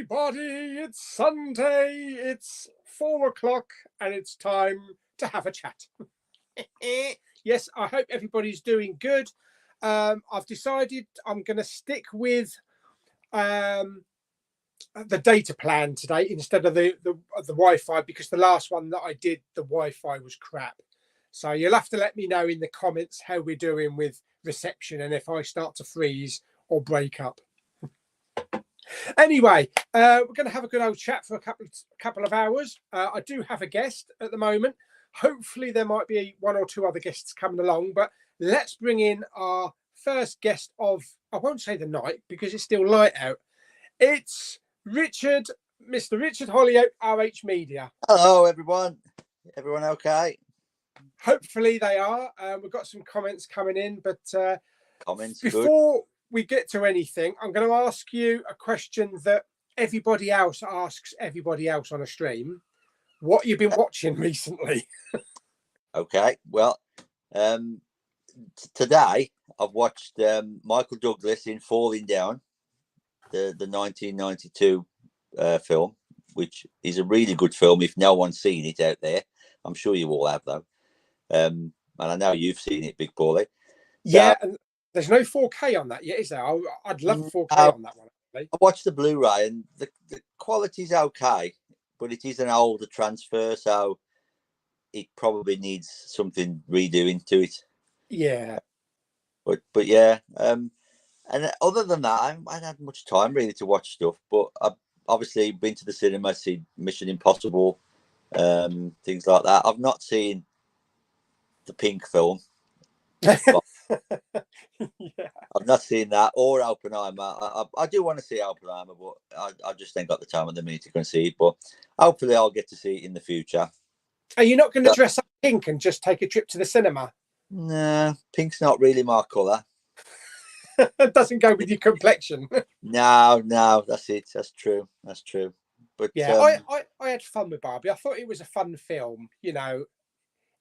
everybody, it's Sunday, it's 4 o'clock, and it's time to have a chat. Yes, I hope everybody's doing good. I've decided I'm going to stick with the data plan today instead of the Wi-Fi, because the last one that I did, the Wi-Fi was crap. So you'll have to let me know in the comments how we're doing with reception and if I start to freeze or break up. Anyway, we're going to have a good old chat for a couple of hours. I do have a guest at the moment. Hopefully there might be one or two other guests coming along, but let's bring in our first guest of, I won't say the night because it's still light out. It's Richard, Mr. Richard Hollyoak, RH Media. Hello, everyone. Everyone okay? Hopefully they are. We've got some comments coming in, but Comments before we get to anything, I'm going to ask you a question that everybody else asks everybody else on a stream. What you've been watching recently? Okay. Well, today I've watched Michael Douglas in Falling Down, the 1992 film, which is a really good film. If no one's seen it out there, I'm sure you all have though. And I know you've seen it, Big Pauly. Yeah, and there's no 4K on that yet, is there? I'd love 4K on that one. Actually. I watched the Blu-ray and the quality's okay, but it is an older transfer, so it probably needs something redoing to it. Yeah. But yeah, and other than that, I haven't had much time really to watch stuff. But I've obviously been to the cinema, seen Mission Impossible, things like that. I've not seen the Pink film. Yeah. I've not seen that or Oppenheimer. I do want to see Oppenheimer, but I just ain't got the time at the minute to go and see it. But hopefully I'll get to see it in the future. Are you not going to dress up pink and just take a trip to the cinema? Nah, pink's not really my colour. It doesn't go with your complexion. No, that's it. That's true. But yeah, I had fun with Barbie. I thought it was a fun film. You know,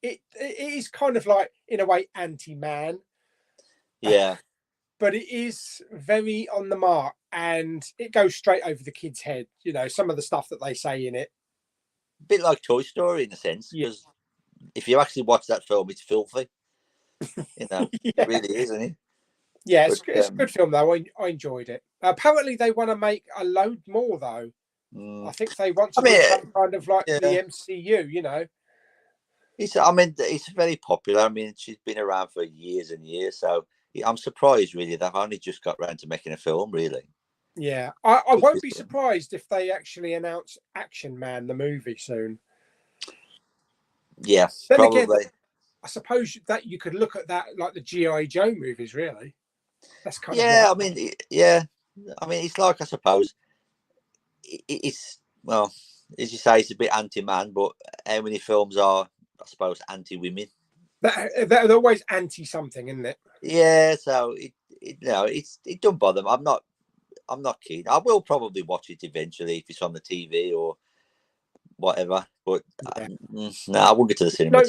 it is kind of like, in a way, anti-man. Yeah. But it is very on the mark and it goes straight over the kid's head. You know, some of the stuff that they say in it. A bit like Toy Story in a sense, because if you actually watch that film, it's filthy. You know, It really is, isn't it? Yeah, it's a good film though. I enjoyed it. Apparently, they want to make a load more though. I think they want to do some kind of like the MCU. You know, it's very popular. I mean, she's been around for years and years, so I'm surprised really they've only just got around to making a film. Really. Yeah, I won't be surprised if they actually announce Action Man the movie soon. Yeah, then probably. Again, I suppose that you could look at that like the G.I. Joe movies, really. That's kind of I mean, it's like, I suppose it's, well, as you say, it's a bit anti-man, but how many films are, I suppose, anti-women? They're always anti something, isn't it? Yeah, so it don't bother me. I'm not keen. I will probably watch it eventually if it's on the TV or whatever, but no, I won't get to the cinema.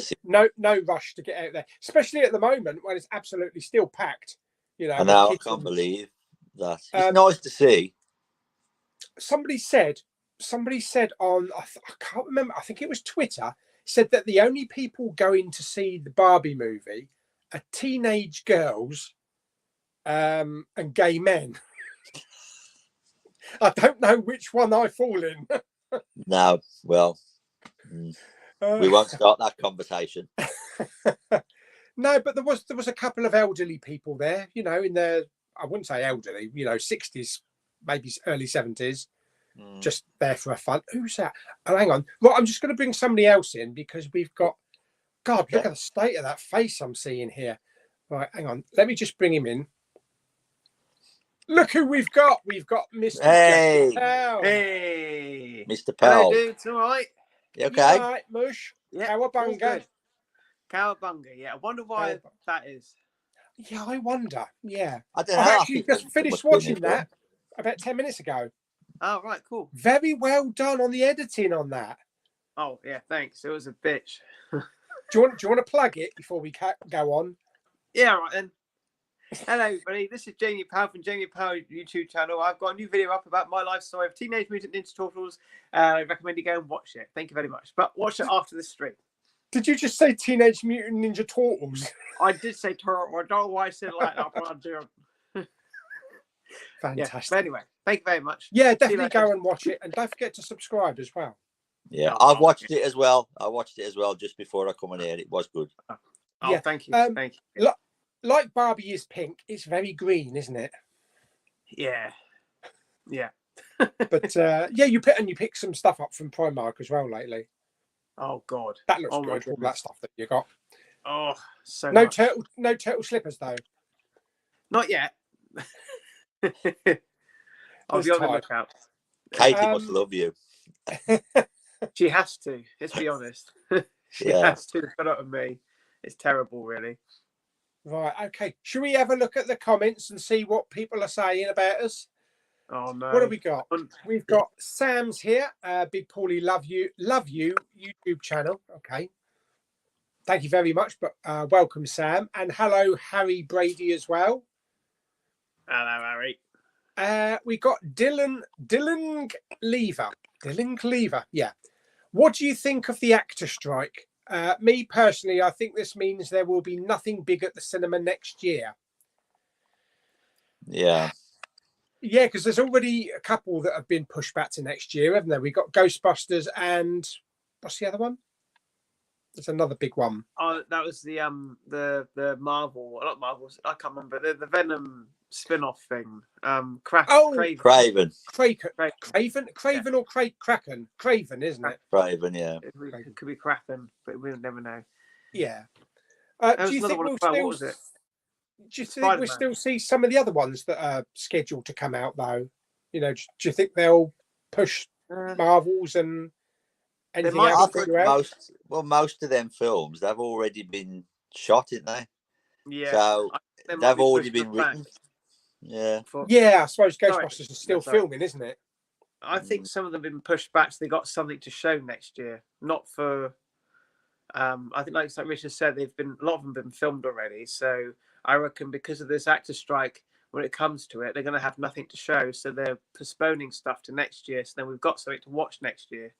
No rush to get out there, especially at the moment when it's absolutely still packed. You know, I can't believe that. It's nice to see. Somebody said on, I can't remember, I think it was Twitter, said that the only people going to see the Barbie movie are teenage girls and gay men. I don't know which one I fall in. No, well, we won't start that conversation. No, but there was a couple of elderly people there, you know, in their, I wouldn't say elderly, you know, 60s, maybe early 70s, just there for a fun. Who's that? Oh, hang on. Well, I'm just going to bring somebody else in because we've got, God, look at the state of that face I'm seeing here. Right, hang on. Let me just bring him in. Look who we've got. We've got Mr. Hey. Hey. Mr. Powell. Hello, dude. It's all right. You okay? All right, Mush. Yeah. Cowabunga. Cowabunga. Yeah. I wonder why that is. Yeah, I wonder. Yeah. I don't know. I've actually just finished watching that about 10 minutes ago. Oh, right. Cool. Very well done on the editing on that. Oh, yeah. Thanks. It was a bitch. Do you want to plug it before we go on? Yeah, all right then. Hello, everybody. This is Jamie Powell from Jamie Powell YouTube channel. I've got a new video up about my life story of Teenage Mutant Ninja Turtles. I recommend you go and watch it. Thank you very much. But watch it after the stream. Did you just say Teenage Mutant Ninja Turtles? I did say turtle. I don't know why I said it like that, but I do. Fantastic. But anyway, thank you very much. Yeah, definitely go and watch it. And don't forget to subscribe as well. Yeah, Oh, I've watched it as well. I watched it as well just before I come on here. It was good. Oh, Yeah. thank you. Thank you. Like Barbie is pink, it's very green, isn't it? Yeah. Yeah. But yeah, you pick some stuff up from Primark as well lately. Oh God. That looks Oh, my good. All that goodness. stuff that you got. Oh, so No much. turtle slippers though. Not yet. I'll There's be on the time. lookout. Katie must love you. She has to. Let's be honest. She Yeah. has to put up with me. It's terrible, really. Right. Okay. Should we have a look at the comments and see what people are saying about us? Oh no. What have we got? We've got Sam's here. Big Pauly, love you YouTube channel. Okay. Thank you very much. But welcome, Sam, and hello, Harry Brady as well. Hello, Harry. We got Dylan Cleaver. Yeah. What do you think of the actor strike? Me personally, I think this means there will be nothing big at the cinema next year. Yeah. Yeah, because there's already a couple that have been pushed back to next year, haven't there? We got Ghostbusters and what's the other one? There's another big one. Oh, that was the Marvel, not Marvel. I can't remember the Venom spin-off thing. Craven. Craven or Kraken? Craven, isn't it? Craven, yeah. It could be Kraken, but we'll never know. Yeah. There Do you think we'll what still? was it? Do you think we still see some of the other ones that are scheduled to come out though? You know, do you think they'll push Marvels and anything else? I think most of them films they've already been shot, haven't they? Yeah. So they've already been written. Yeah. Yeah, I suppose Ghostbusters is still filming, isn't it? I think some of them have been pushed back, so they got something to show next year. Not for. I think, like Richard said, a lot of them have been filmed already. So I reckon because of this actor strike, when it comes to it, they're going to have nothing to show. So they're postponing stuff to next year. So then we've got something to watch next year.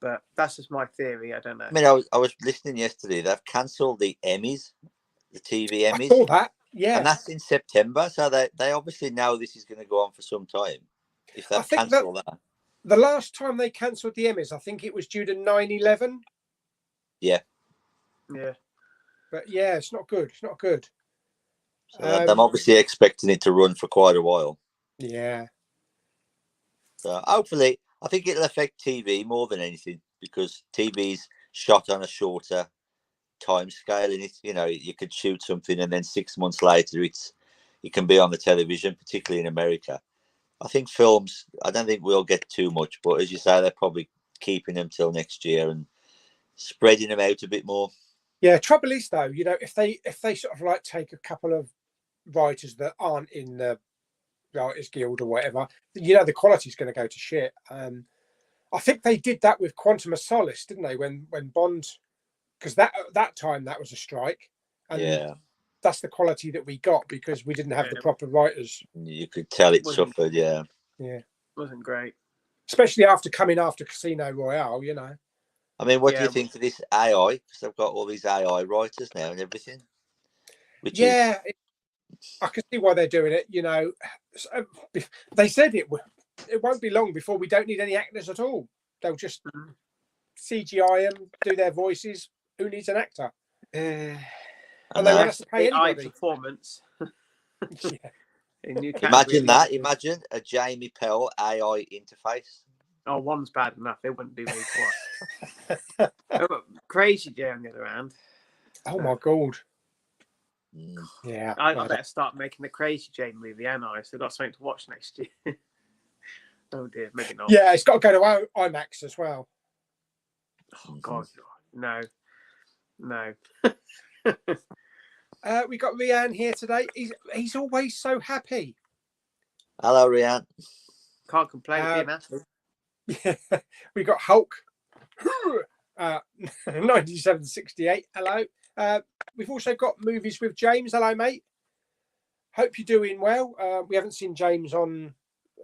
But that's just my theory. I don't know. I mean, I was listening yesterday. They've cancelled the Emmys, the TV Emmys. I saw that. Yeah. And that's in September. So they obviously know this is going to go on for some time. If they've cancelled that. The last time they cancelled the Emmys, I think it was due to 9/11. Yeah. Yeah. But yeah, it's not good. It's not good. So I'm obviously expecting it to run for quite a while. Yeah. So hopefully, I think it'll affect TV more than anything because TV's shot on a shorter time scale, and it's, you know, you could shoot something and then 6 months later it can be on the television, particularly in America. I think films, I don't think we'll get too much, but as you say, they're probably keeping them till next year and spreading them out a bit more. Yeah, trouble is though, you know, if they sort of like take a couple of writers that aren't in the Writers Guild or whatever, you know, the quality's going to go to shit. I think they did that with Quantum of Solace, didn't they? When Bond, because that time that was a strike, and yeah, that's the quality that we got because we didn't have the proper writers. You could tell it suffered. Yeah, Wasn't great, especially after Casino Royale. You know. I mean, what do you think of this AI? Because they've got all these AI writers now and everything. I can see why they're doing it. You know, they said it won't be long before we don't need any actors at all. They'll just CGI them, do their voices. Who needs an actor? And they won't have to pay anybody. Performance. Imagine that. Imagine a Jamie Pell AI interface. Oh, one's bad enough. They wouldn't do me twice. Crazy Jay on the other hand. Oh my god. Yeah. I better start making the Crazy Jane movie, and so I've got something to watch next year. Oh dear, maybe not. Yeah, it's got to go to IMAX as well. Oh god, no. We got Rianne here today. He's always so happy. Hello, Rianne. Can't complain being happy. Yeah, we got Hulk. 9768. Hello. We've also got movies with James. Hello, mate. Hope you're doing well. We haven't seen James on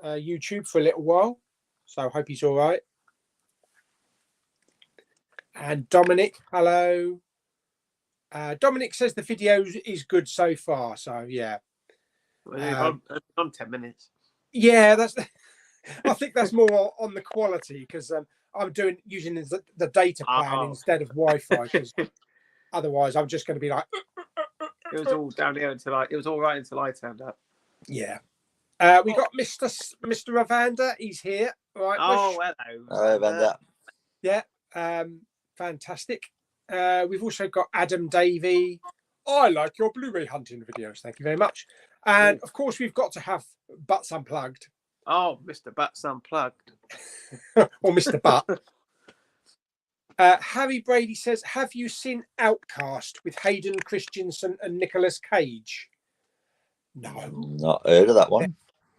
YouTube for a little while, so hope he's all right. And Dominic, hello. Dominic says the video is good so far, so yeah. On 10 minutes. Yeah, that's. I think that's more on the quality because I'm using the data plan instead of Wi-Fi because otherwise I'm just going to be like. It was all down here until it was all right until I turned up. Yeah. We got Mr. Evander. He's here. Right. Oh, hello. Evander. Yeah. Fantastic. We've also got Adam Davey. I like your Blu-ray hunting videos. Thank you very much. And of course, we've got to have Butts Unplugged. Oh, Mr. Butts Unplugged. Or Mr. Butt. Harry Brady says, have you seen Outcast with Hayden Christensen and Nicolas Cage? No. Not heard of that one.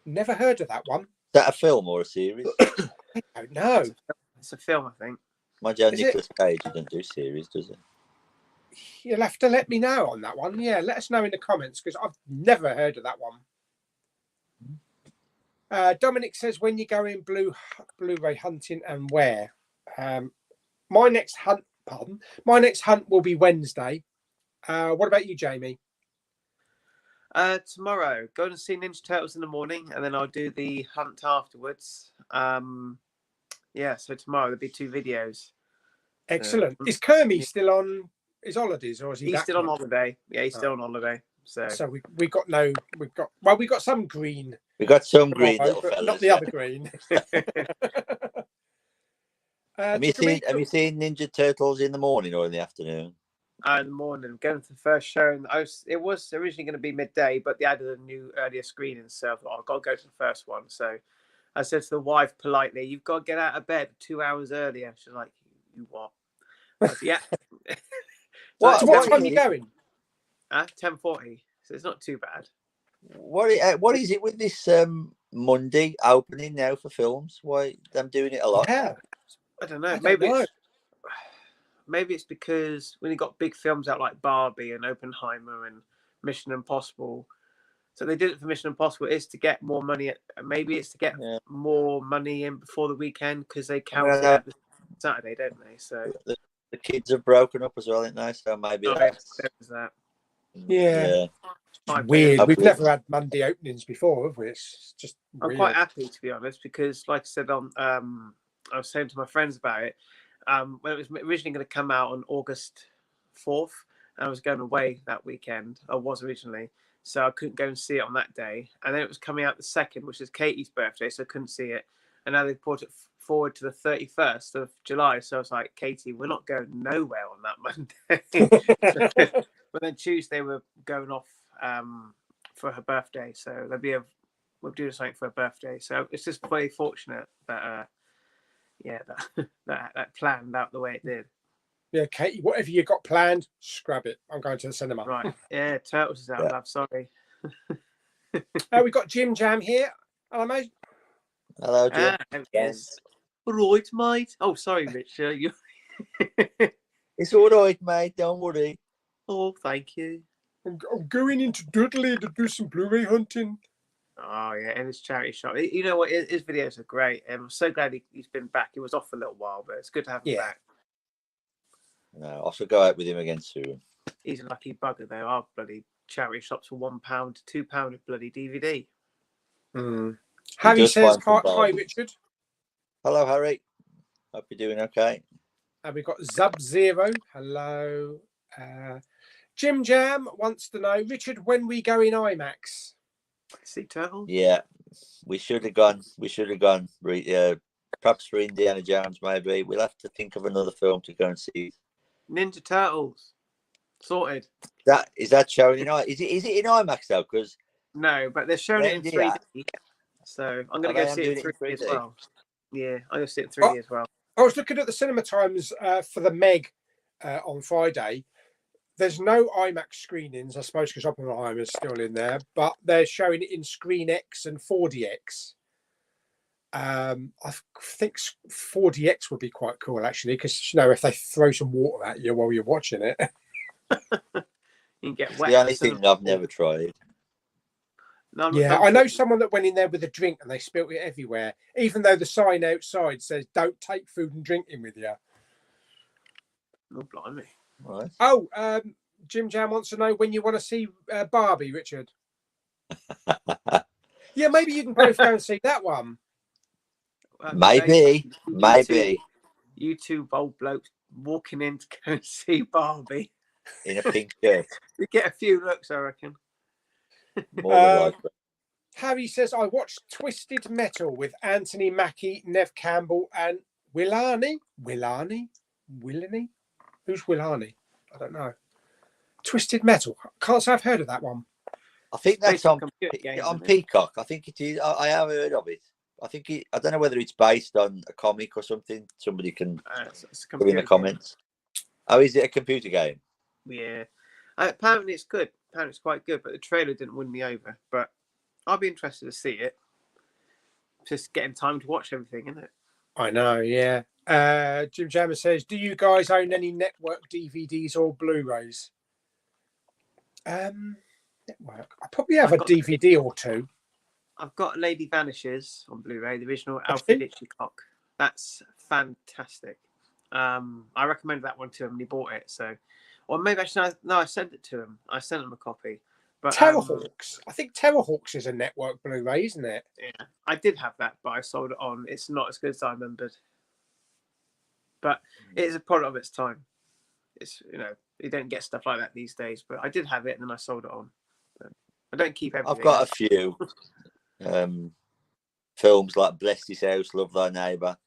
Never heard of that one. Is that a film or a series? I don't know. It's a film, I think. Mind you, Nicolas Cage doesn't do series, does it? You'll have to let me know on that one. Yeah, let us know in the comments because I've never heard of that one. Dominic says, when you go in Blu-ray hunting and where? My next hunt will be Wednesday. What about you, Jamie? Tomorrow, going to see Ninja Turtles in the morning, and then I'll do the hunt afterwards. Yeah, so tomorrow there'll be 2 videos. Excellent. Is Kermie still on his holidays, or is he? He's still on holiday. Yeah, he's still on holiday. So we got some green. We got some green little fellas, not the other green. Have you seen Ninja Turtles in the morning or in the afternoon? In the morning, going to the first show, and it was originally going to be midday, but they added a new earlier screening, so I've got to go to the first one. So I said to the wife politely, "You've got to get out of bed 2 hours earlier." She's like, "You what?" I said, yeah. What time are you going? 10:40. So it's not too bad. What is it with this Monday opening now for films? Why them doing it a lot? Yeah. I don't know. Maybe it's because when you got big films out like Barbie and Oppenheimer and Mission Impossible. So they did it for Mission Impossible. It's to get more money. Maybe it's to get more money in before the weekend because they count it at Saturday, don't they? So the kids have broken up as well, ain't they? So maybe there's that. Yeah. Weird. We've never had Monday openings before, have we? It's just I'm quite happy, to be honest, because like I said I was saying to my friends about it. When it was originally going to come out on August 4th, I was going away that weekend. I was originally, so I couldn't go and see it on that day. And then it was coming out the 2nd, which is Katie's birthday, so I couldn't see it. And now they brought it forward to the 31st of July. So I was like, Katie, we're not going nowhere on that Monday. But then Tuesday we're going off for her birthday, so we'll do something for her birthday. So it's just very fortunate that. That planned out the way it did. Yeah, Katie, whatever you got planned, scrap it. I'm going to the cinema. Right. Yeah, Turtles is out, love. Sorry. We got Jim Jam here. Hello, mate. Hello, Jim. Yes. All right, mate. Oh, sorry, Rich. You... It's all right, mate. Don't worry. Oh, thank you. I'm going into Dudley to do some Blu-ray hunting. Oh, yeah, and his charity shop. You know what? His videos are great. I'm so glad he's been back. He was off for a little while, but it's good to have him back. No, I should go out with him again soon. He's a lucky bugger, though. Our bloody charity shops for £1 to £2 of bloody DVD. Harry says, hi, Richard. Hello, Harry. Hope you're doing okay. And we've got Zub-Zero. Hello. Jim Jam wants to know, Richard, when we go in IMAX? See Turtles? Yeah, we should have gone. Perhaps for Indiana Jones, maybe. We'll have to think of another film to go and see. Ninja Turtles. Sorted. Is that showing in IMAX? Is it in IMAX though? Because no, but they're showing it in 3D. So I'm going to go see it in 3D as well. Yeah, I'm going to see it in 3D as well. I was looking at the cinema times for the Meg on Friday. There's no IMAX screenings, I suppose, because Oppenheimer is still in there, but they're showing it in Screen X and 4DX. I think 4DX would be quite cool, actually, because if they throw some water at you while you're watching it, you get wet. The only thing I've never tried. No, I'm not Yeah, done I know for- someone that went in there with a drink and they spilt it everywhere, even though the sign outside says "Don't take food and drink in with you." Oh, blimey. Right. Oh, Jim Jam wants to know when you want to see Barbie, Richard. Yeah, maybe you can both go and see that one. Maybe. You two bold blokes walking in to go and see Barbie. In a pink shirt. You get a few looks, I reckon. More than likely. Harry says, I watched Twisted Metal with Anthony Mackie, Nev Campbell, and Willani. Willani? Who's Willani? I don't know. Twisted Metal. Can't say I've heard of that one. I think that's Based on on computer games, on isn't it? Peacock. I think it is. I have heard of it. I think I don't know whether it's based on a comic or something. Somebody can It's a put in the computer game. comments. Oh, is it a computer game? Yeah. Apparently it's good. Apparently it's quite good, but the trailer didn't win me over. But I'll be interested to see it. Just getting time to watch everything, isn't it? I know, yeah. Jim Jammer says, do you guys own any network DVDs or Blu-rays? Network. I probably have a DVD or two. I've got Lady Vanishes on Blu-ray, the original Alfred Hitchcock. That's fantastic. I recommended that one to him and he bought it. So, or maybe actually, no, I sent it to him. I sent him a copy. But Terrorhawks. I think Terrorhawks is a network Blu-ray, isn't it? Yeah, I did have that, but I sold it on. It's not as good as I remembered. But it is a product of its time. It's, you know, you don't get stuff like that these days. But I did have it and then I sold it on. But I don't keep everything. I've got a few films like Bless This House, Love Thy Neighbour,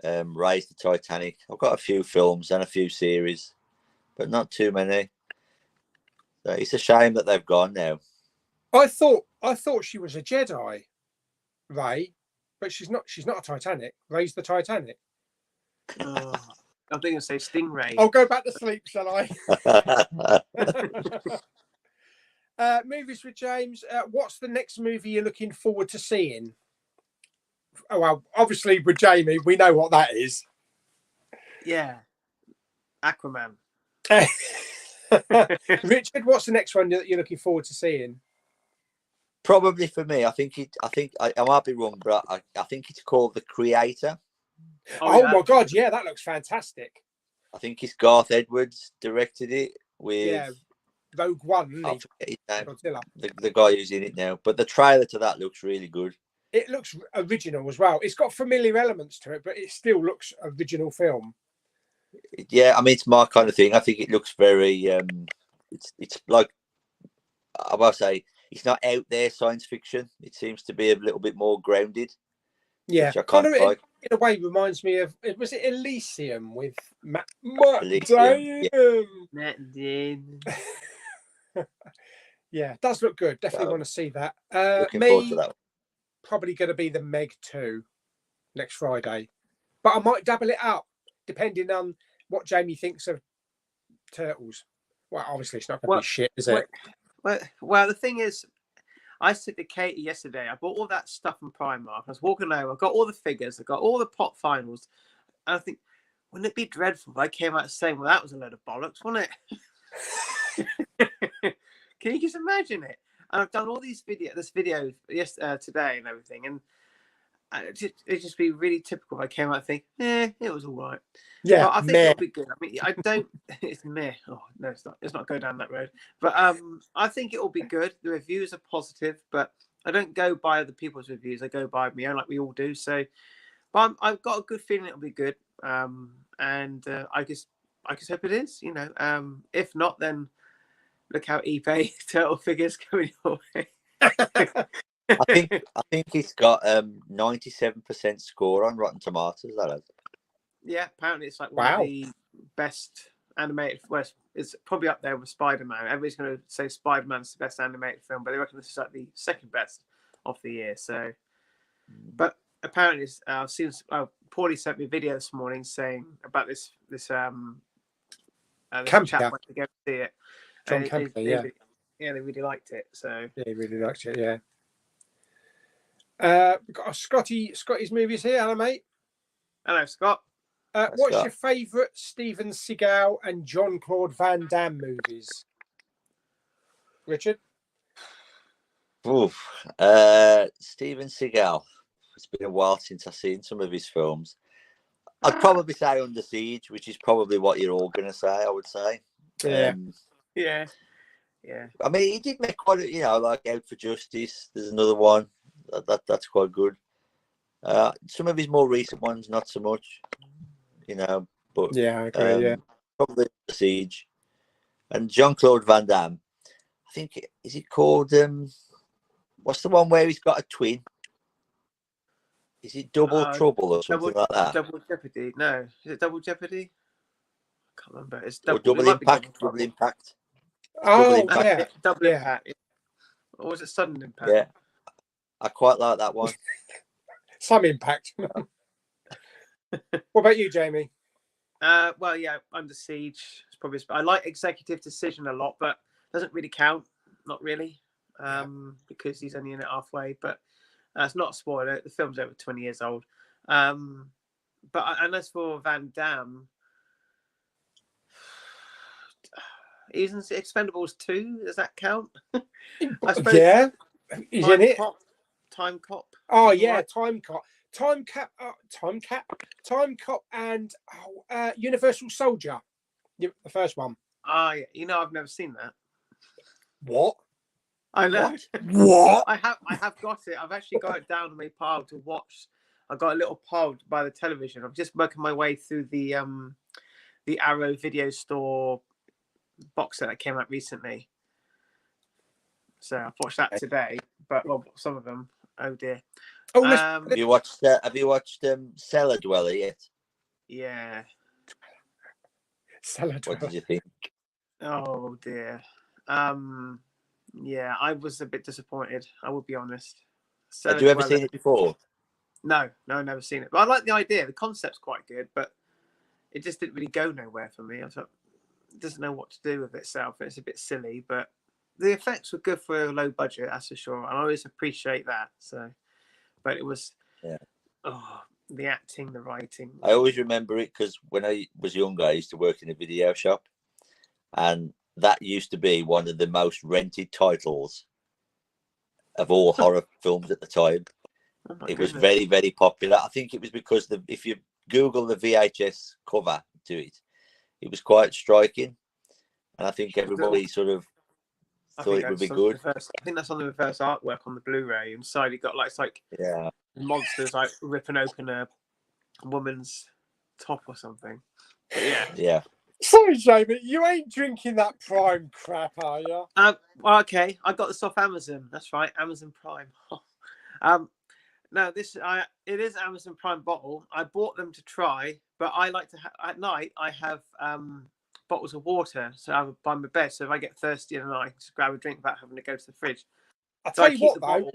Raise the Titanic. I've got a few films and a few series, but not too many. So it's a shame that they've gone now. I thought she was a Jedi, Ray, but she's not. She's not a Titanic. Ray's the Titanic. Oh, I'm thinking, say Stingray. I'll go back to sleep, shall I? Movies with James. What's the next movie you're looking forward to seeing? Oh well, obviously with Jamie, we know what that is. Yeah, Aquaman. Richard, what's the next one that you're looking forward to seeing? Probably for me, I might be wrong, but I think it's called The Creator. Oh yeah. My God, yeah, that looks fantastic. I think it's Garth Edwards directed it with Rogue One. The guy who's in it now. But the trailer to that looks really good. It looks original as well. It's got familiar elements to it, but it still looks original film. Yeah, I mean, it's my kind of thing. I think it looks very. It's like I must say, it's not out there science fiction. It seems to be a little bit more grounded. Yeah, kind of in a way reminds me of, was it Elysium with Matt Elysium, Damon? Yeah, it does look good. Definitely want to see that. Looking forward to that one. Probably going to be the Meg 2 next Friday, but I might double it up depending on what Jamie thinks of Turtles. Well, obviously it's not going to be shit, is it? Well, the thing is, I said to Katie yesterday, I bought all that stuff from Primark. I was walking over, I got all the figures, I got all the pop finals, and I think, wouldn't it be dreadful if I came out saying, well, that was a load of bollocks, wasn't it? Can you just imagine it? And I've done all this video today and everything, and it'd just be really typical if I came out and think, it was all right. Yeah, but I think it'll be good. I mean, I don't. It's meh. Oh no, it's not. Let's not go down that road. But I think it will be good. The reviews are positive, but I don't go by other people's reviews. I go by my own, like we all do. So, but I've got a good feeling it'll be good. And I just hope it is. You know, if not, then look how eBay turtle figures going your way. I think it's got 97% score on Rotten Tomatoes. That has. Yeah, apparently it's like one of the best animated. Well, it's probably up there with Spider-Man. Everybody's going to say Spider-Man's the best animated film, but they reckon this is like the second best of the year. So, but apparently, it's, I've seen. Pauly sent me a video this morning saying about this chap went to go see it. John Campbell, yeah, they really liked it. So yeah, he really liked it. Yeah. We've got Scotty's movies here. Hello, mate. Hello, Scott. What's your favourite Steven Seagal and Jean-Claude Van Damme movies? Richard? Oof. Steven Seagal. It's been a while since I've seen some of his films. I'd probably say Under Siege, which is probably what you're all going to say, I would say. Yeah. Yeah. I mean, he did make quite a, like Out for Justice. There's another one. That's quite good. Some of his more recent ones, not so much, but Yeah, I agree. probably The Siege. And Jean-Claude Van Damme, I think, is it called, what's the one where he's got a twin? Is it Double Trouble or something like that? Double Jeopardy? No, is it Double Jeopardy? I can't remember. It's Or double. Double Impact? Double Impact. Oh, Impact. yeah. Double Impact. Or was it Sudden Impact? Yeah, I quite like that one. Some impact. What about you, Jamie? Well, yeah, Under Siege. It's probably. I like Executive Decision a lot, but doesn't really count. Not really, because he's only in it halfway. But it's not a spoiler. The film's over 20 years old. But and as for Van Damme, he's in Expendables 2. Does that count? I suppose. Yeah, he's in it. Time Cop. Oh yeah, Time Cop. Time Cop, and Universal Soldier, the first one. Yeah. I've never seen that. What? I know. What? I have got it. I've actually got it down on my pile to watch. I've got a little pile by the television. I'm just working my way through the Arrow Video Store box set that came out recently. So I've watched that today, but some of them. Oh dear. Oh, have you watched Cellar Dweller yet? Yeah. Cellar Dweller. What did you think? Oh dear. Yeah, I was a bit disappointed. I will be honest. Had you ever seen it before? No, I've never seen it. But I like the idea. The concept's quite good, but it just didn't really go nowhere for me. I thought it doesn't know what to do with itself. It's a bit silly, but the effects were good for a low budget, that's for sure. I always appreciate that. So, but it was, the acting, the writing. I always remember it because when I was younger, I used to work in a video shop, and that used to be one of the most rented titles of all horror films at the time. It was very, very popular. I think it was because if you Google the VHS cover to it, it was quite striking, and I think everybody sort of thought it would be good. I think that's on the reverse artwork on the Blu-ray. Inside, you got like monsters like ripping open a woman's top or something. But yeah. Sorry, Jamie, you ain't drinking that Prime crap, are you? Well, okay, I got this off Amazon. That's right, Amazon Prime. No, it is Amazon Prime bottle. I bought them to try, but I like to at night. I have bottles of water, so I have by my bed. So if I get thirsty at night, just grab a drink without having to go to the fridge. I'll tell you what, though,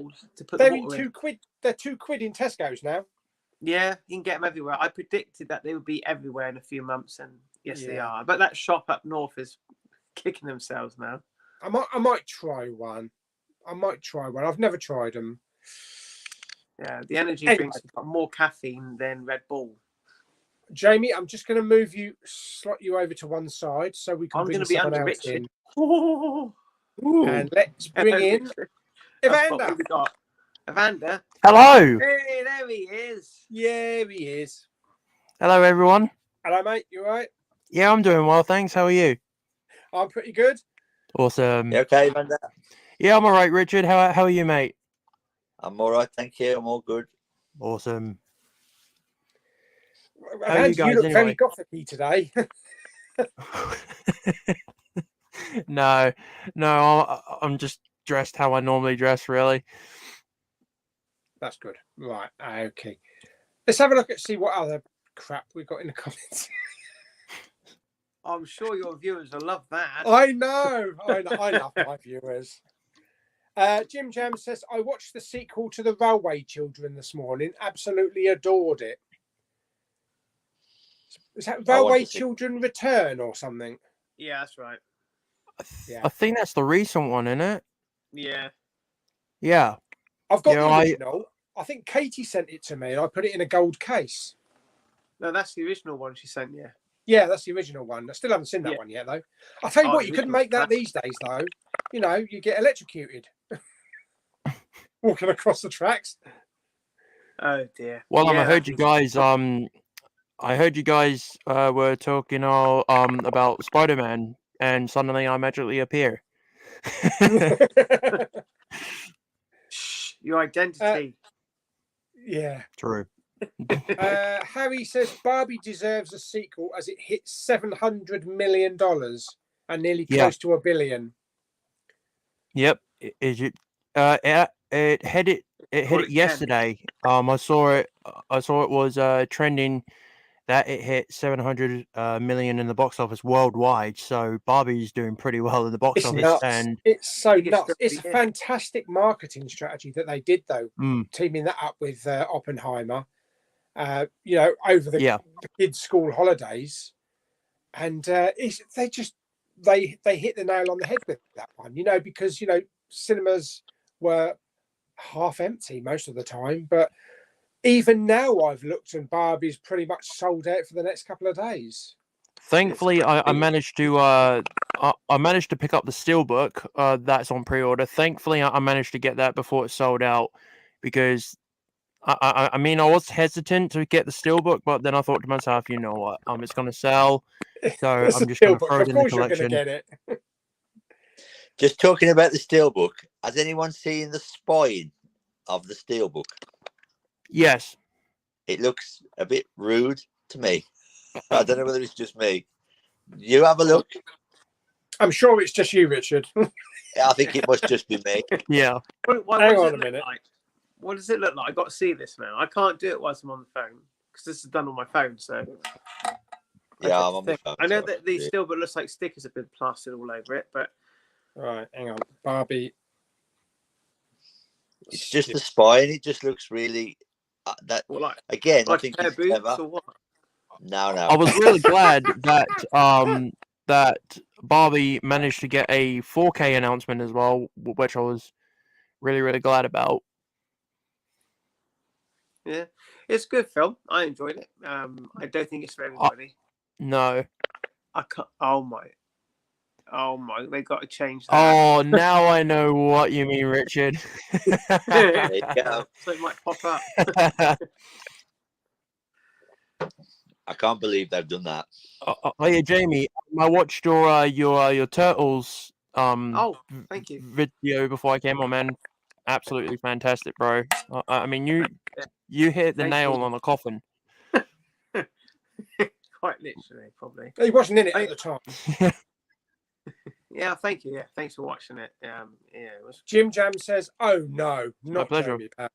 they're in £2. They're £2 in Tesco's now. Yeah, you can get them everywhere. I predicted that they would be everywhere in a few months, and yes, they are. But that shop up north is kicking themselves now. I might try one. I've never tried them. Yeah, the energy drinks have got more caffeine than Red Bull. Jamie, I'm just going to slot you over to one side so we can bring someone else in. And let's bring in Evander. We got Evander. Hello. Hey, there he is. Yeah, he is. Hello, everyone. Hello, mate. You all right? Yeah, I'm doing well, thanks. How are you? I'm pretty good. Awesome. You okay, Evander? Yeah, I'm all right, Richard. How are you, mate? I'm all right, thank you. I'm all good. Awesome. How are you guys? You look very gothic-y today. No, I'm just dressed how I normally dress, really. That's good. Right, okay. Let's have a look see what other crap we've got in the comments. I'm sure your viewers will love that. I know. I love my viewers. Jim Jam says, I watched the sequel to The Railway Children this morning. Absolutely adored it. Is that Railway Children Return or something? Yeah, that's right. I think that's the recent one, isn't it? Yeah. Yeah. I've got the original. I think Katie sent it to me and I put it in a gold case. No, that's the original one she sent you. Yeah, that's the original one. I still haven't seen that one yet, though. I'll tell you what, you couldn't make that these days, though. You get electrocuted. walking across the tracks. Oh dear. Well, Yeah, I heard you guys. I heard you guys were talking all about Spider-Man, and suddenly I magically appear. Shh, your identity. Yeah. True. Harry says Barbie deserves a sequel as it hit $700 million and nearly Yeah. close to $1 billion. Yep. Is it? It hit it. It hit Call it it 10. yesterday. I saw it. I saw it was trending that it hit 700 million in the box office worldwide. So Barbie's doing pretty well in the box It's office, nuts. and It's so Biggest nuts. film It's a of the year. fantastic marketing strategy that they did, though, mm, teaming that up with Oppenheimer. You know, over the yeah, kids' school holidays, and they hit the nail on the head with that one. You know, because you know cinemas were half empty most of the time, but even now I've looked and Barbie's pretty much sold out for the next couple of days. thankfully I managed to I managed to pick up the steelbook that's on pre-order. Thankfully I managed to get that before it sold out, because I mean I was hesitant to get the steelbook, but then I thought to myself, you know what, it's going to sell, so It's I'm a just going to steelbook. throw it Of in the course you're going to collection. get it. Just talking about the steelbook, has anyone seen the spine of the steelbook? Yes. It looks a bit rude to me. I don't know whether it's just me. You have a look. I'm sure it's just you, Richard. I think it must just be me. Yeah. What Hang does on it a look minute. like? What does it look like? I got to see this now. I can't do it whilst I'm on the phone because this is done on my phone. So Yeah, I I'm on my phone. I know so that these yeah. still, but looks like stickers have been plastered all over it. But Right, hang on. Barbie. It's just the spine. It just looks really. That what, like again, I like think a pair it's of boobs clever. or what? No, I was really glad that that Barbie managed to get a 4K announcement as well, which I was really glad about. Yeah, it's a good film. I enjoyed it. I don't think it's for everybody. No. I can't. Oh my! They got to change that. Oh, now I know what you mean, Richard. There you go. So it might pop up. I can't believe they've done that. Oh yeah, Jamie, I watched your Turtles Oh, thank you. video before I came on, man. Absolutely fantastic, bro. I mean, you hit the Thank nail you. on the coffin. Quite literally, probably. He wasn't in it at the time. Yeah, thank you. Yeah, thanks for watching it. Yeah, it was. Jim Jam says, "Oh no, not pleasure. Jamie Powell."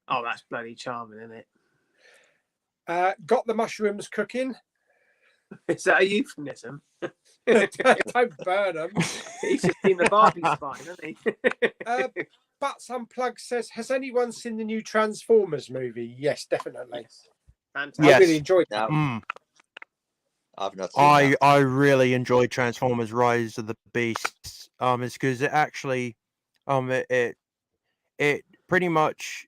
Oh, that's bloody charming, isn't it? Got the mushrooms cooking. Is that a euphemism? Don't burn them. He's just seen the Barbie spine, hasn't he? Butts Unplugged says, "Has anyone seen the new Transformers movie?" Yes, definitely. Yes. Fantastic. I Yes. really enjoyed No, Mm. I've not seen that. I really enjoyed Transformers: Rise of the Beasts. It's because it actually, it pretty much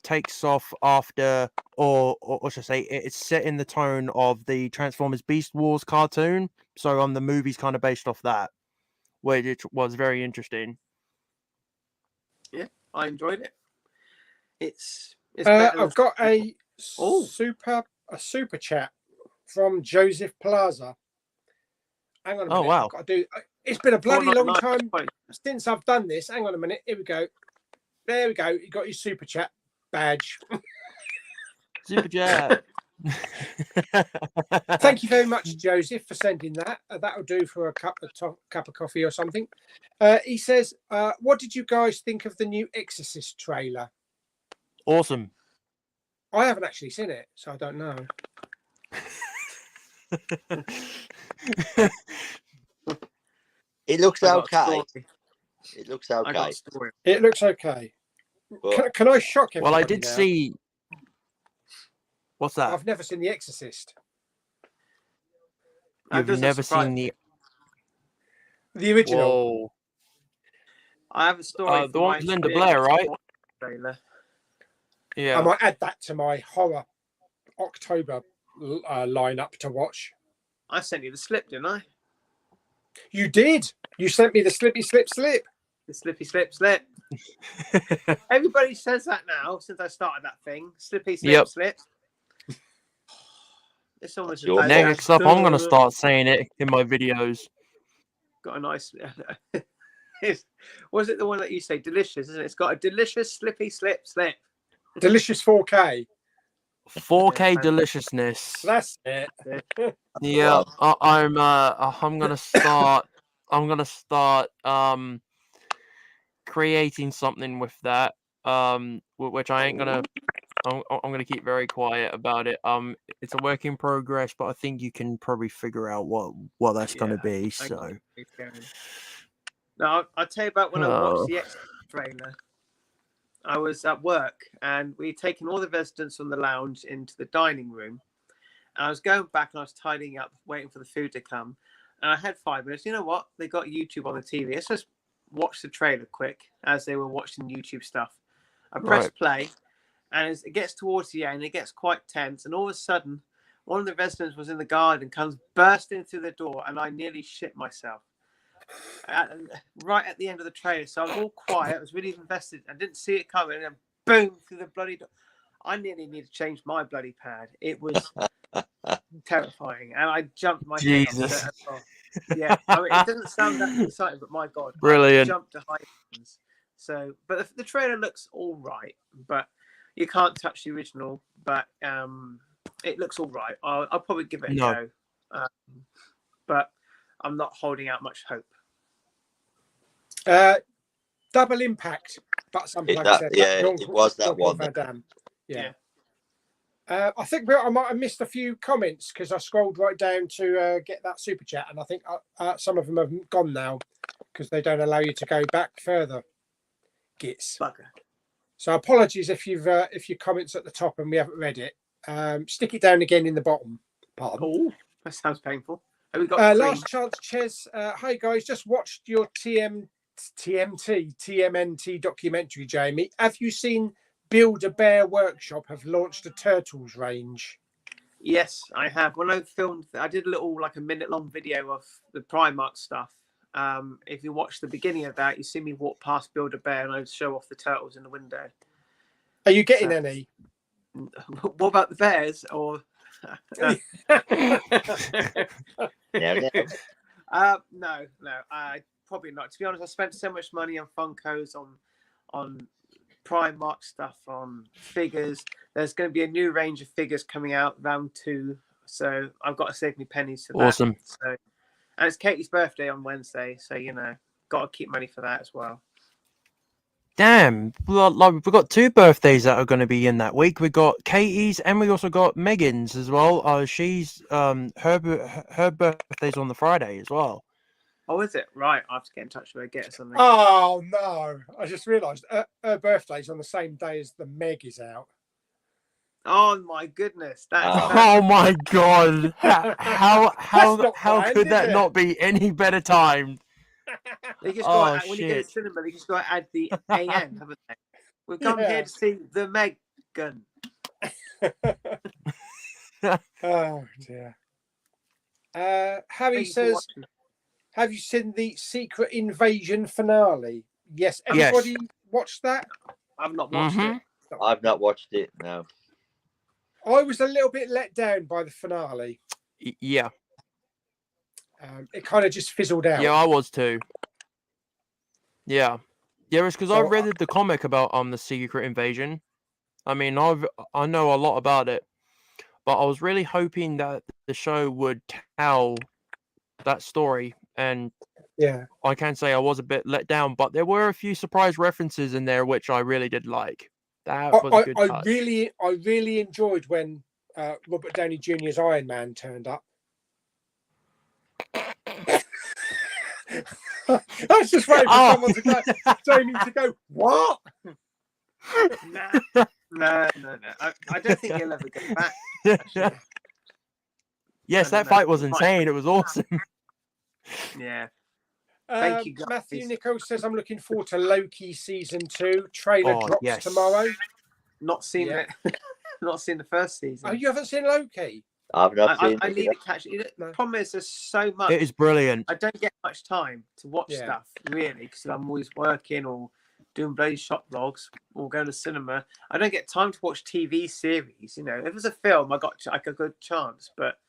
takes off after, or should I say, it's set in the tone of the Transformers Beast Wars cartoon. So the movie's kind of based off that, which was very interesting. Yeah, I enjoyed it. It's better than I've got a Oh. super chat from Joseph Plaza. Hang on a minute. Oh, wow. I've got to do. It's been a bloody long time 499. since I've done this. Hang on a minute. Here we go. There we go. You got your super chat badge. Super Jet. Thank you very much, Joseph, for sending that. That'll do for a cup of coffee or something. He says, "What did you guys think of the new Exorcist trailer?" Awesome. I haven't actually seen it, so I don't know. It looks I got a okay. story. It looks I got okay. a story. It looks okay. But Can I shock everybody? Well, I did now? see. What's that? I've never seen The Exorcist. That You've doesn't never surprise seen me. The original. Whoa. I have a story. The for one my with Linda experience Blair, right? watching the trailer. Yeah. I might add that to my horror October lineup to watch. I sent you the slip, didn't I? You did. You sent me the slippy slip slip. The slippy slip slip. Everybody says that now since I started that thing. Slippy slip Yep. slip. It's almost Your Next up, I'm gonna start saying it in my videos. got a nice. Was it the one that you say delicious? Isn't it? It's got a delicious slippy slip slip. Delicious 4K. 4K Yeah, deliciousness. That's it. Yeah, I'm gonna start. I'm gonna start creating something with that. Which I ain't gonna. I'm gonna keep very quiet about it. It's a work in progress, but I think you can probably figure out what that's gonna be. So. Now I'll tell you about when I watched the X trailer. I was at work and we'd taken all the residents from the lounge into the dining room. And I was going back and I was tidying up, waiting for the food to come. And I had 5 minutes. You know what? They got YouTube on the TV. Let's just watch the trailer quick as they were watching YouTube stuff. I press play, and as it gets towards the end, it gets quite tense. And all of a sudden, one of the residents was in the garden, comes bursting through the door, and I nearly shit myself. Right at the end of the trailer. So I was all quiet. I was really invested. I didn't see it coming. And then boom, through the bloody door. I nearly need to change my bloody pad. It was terrifying. And I jumped my head off. Yeah, I mean, it doesn't sound that exciting, but my God. Brilliant. I jumped to high heavens. So, but the trailer looks all right. But you can't touch the original. But it looks all right. I'll probably give it a go. But I'm not holding out much hope. Double Impact, but something like that. Yeah, it was that one. Yeah. I think I might have missed a few comments because I scrolled right down to get that super chat, and I think some of them have gone now because they don't allow you to go back further. Gits. Bugger. So apologies if your comments at the top and we haven't read it. Stick it down again in the bottom. Pardon. Oh, that sounds painful. Have we got last chance, Ches. Hi guys, just watched your TMNT documentary, Jamie. Have you seen Build-A-Bear Workshop have launched a Turtles range? Yes, I have. When I filmed, I did a minute-long video of the Primark stuff. If you watch the beginning of that, you see me walk past Build-A-Bear and I show off the turtles in the window. Are you getting any? What about the bears? Or No. no, I probably not. To be honest, I spent so much money on Funkos, on Primark stuff, on figures. There's going to be a new range of figures coming out, round 2. So I've got to save me pennies for that. Awesome. So, and it's Katie's birthday on Wednesday, so got to keep money for that as well. Damn, we've got 2 birthdays that are going to be in that week. We got Katie's and we also got Megan's as well. She's her birthday's on the Friday as well. Oh, is it? Right, I have to get in touch with her, get her something. Oh no! I just realised her birthday's on the same day as the Meg is out. Oh my goodness! Oh my God! How could that not be any better timed? They just got when you go to the cinema, they just got to add the AM, haven't they? We've come here to see the Megan. Oh dear. Harry says, have you seen the Secret Invasion finale? Yes. Everybody watched that? I've not watched it. I've not watched it, no. I was a little bit let down by the finale. Yeah. It kind of just fizzled out. Yeah, I was too. Yeah. Yeah, it's because I read the comic about the Secret Invasion. I mean, I know a lot about it, but I was really hoping that the show would tell that story, and I can say I was a bit let down, but there were a few surprise references in there which I really did like. That was a good touch. I really enjoyed when Robert Downey Jr.'s Iron Man turned up. I was just waiting for someone to go, Jamie to go, what? No. I don't think he'll ever get back. Actually. Yes, that fight was insane. It was awesome. Yeah. Thank you, Matthew Nichols says, I'm looking forward to Loki season 2. Trailer drops tomorrow. Not seen it. Not seen the first season. Oh, you haven't seen Loki? I've not seen I it need either. to catch it. The No. problem is there's so much. It is brilliant. I don't get much time to watch Yeah. stuff really because I'm always working or doing bloody shop vlogs or going to cinema. I don't get time to watch TV series. You know, if it's a film, I got like a good chance, but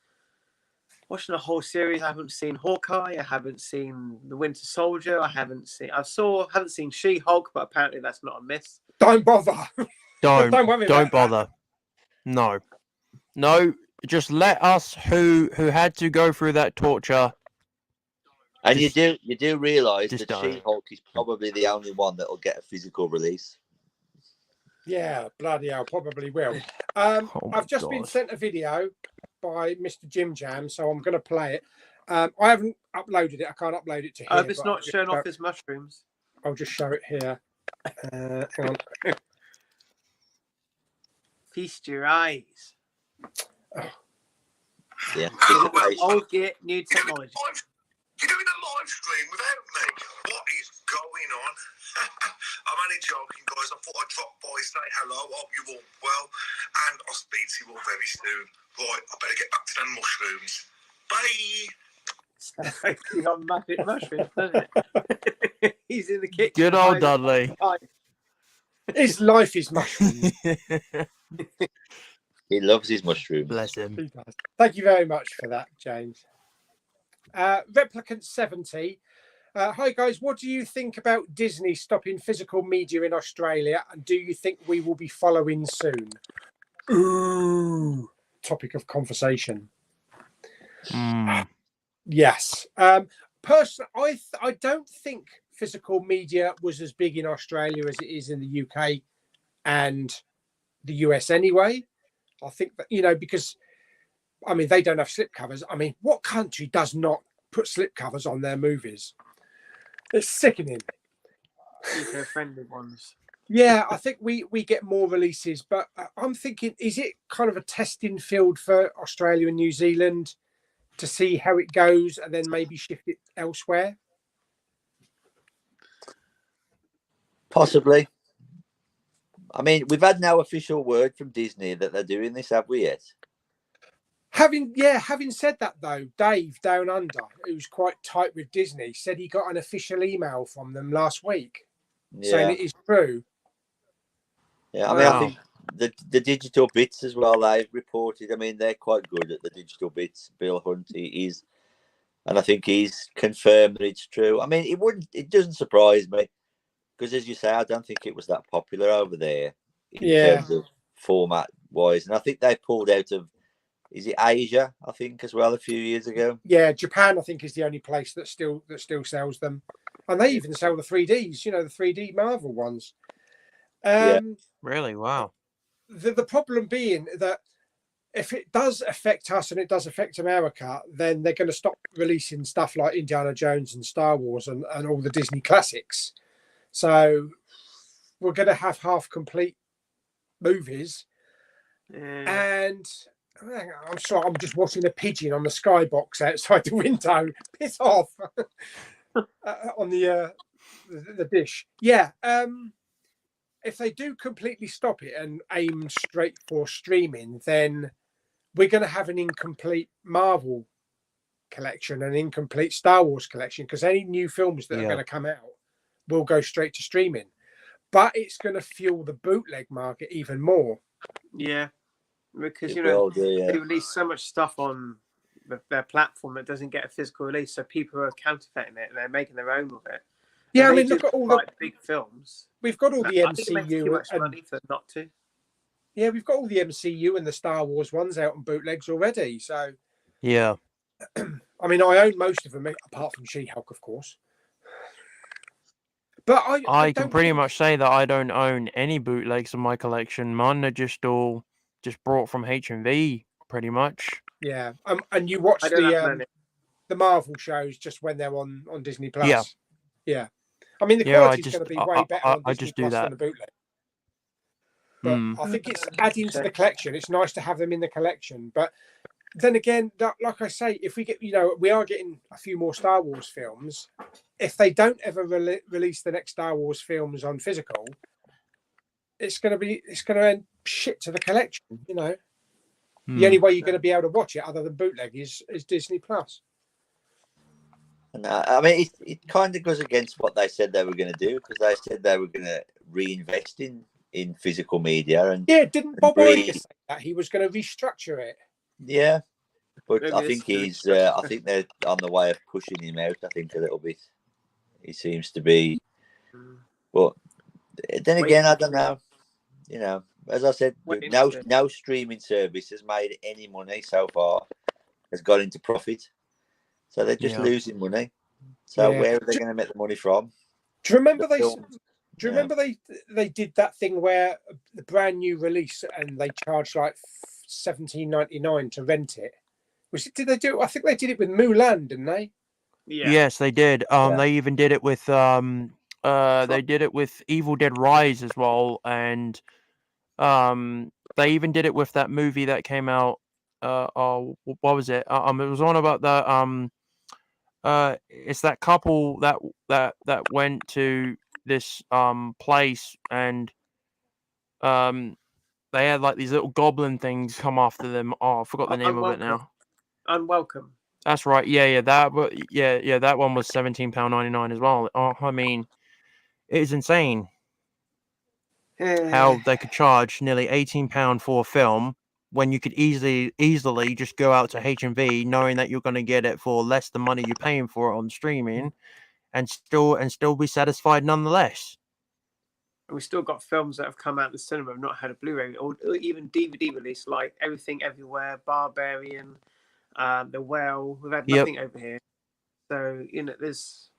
watching a whole series, I haven't seen Hawkeye. I haven't seen The Winter Soldier. I haven't seen She-Hulk, but apparently that's not a miss. Don't bother. Don't worry about bother. No. Just let us who had to go through that torture. And Just- you do realise just that don't. She-Hulk is probably the only one that will get a physical release. Yeah, bloody hell, probably will. Oh my I've just been God. sent a video by Mr. Jim Jam, so I'm going to play it. I haven't uploaded it. I can't upload it to here. I hope it's but not showing off his mushrooms. I'll just show it here. Hang on. Feast your eyes. Yeah. Old gear, new technology. You're doing a live stream without me. What is going on? I'm only joking, guys. I thought I'd drop by, say hello. Hope you're all well. And I'll speak to you all very soon. Right, I better get back to them mushrooms. Bye. He's on magic mushrooms, doesn't it? He's in the kitchen. Good old hiding. Dudley. His life is mushrooms. He loves his mushrooms. Bless him. He does. Thank you very much for that, James. Replicant 70. Hi guys, what do you think about Disney stopping physical media in Australia, and do you think we will be following soon? Ooh, topic of conversation. Yes. Personally, I don't think physical media was as big in Australia as it is in the UK and the US anyway. I think that, you know, because I mean, they don't have slipcovers. I mean, what country does not put slipcovers on their movies? It's sickening. Eco-friendly ones. Yeah, I think we get more releases, but I'm thinking, is it kind of a testing field for Australia and New Zealand to see how it goes and then maybe shift it elsewhere? Possibly. I mean, we've had no official word from Disney that they're doing this, have we yet? Having said that though, Dave Down Under, who's quite tight with Disney, said he got an official email from them last week saying Yeah. it is true. Yeah, I mean, Wow. I think the digital bits as well, they've reported. I mean, they're quite good at the digital bits. Bill Hunt, he is, and I think he's confirmed that it's true. I mean, it doesn't surprise me because, as you say, I don't think it was that popular over there in terms of format wise, and I think they pulled out of, is it Asia? I think as well a few years ago. Yeah, Japan, I think, is the only place that still sells them, and they even sell the 3Ds. You know, the 3D Marvel ones. Really? Wow. The problem being that if it does affect us and it does affect America, then they're going to stop releasing stuff like Indiana Jones and Star Wars and all the Disney classics. So we're going to have half complete movies. And I'm sorry, I'm just watching a pigeon on the skybox outside the window. Piss off. On the dish. Yeah. If they do completely stop it and aim straight for streaming, then we're going to have an incomplete Marvel collection, an incomplete Star Wars collection, because any new films that are going to come out will go straight to streaming. But it's going to fuel the bootleg market even more. Yeah, because It will do, yeah. they release so much stuff on their platform that doesn't get a physical release, so people are counterfeiting it and they're making their own with it. Yeah, And I mean, they look do at all quite the big films. We've got all the I think it makes too MCU much and money for not to. yeah, we've got all the MCU and the Star Wars ones out on bootlegs already. So Yeah. I mean, I own most of them apart from She-Hulk, of course. But I can pretty much say that I don't own any bootlegs in my collection. Mine are just all brought from HMV, pretty much. Yeah, and you watch I don't have the Marvel shows just when they're on Disney Plus. Yeah. Yeah. I mean, the Yeah, quality's going to be way better on I Disney just do Plus that. than the bootleg. But I think it's adding to the collection. It's nice to have them in the collection. But then again, like I say, if we get, we are getting a few more Star Wars films. If they don't ever release the next Star Wars films on physical, it's going to end shit to the collection, The only way you're going to be able to watch it other than bootleg is Disney Plus. And I mean, it kind of goes against what they said they were going to do, because they said they were going to reinvest in physical media. And yeah, didn't Bob Iger say that he was going to restructure it? Yeah, but Maybe I think I think they're on the way of pushing him out. I think a little bit. He seems to be, but then again, I don't know. You know, as I said, no streaming service has made any money so far. Has got into profit. So they're just losing money. So where are they going to make the money from? Do you remember they did that thing where the brand new release and they charged like $17.99 to rent it? Did they do it? I think they did it with Mulan, didn't they? Yeah. Yes, they did. They even did it with they did it with Evil Dead Rise as well, and they even did it with that movie that came out. What was it? It was on about the it's that couple that went to this place, and they had like these little goblin things come after them. Oh, I forgot the name of it now. Unwelcome. That's right. Yeah, that one was £17.99 as well. Oh, I mean, it is insane how they could charge nearly £18 for a film when you could easily just go out to H&V knowing that you're going to get it for less than money you're paying for it on streaming, and still be satisfied nonetheless. And we still got films that have come out in the cinema have not had a Blu-ray or even DVD release, like Everything Everywhere, Barbarian, The Whale. We've had nothing over here. So, you know, there's...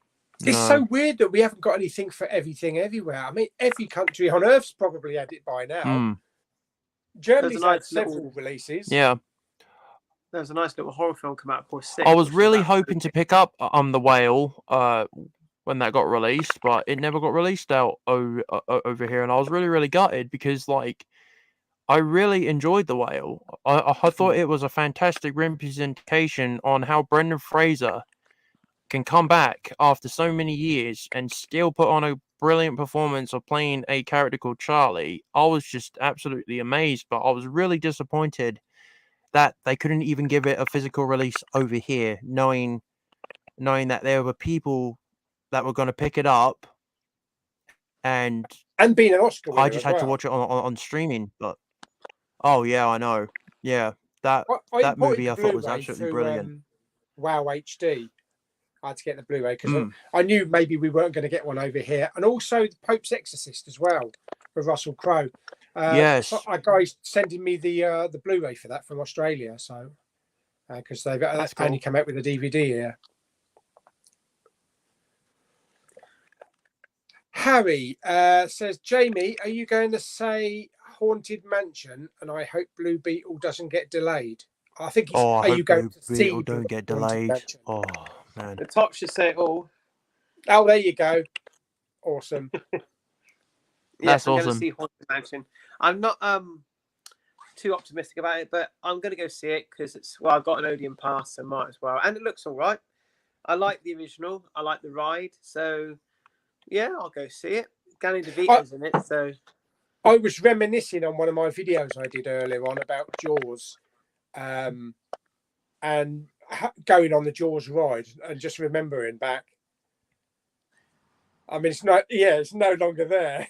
It's so weird that we haven't got anything for Everything Everywhere. I mean, every country on Earth's probably had it by now. Germany's had several releases. Yeah. There was a nice little horror film come out for 6. I was really hoping to pick up The Whale when that got released, but it never got released out over here, and I was really gutted because, like, I really enjoyed The Whale. I thought it was a fantastic representation on how Brendan Fraser can come back after so many years and still put on a brilliant performance of playing a character called Charlie. I was just absolutely amazed, but I was really disappointed that they couldn't even give it a physical release over here, knowing that there were people that were going to pick it up, and being an Oscar winner, I just had to watch it on streaming. But oh yeah, I know. Yeah, that movie I thought was absolutely brilliant. Wow HD. I had to get the Blu-ray because I knew maybe we weren't going to get one over here, and also the Pope's Exorcist as well with Russell Crowe. Yes, so a guy's sending me the Blu-ray for that from Australia, so because that's only come out with a DVD here. Harry says, Jamie, are you going to say Haunted Mansion? And I hope Blue Beetle doesn't get delayed. I think he's. Are you going to see Blue don't get delayed? Oh man, the top should say it all. Oh, there you go. Awesome. Yes, I'm going to see Haunted Mansion. I'm not too optimistic about it, but I'm going to go see it because I've got an Odeon pass, so might as well. And it looks all right. I like the original. I like the ride. So, yeah, I'll go see it. Danny DeVito's in it, so... I was reminiscing on one of my videos I did earlier on about Jaws and going on the Jaws ride and just remembering back. I mean, it's no longer there.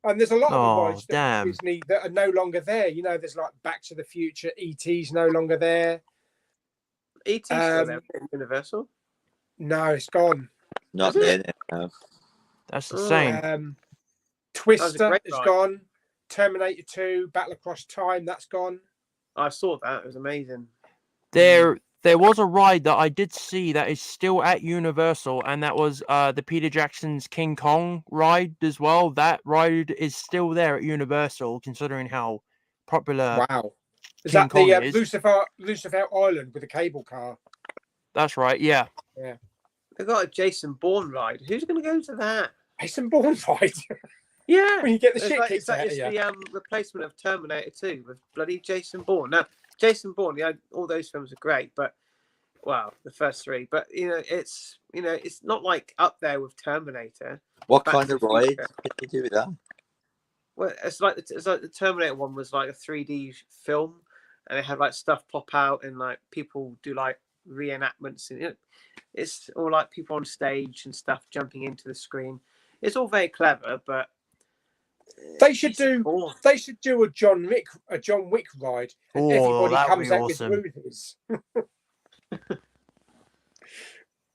And there's a lot of rides that Disney that are no longer there. You know, there's like Back to the Future, E.T.'s no longer there. E.T.'s still there in Universal? No, it's gone. Not there now. That's the same. Twister is gone. Terminator 2, Battle Across Time, that's gone. I saw that. It was amazing. There was a ride that I did see that is still at Universal, and that was the Peter Jackson's King Kong ride as well. That ride is still there at Universal, considering how popular. Wow. Is King that Kong the is. Lucifer Island with the cable car? That's right, yeah. Yeah. They've got a Jason Bourne ride. Who's going to go to that? Jason Bourne ride? Yeah. When you get the shit kicked out of you. It's the replacement of Terminator 2 with bloody Jason Bourne. Now, Jason Bourne, all those films are great, but the first 3. But it's not like up there with Terminator. What kind of ride did you do with that? Well, it's like the Terminator one was like a 3D film, and it had like stuff pop out and like people do like reenactments, and it's all like people on stage and stuff jumping into the screen. It's all very clever, but They should it's do. boring. They should do a John Wick ride, and Oh, everybody that would comes be out awesome. with smoothies.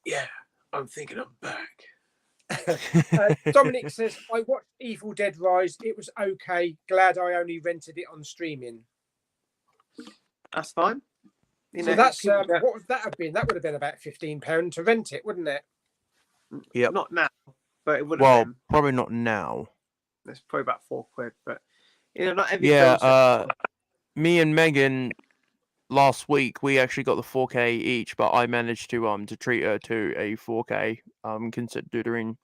Yeah, I'm thinking I'm back. Dominic says, I watched Evil Dead Rise. It was okay. Glad I only rented it on streaming. That's fine. You So know, that's people don't- what would that have been? That would have been about £15 to rent it, wouldn't it? Yep. not now, but it would have Well, been. probably not now. It's probably about £4, but you know, not every Yeah, film's me and Megan last week we actually got the 4K each, but I managed to treat her to a 4K, considering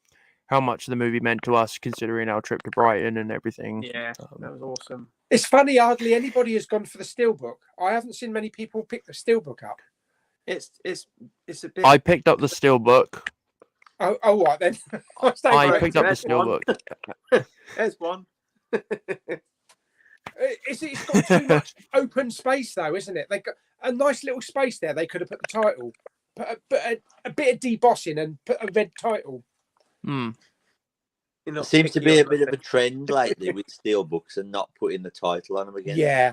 how much the movie meant to us, considering our trip to Brighton and everything. yeah, that was awesome. It's funny, hardly anybody has gone for the steelbook. I haven't seen many people pick the steelbook up. It's a bit. I picked up the steelbook. Oh, right then. I picked up the There's one. steelbook. There's one. It's got too much open space, though, isn't it? They got a nice little space there. They could have put the title, put a bit of debossing, and put a red title. Hmm. You're not There seems to picky be on a bit of a nothing. trend lately with steelbooks and not putting the title on them again. Yeah,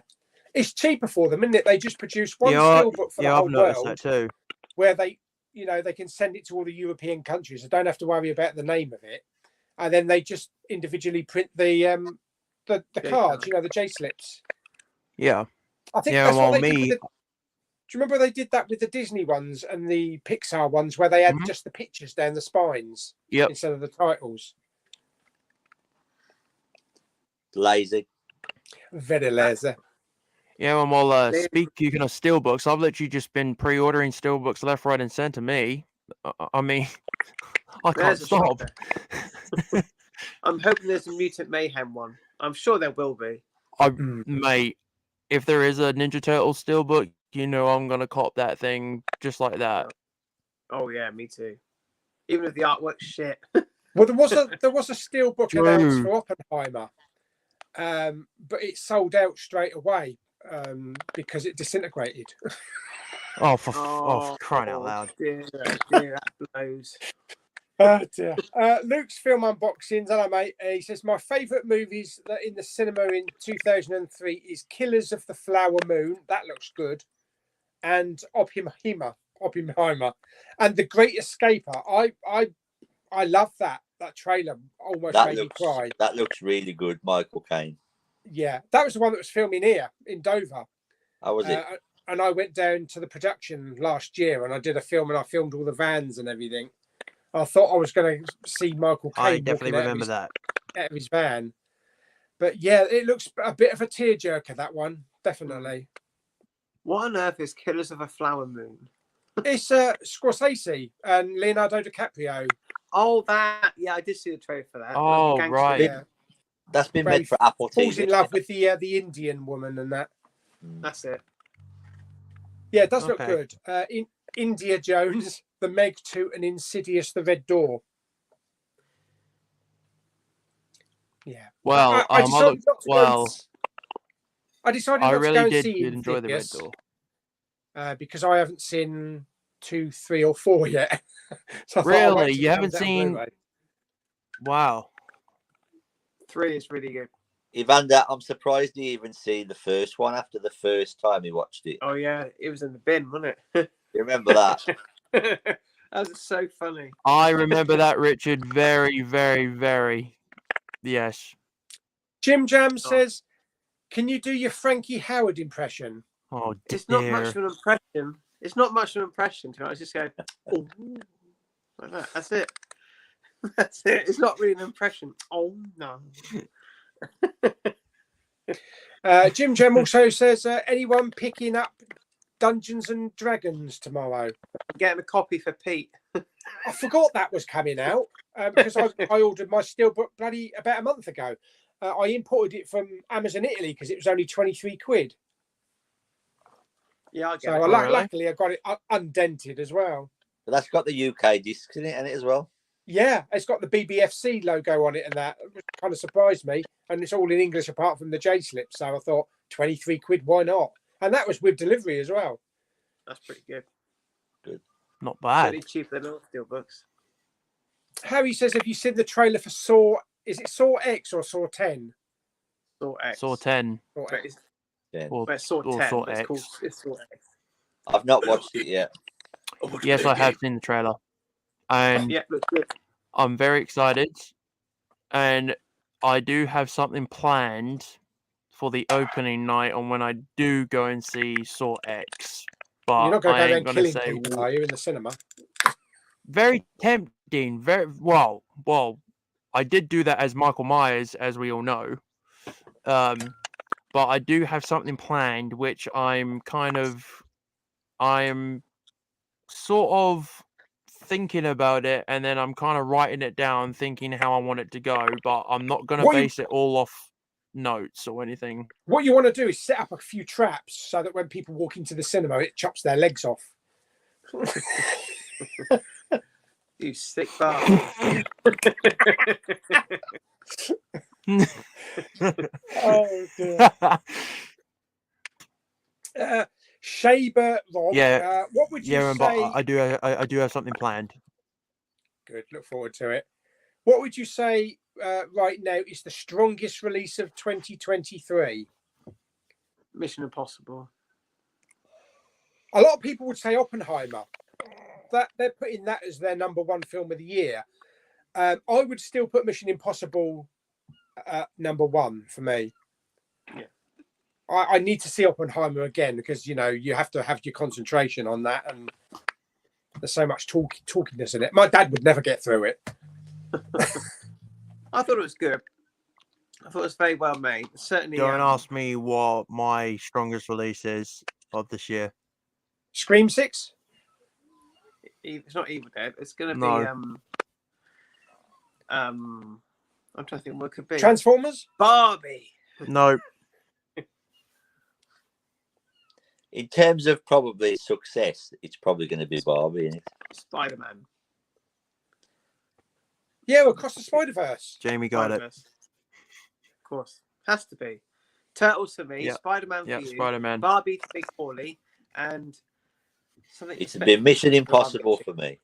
it's cheaper for them, isn't it? They just produce one Yeah, steelbook for the yeah, whole I've noticed world, that too. where they can send it to all the European countries. They don't have to worry about the name of it, and then they just individually print the cards, the J slips. Yeah. I think Yeah, that's well, what they did me- with the. Do you remember they did that with the Disney ones and the Pixar ones, where they had Mhm. just the pictures down the spines Yep. instead of the titles? Lazy. Very lazy. Yeah, and while They- speaking of steelbooks, I've literally just been pre-ordering steelbooks left, right, and centre. Me, I mean, I can't There's a stop. shocker. I'm hoping there's a Mutant Mayhem one. I'm sure there will be. Mate, if there is a Ninja Turtle steelbook, I'm gonna cop that thing just like that. Oh yeah, me too. Even if the artwork's shit. Well, there was a steelbook True. announced for Oppenheimer, but it sold out straight away because it disintegrated. Oh, for crying out loud! Dear, dear, that blows. Oh dear. Luke's film unboxings. Hello, mate. He says my favourite movies that in the cinema in 2003 is Killers of the Flower Moon. That looks good, and Oppenheimer, and The Great Escaper. I love that trailer. Almost made me cry. That looks really good, Michael Caine. Yeah, that was the one that was filming here in Dover. How was it? And I went down to the production last year, and I did a film, and I filmed all the vans and everything. I thought I was going to see Michael Caine. I definitely walking remember that. out of his van. But yeah, it looks a bit of a tearjerker, that one, definitely. What on earth is Killers of a Flower Moon? It's Scorsese and Leonardo DiCaprio. Oh, that. Yeah, I did see the trailer for that. Oh, Gangster. right. Yeah. That's been Where made for Apple falls TV. in love with the Indian woman and that. That's it. Yeah, it does look Okay. good. In India Jones, The Meg 2, and Insidious, The Red Door. Yeah. Well, I decided not to go and well, I decided I not to go really and did see enjoy the Red Insidious, Door. because I haven't seen 2, 3, or 4 yet. So I thought I'll wait Really? till You it haven't comes out on seen- Blu-ray. Wow. 3 is really good. Evander, I'm surprised you even see the first one after the first time you watched it. Oh, yeah. It was in the bin, wasn't it? You remember that? That was so funny. I remember that, Richard, very, very, very. Yes. Jim Jam says, "Can you do your Frankie Howard impression?" Oh, It's not dear. much of an impression. It's not much of an impression. To me. I just go, oh, like that. That's it. That's it. It's not really an impression. Oh, no. Jim Jam also says, "Anyone picking up Dungeons and Dragons tomorrow?" I'm getting a copy for Pete. I forgot that was coming out because I ordered my steelbook bloody about a month ago. I imported it from Amazon Italy because it was only 23 quid. Yeah, I'll get So it. really? luckily I got it undented as well. But that's got the UK discs in it as well. Yeah, it's got the BBFC logo on it and that, which kind of surprised me. And it's all in English apart from the J slip. So I thought 23 quid, why not? And that was with delivery as well. That's pretty good. Not bad. Certainly cheaper than all steelbooks. Harry says, have you seen the trailer for Saw? Is it Saw X or Saw 10? Saw X. Saw 10. Saw But X. it's, Yeah. Or, but it's Saw or 10. Saw But X. it's Saw X. I've not watched it yet. Yes, I have seen the trailer. And Yeah, looks good. I'm very excited. And I do have something planned for the opening night on when I do go and see Saw X. But You're not going to I go there ain't and going to killing say people, are you, in the cinema? very tempting. Very well. I did do that as Michael Myers, as we all know. But I do have something planned, which I'm sort of thinking about it, and then I'm kind of writing it down, thinking how I want it to go. But I'm not going to base it all off notes or anything. What you want to do is set up a few traps so that when people walk into the cinema, it chops their legs off. You sick bastard. Oh, dear. Shaber Rob, Yeah. what would you Yeah, say? but I do have something planned. Good, look forward to it. What would you say right now is the strongest release of 2023? Mission Impossible. A lot of people would say Oppenheimer. That they're putting that as their #1 film of the year. I would still put Mission Impossible #1 for me. Yeah. I need to see Oppenheimer again because you have to have your concentration on that, and there's so much talkiness in it. My dad would never get through it. I thought it was good. I thought it was very well made. Certainly. Don't ask me what my strongest release is of this year. Scream 6? It's not Evil Dead. It's going to No. be I'm trying to think what it could be. Transformers? Barbie. No. In terms of probably success, it's probably going to be Barbie, isn't it? Spider-Man. Yeah, across the Spider-Verse. Jamie got it. Spider-Verse. Of course. Has to be. Turtles for me. Yep. Spider-Man for Yep, you. Spider-Man. Barbie to Big Pauly. And something. It's been Mission Impossible for me.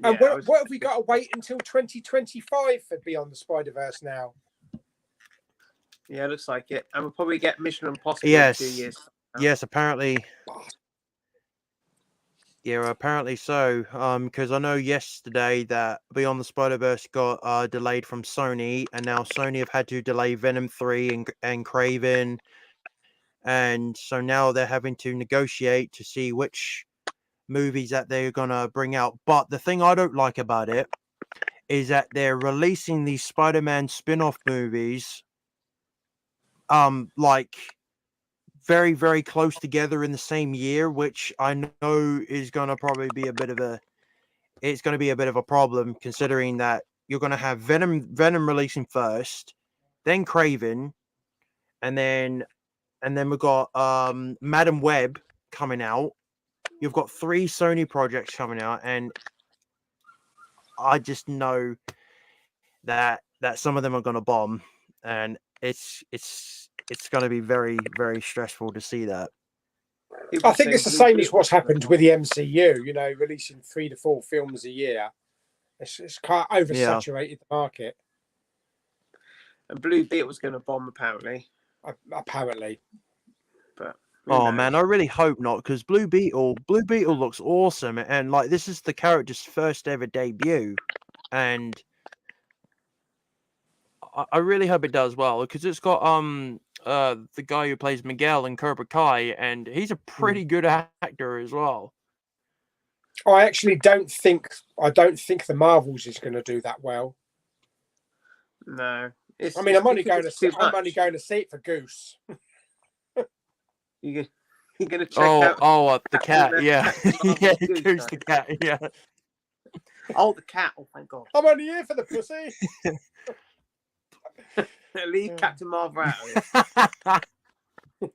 And Yeah, what have we got to wait until 2025 for Beyond the Spider-Verse now? Yeah, looks like it. And we'll probably get Mission Impossible Yes. in 2 years. Yes, apparently. Yeah, apparently so. Because I know yesterday that Beyond the Spider-Verse got delayed from Sony, and now Sony have had to delay Venom 3 and Craven, and so now they're having to negotiate to see which movies that they're gonna bring out. But the thing I don't like about it is that they're releasing these Spider-Man spin-off movies, like very, very close together in the same year, which I know is gonna probably be a bit of a problem, considering that you're gonna have Venom releasing first, then Craven, and then we've got Madam Web coming out. You've got 3 Sony projects coming out, and I just know that some of them are gonna bomb, and it's going to be very, very stressful to see that. I think it's the same as what's happened with the MCU, releasing 3 to 4 films a year. It's quite oversaturated the market. And Blue Beetle's going to bomb, apparently. Apparently. But oh man, I really hope not, because Blue Beetle looks awesome, and like this is the character's first ever debut, and I really hope it does well, because it's got the guy who plays Miguel in Cobra Kai, and he's a pretty good actor as well. I actually don't think the Marvels is going to do that well. No, I'm only going to see it for Goose. You're going to check out. The cat, yeah, yeah, Goose the cat, yeah. Oh, the cat! Oh, thank God. I'm only here for the pussy. Leave Captain Marvel out of it.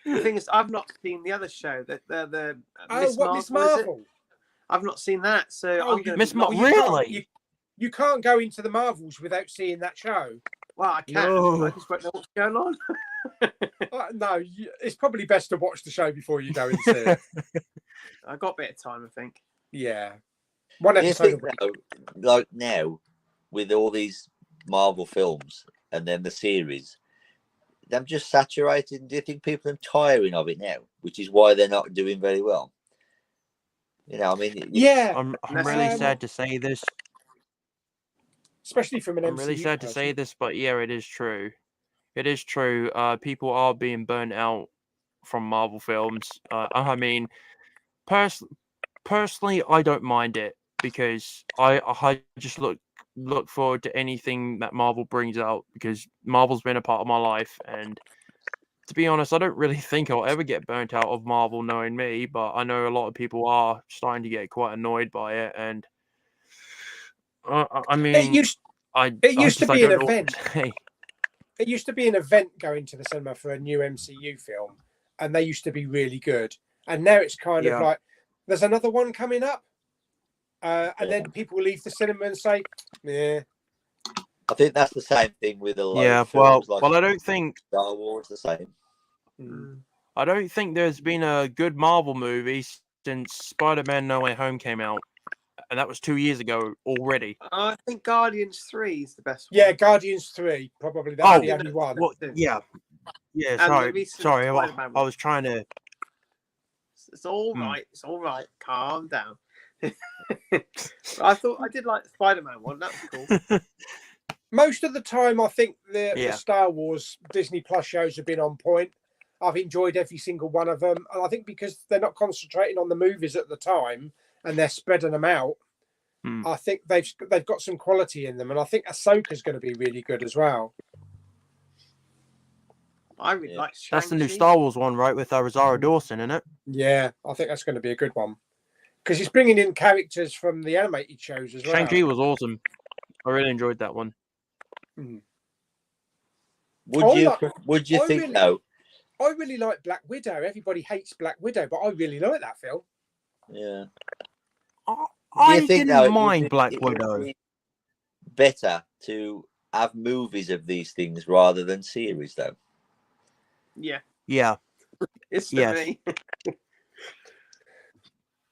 The thing is, I've not seen the other show. The Miss Miss Marvel? I've not seen that, so Oh, I'm going to Miss be Mo- lost. really? You can't go into the Marvels without seeing that show. Well, I can. No. I just won't know what's going on. No, it's probably best to watch the show before you go and see it. I got a bit of time, I think. Yeah. One Do you episode. think though, like now, with all these Marvel films and then the series, them just saturated? Do you think people are tiring of it now, which is why they're not doing very well? You know, I mean, Yeah. I'm That's really um, sad to say this. Especially from an I'm MCU really sad to person. say this, but yeah, it is true. It is true. People are being burnt out from Marvel films. I mean, personally, I don't mind it because I just look forward to anything that Marvel brings out because Marvel's been a part of my life, and to be honest, I don't really think I'll ever get burnt out of Marvel, knowing me. But I know a lot of people are starting to get quite annoyed by it, and I It mean, used I to be an don't know what event. to say. It used to be an event going to the cinema for a new MCU film, and they used to be really good. And now it's kind of Yeah. like there's another one coming up, and then people leave the cinema and say, "Yeah, I think that's the same thing with a lot Yeah, of films, like I don't think Star Wars. The same. I don't think there's been a good Marvel movie since Spider-Man: No Way Home came out, and that was 2 years ago already. I think Guardians 3 is the best one. yeah, Guardians 3, probably that's the only one." Well, yeah. And Sorry, the recent sorry. Spider-Man I was trying to. It's all right. It's all right. Calm down. I did like the Spider-Man one. That was cool. Most of the time, I think the Yeah. Star Wars Disney Plus shows have been on point. I've enjoyed every single one of them, and I think because they're not concentrating on the movies at the time and they're spreading them out, I think they've got some quality in them, and I think Ahsoka's going to be really good as well. I really like Shang-Chi. That's the new Star Wars one, right? With Rosario Dawson in it. Yeah, I think that's going to be a good one because he's bringing in characters from the animated shows as well. Shang-Chi was awesome. I really enjoyed that one. Would you think though? I really like Black Widow. Everybody hates Black Widow, but I really like that film. Yeah. I Do you think, didn't though, mind it Black would Widow. be better to have movies of these things rather than series, though? Yeah, Yeah. it's for Yes. me.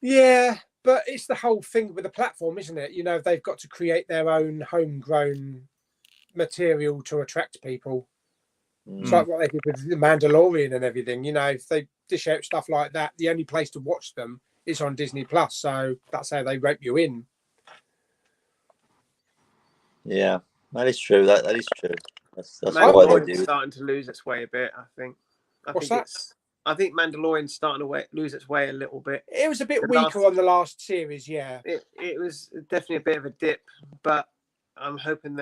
Yeah, but it's the whole thing with the platform, isn't it? You know, they've got to create their own homegrown material to attract people. It's like what they did with The Mandalorian and everything. You know, if they dish out stuff like that, the only place to watch them is on Disney Plus. So that's how they rope you in. Yeah, that is true. That is true. That's why they Mandalorian's do. starting to lose its way a bit. I think. What's that? I think Mandalorian's starting to lose its way a little bit. It was a bit The weaker on the last series, yeah. It was definitely a bit of a dip, but I'm hoping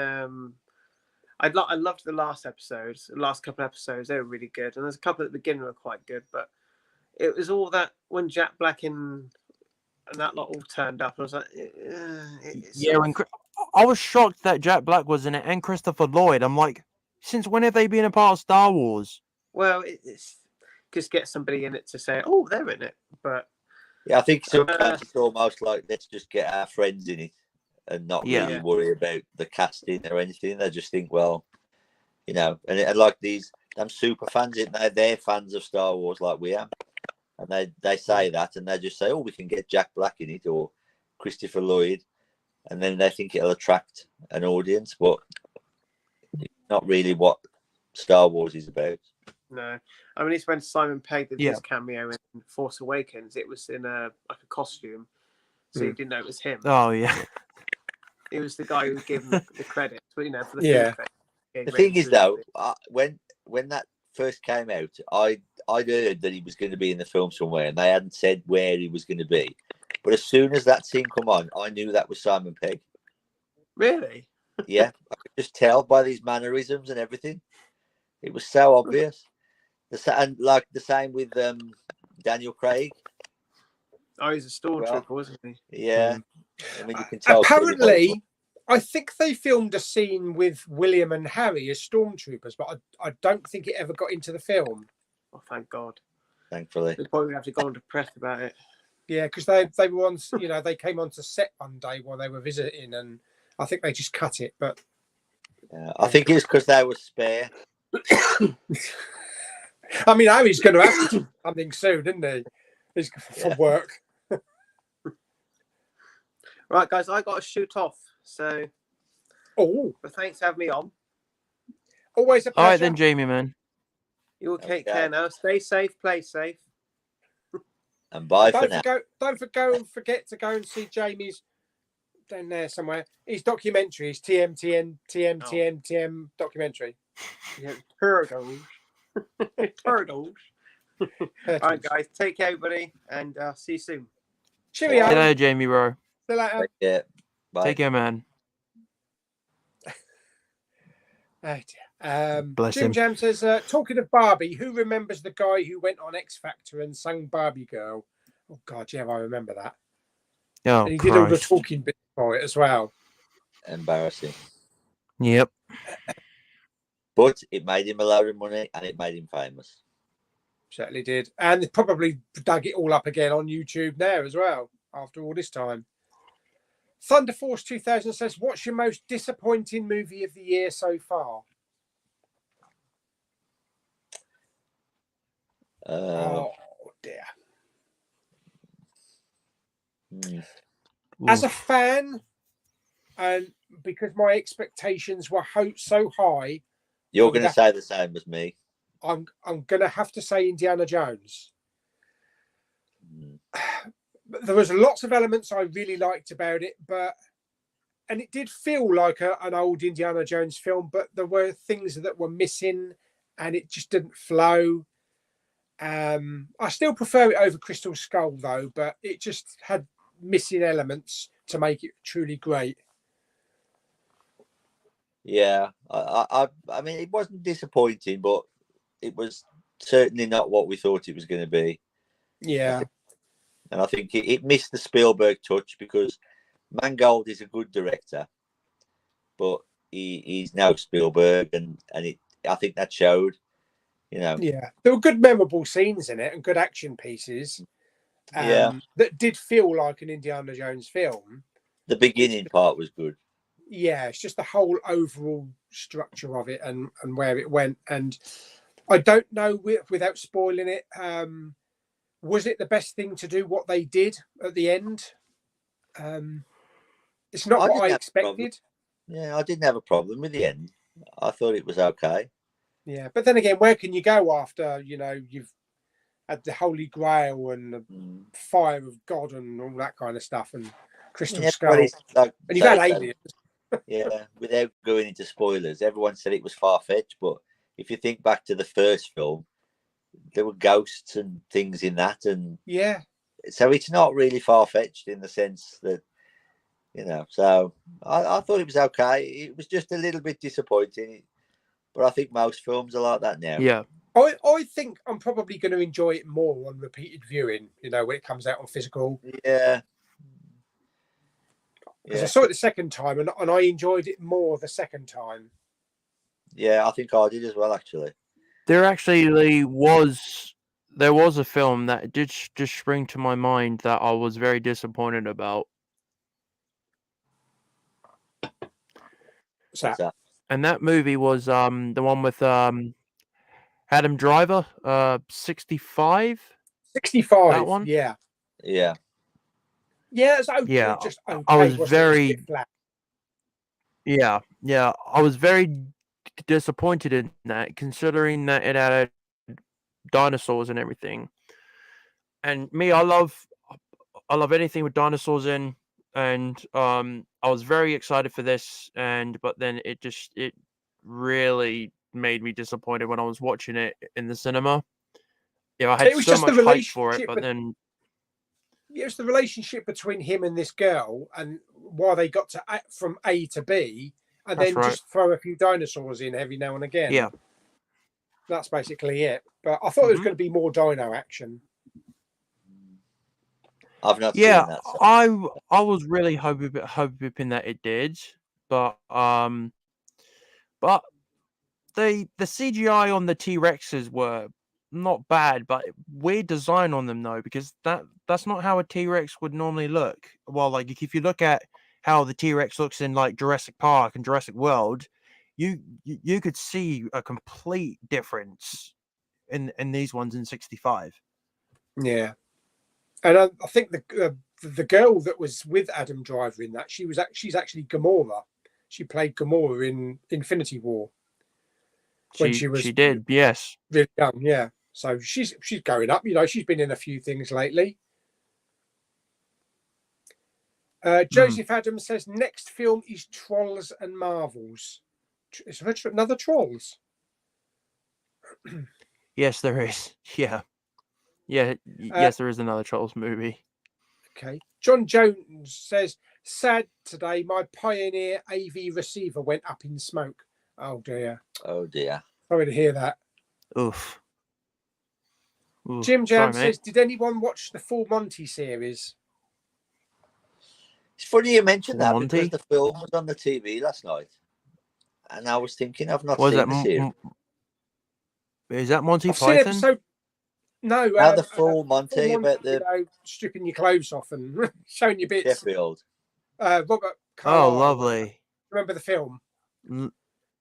I loved the last episodes, the last couple of episodes. They were really good, and there's a couple at the beginning were quite good, but it was all that when Jack Black and that lot all turned up. I was like, I was shocked that Jack Black was in it and Christopher Lloyd. I'm like, since when have they been a part of Star Wars? Well, it's just get somebody in it to say, oh, they're in it, but yeah, I think sometimes it's almost like let's just get our friends in it and not really worry about the casting or anything. They just think, well, you know, and like them super fans, they're fans of Star Wars like we are, and they say that, and they just say, oh, we can get Jack Black in it or Christopher Lloyd, and then they think it'll attract an audience, but it's not really what Star Wars is about. No, I mean, it's when Simon Pegg did his cameo in Force Awakens. It was in a costume, so you didn't know it was him. Oh yeah, it was the guy who was given the credit, but you know, for the film credit. The thing is, though, when that first came out, I'd heard that he was going to be in the film somewhere, and they hadn't said where he was going to be. But as soon as that scene come on, I knew that was Simon Pegg. Really? Yeah, I could just tell by these mannerisms and everything. It was so obvious. And like the same with Daniel Craig. Oh, he's a stormtrooper, wasn't he? Yeah. I mean, you can tell. Apparently, I think they filmed a scene with William and Harry as stormtroopers, but I don't think it ever got into the film. Oh, thank God. Thankfully. They probably have to go on to press about it. Yeah, because they were on, you know, they came onto set one day while they were visiting, and I think they just cut it. But I think it's because they were spare. I mean, Harry's going to have to do something soon, isn't he? He's for work. Right, guys, I got to shoot off. So, but thanks for having me on. Always a pleasure. All right then, Jamie, man. You will take care now. Stay safe, play safe. And bye for now. Don't forget to go and see Jamie's down there somewhere. His documentary, his TM documentary. Yeah, turtles. Turtles. All right, guys. Take care, everybody, and see you soon. Cheerio. See you later, Jamie, bro. See you later. Yeah. Bye. Take care, man. Oh dear. Bless Jim him. Jam says, talking of Barbie, who remembers the guy who went on X Factor and sang Barbie Girl? Oh God, yeah, I remember that. Oh, and he did all the Christ. talking bits for it as well. Embarrassing. Yep. But it made him a load of money and it made him famous. Certainly did. And they probably dug it all up again on YouTube now as well, after all this time. Thunder Force 2000 says, what's your most disappointing movie of the year so far? Oh, dear. As a fan, and because my expectations were so high, you're going to say the same as me. I'm going to have to say Indiana Jones. There was lots of elements I really liked about it, and it did feel like an old Indiana Jones film, but there were things that were missing, and it just didn't flow. I still prefer it over Crystal Skull, though, but it just had missing elements to make it truly great. Yeah, I mean, it wasn't disappointing, but it was certainly not what we thought it was going to be. Yeah. And I think it missed the Spielberg touch, because Mangold is a good director, but he's no Spielberg, and I think that showed, you know. Yeah, there were good memorable scenes in it and good action pieces. That did feel like an Indiana Jones film. The beginning part was good. Yeah, it's just the whole overall structure of it and where it went. And I don't know, without spoiling it, was it the best thing to do what they did at the end? It's not what I expected. Yeah, I didn't have a problem with the end. I thought it was okay. Yeah, but then again, where can you go after, you know, you've had the Holy Grail and the fire of God and all that kind of stuff, and Crystal Skull, like, and you've had aliens. Yeah, without going into spoilers, everyone said it was far-fetched, but if you think back to the first film, there were ghosts and things in that, and yeah, so it's not really far-fetched in the sense that, you know. So I thought it was okay. It was just a little bit disappointing, but I think most films are like that now. Yeah, I think I'm probably going to enjoy it more on repeated viewing, you know, when it comes out on physical. Yeah. Because I saw it the second time and I enjoyed it more the second time. Yeah, I think I did as well, actually. There was a film that did just spring to my mind that I was very disappointed about. What's that? And that movie was the one with Adam Driver, 65. 65. That one. Yeah. Yeah, it's okay. Yeah, Just okay. I was very flat. Yeah, I was very disappointed in that, considering that it had dinosaurs and everything. And me, I love anything with dinosaurs in, and I was very excited for this, but then it really made me disappointed when I was watching it in the cinema. Yeah, I had so much hype for it, but then it was the relationship between him and this girl, and why they got to from A to B, and then just throw a few dinosaurs in every now and again. Yeah, that's basically it. But I thought there was going to be more dino action. I've not seen that. So. I was really hoping that it did, but the CGI on the T-Rexes were not bad, but weird design on them though, because that's not how a T-Rex would normally look. Well, like if you look at how the T-Rex looks in like Jurassic Park and Jurassic World, you could see a complete difference in these ones in 65. Yeah, and I think the girl that was with Adam Driver in that, she's actually Gamora. She played Gamora in Infinity War when she did, yes, really young. Yeah, so she's going up. You know, she's been in a few things lately. Joseph Adams says next film is Trolls and Marvels. Is there another Trolls? Yes, there is. Yeah. Yes, there is another Trolls movie. Okay. John Jones says, sad today, my Pioneer AV receiver went up in smoke. Oh dear. Oh dear. Sorry to hear that. Oof. Jim Jam sorry, says, did anyone watch the Full Monty series? It's funny you mentioned Full that Monty? because the film was on the TV last night, and I was thinking I've not Was seen that the series. Is that Monty I've seen Python? episode. No, The Full Monty about the you know, stripping your clothes off and showing your bits. Sheffield. Robert Carlyle. Oh, lovely. Remember the film?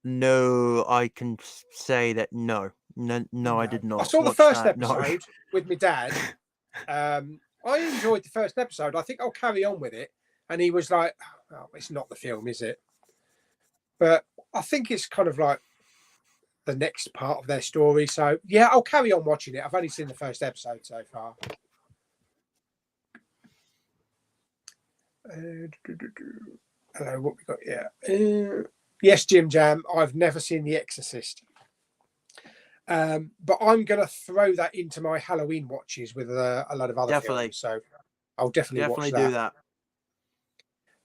No, I can say that no, I did not. I saw the watch first that, no. episode with my dad. I enjoyed the first episode. I think I'll carry on with it. And he was like, "Oh, it's not the film, is it?" But I think it's kind of like the next part of their story. So yeah, I'll carry on watching it. I've only seen the first episode so far. Hello, what we got here? Yes, Jim Jam. I've never seen The Exorcist, but I'm going to throw that into my Halloween watches with a lot of other films. So I'll definitely watch that. Do that.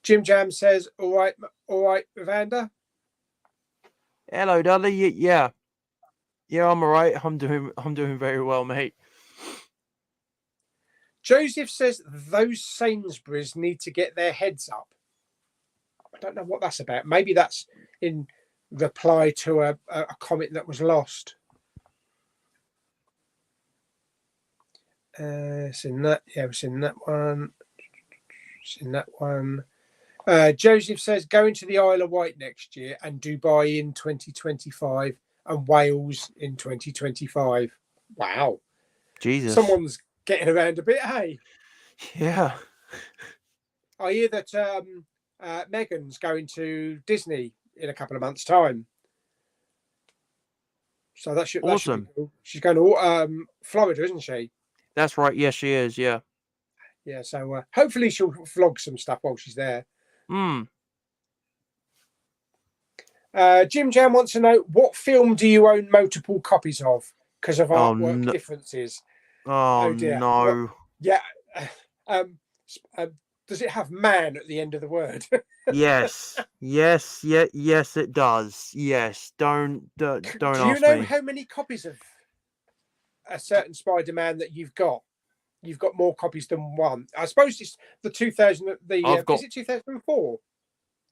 Jim Jam says, "All right, Evander." Hello, Dudley. Yeah, I'm all right. I'm doing very well, mate. Joseph says those Sainsbury's need to get their heads up. I don't know what that's about. Maybe that's in reply to a comment that was lost. Seen that. Yeah, we've seen that one. Seen that one. Joseph says going to the Isle of Wight next year and Dubai in 2025 and Wales in 2025. Wow. Jesus. Someone's getting around a bit, hey? Yeah. I hear that Megan's going to Disney in a couple of months' time. So that should awesome. That should be cool. She's going to Florida, isn't she? That's right. Yes, she is. Yeah. Yeah. So hopefully she'll vlog some stuff while she's there. Jim Jam wants to know, what film do you own multiple copies of because of artwork differences? Oh dear. No. Well, yeah. Does it have man at the end of the word? Yes. Yes, it does. Yes. Don't ask me. Do you know how many copies of a certain Spider-Man that you've got? You've got more copies than one. I suppose it's the 2000. Is it 2004?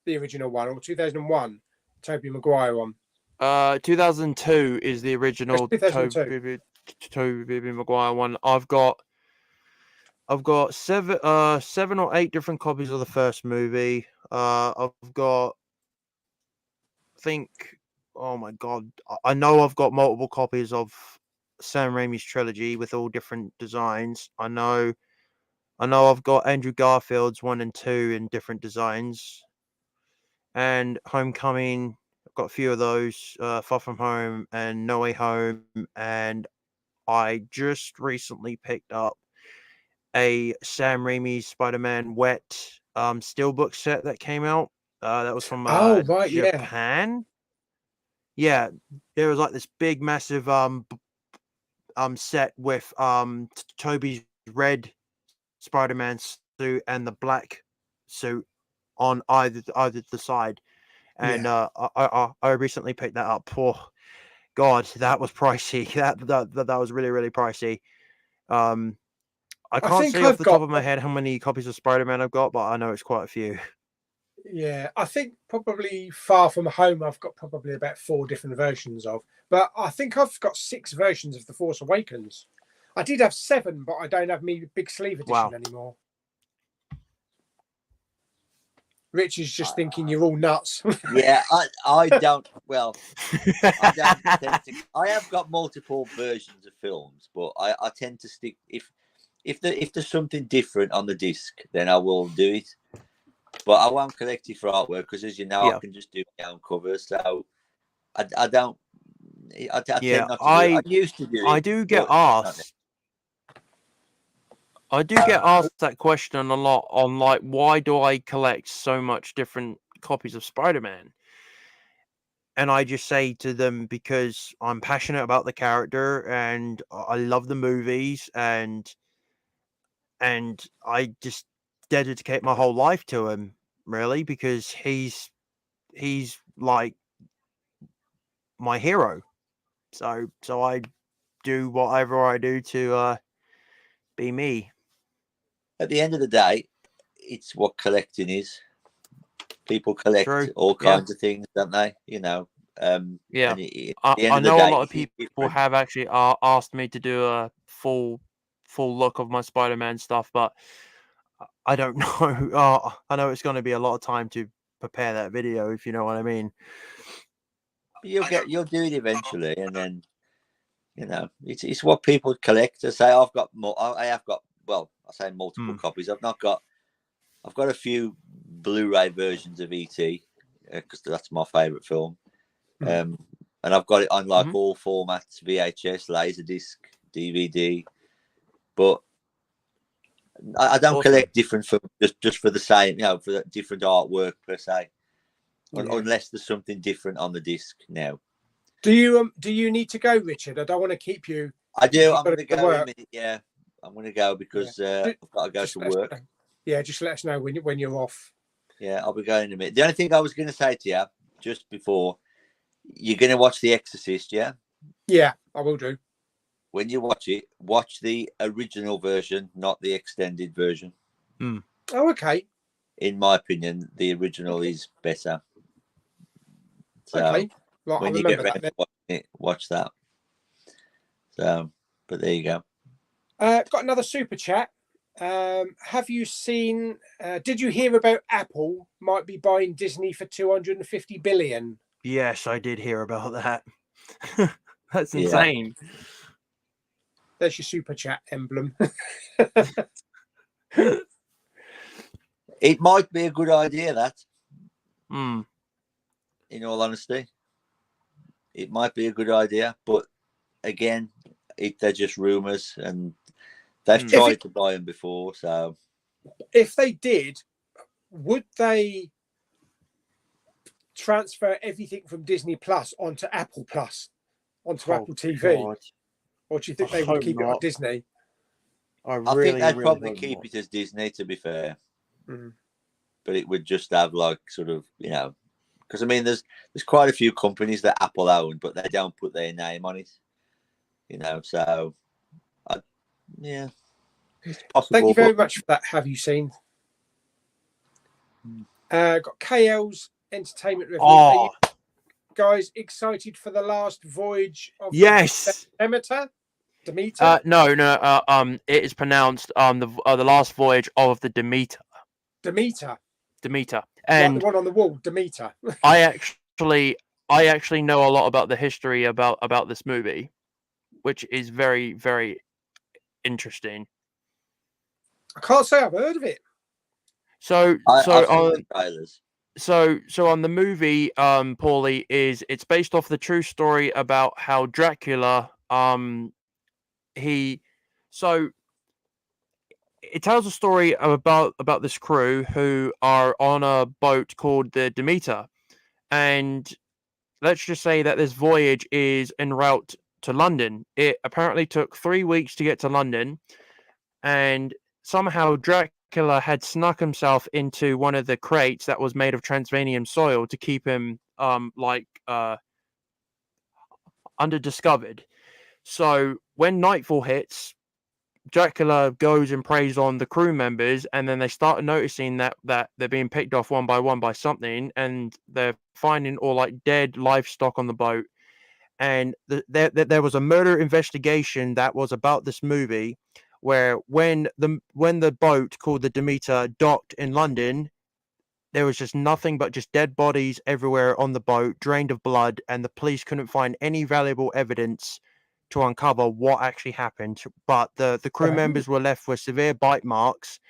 The original one, or 2001? Tobey Maguire one. 2002 is the original Tobey Maguire one. I've got 7 or 8 different copies of the first movie. I've got, I think, oh my god, I know I've got multiple copies of Sam Raimi's trilogy with all different designs. I know I've got Andrew Garfield's 1 and 2 in different designs. And Homecoming, I've got a few of those, Far From Home and No Way Home. And I just recently picked up a Sam Raimi Spider-Man Wet steelbook set that came out. That was from Japan. Yeah, there was like this big, massive set with Tobey's red Spider-Man suit and the black suit on either the side. And I recently picked that up. Oh god, that was pricey. That was really, really pricey. I can't say off the top of my head how many copies of Spider-Man I've got, but I know it's quite a few. Yeah, I think probably Far From Home I've got probably about 4 different versions of, but I think I've got 6 versions of The Force Awakens. I did have 7, but I don't have me big sleeve edition Wow. anymore. Rich is just thinking you're all nuts. Yeah, I don't. Well, I don't tend to. I have got multiple versions of films, but I tend to stick if there's something different on the disc, then I will do it. But I won't collect it for artwork because, as you know, Yeah. I can just do my own covers. So I don't. I Yeah, tend not to do it. I used to do it. I do get but not asked. I do get asked that question a lot on like, why do I collect so much different copies of Spider-Man? And I just say to them, because I'm passionate about the character and I love the movies, and I just dedicate my whole life to him, really, because he's like my hero. So I do whatever I do to be me. At the end of the day, it's what collecting is. People collect True. all Yeah. kinds of things, don't they? You know. Yeah. And at the I end of the know day, a lot of it is people different. have actually asked me to do a full look of my Spider-Man stuff, but I don't know. I know it's going to be a lot of time to prepare that video, if you know what I mean. You'll do it eventually, and then you know it's what people collect. I say I've got more. I have got, well, I say multiple copies. I've got a few Blu-ray versions of ET because that's my favorite film. And I've got it on like all formats: VHS, Laserdisc, DVD. But I don't collect different films just for the same, you know, for the different artwork per se, unless there's something different on the disc. Now, do you need to go, Richard? I don't want to keep you. I do. I'm got going to to go go in a work. minute. Yeah, I'm going to go because I've got to go Just to let us work. know. Yeah, just let us know when you're off. Yeah, I'll be going in a minute. The only thing I was going to say to you just before, you're going to watch The Exorcist, yeah? Yeah, I will do. When you watch it, watch the original version, not the extended version. Oh, okay. In my opinion, the original is better. So Okay. Right, when I you get remember ready that. to watch it, watch that. So, but there you go. Got another super chat. Have you seen? Did you hear about Apple might be buying Disney for 250 billion? Yes, I did hear about that. That's Yeah. insane. There's your super chat emblem. It might be a good idea, that. Mm. In all honesty, it might be a good idea, but again, they're just rumors, and they've tried to buy them before. So, if they did, would they transfer everything from Disney Plus onto Apple Plus, onto Apple TV? God. Or do you think they would keep it on Disney? I think they'd probably keep it as Disney, to be fair. But it would just have like sort of, you know, because I mean, there's quite a few companies that Apple own, but they don't put their name on it. You know, so yeah, it's possible. Thank you very much for that. Have you seen? Got KL's entertainment review. Are you guys excited for the last voyage of Demeter? No. It is pronounced the last voyage of the Demeter. Demeter. And like the one on the wall, Demeter. I actually know a lot about the history about this movie, which is very, very interesting. I can't say I've heard of it. So I've seen the trailers. So on the movie, Pauly, it's based off the true story about how Dracula, it tells a story about this crew who are on a boat called the Demeter, and let's just say that this voyage is en route to London. It apparently took 3 weeks to get to London, and somehow Dracula had snuck himself into one of the crates that was made of Transylvanian soil to keep him under discovered. So when nightfall hits, Dracula goes and preys on the crew members, and then they start noticing that they're being picked off one by something, and they're finding all like dead livestock on the boat. And there was a murder investigation that was about this movie, where when the boat called the Demeter docked in London, there was just nothing but just dead bodies everywhere on the boat, drained of blood, and the police couldn't find any valuable evidence to uncover what actually happened. But the crew members were left with severe bite marks,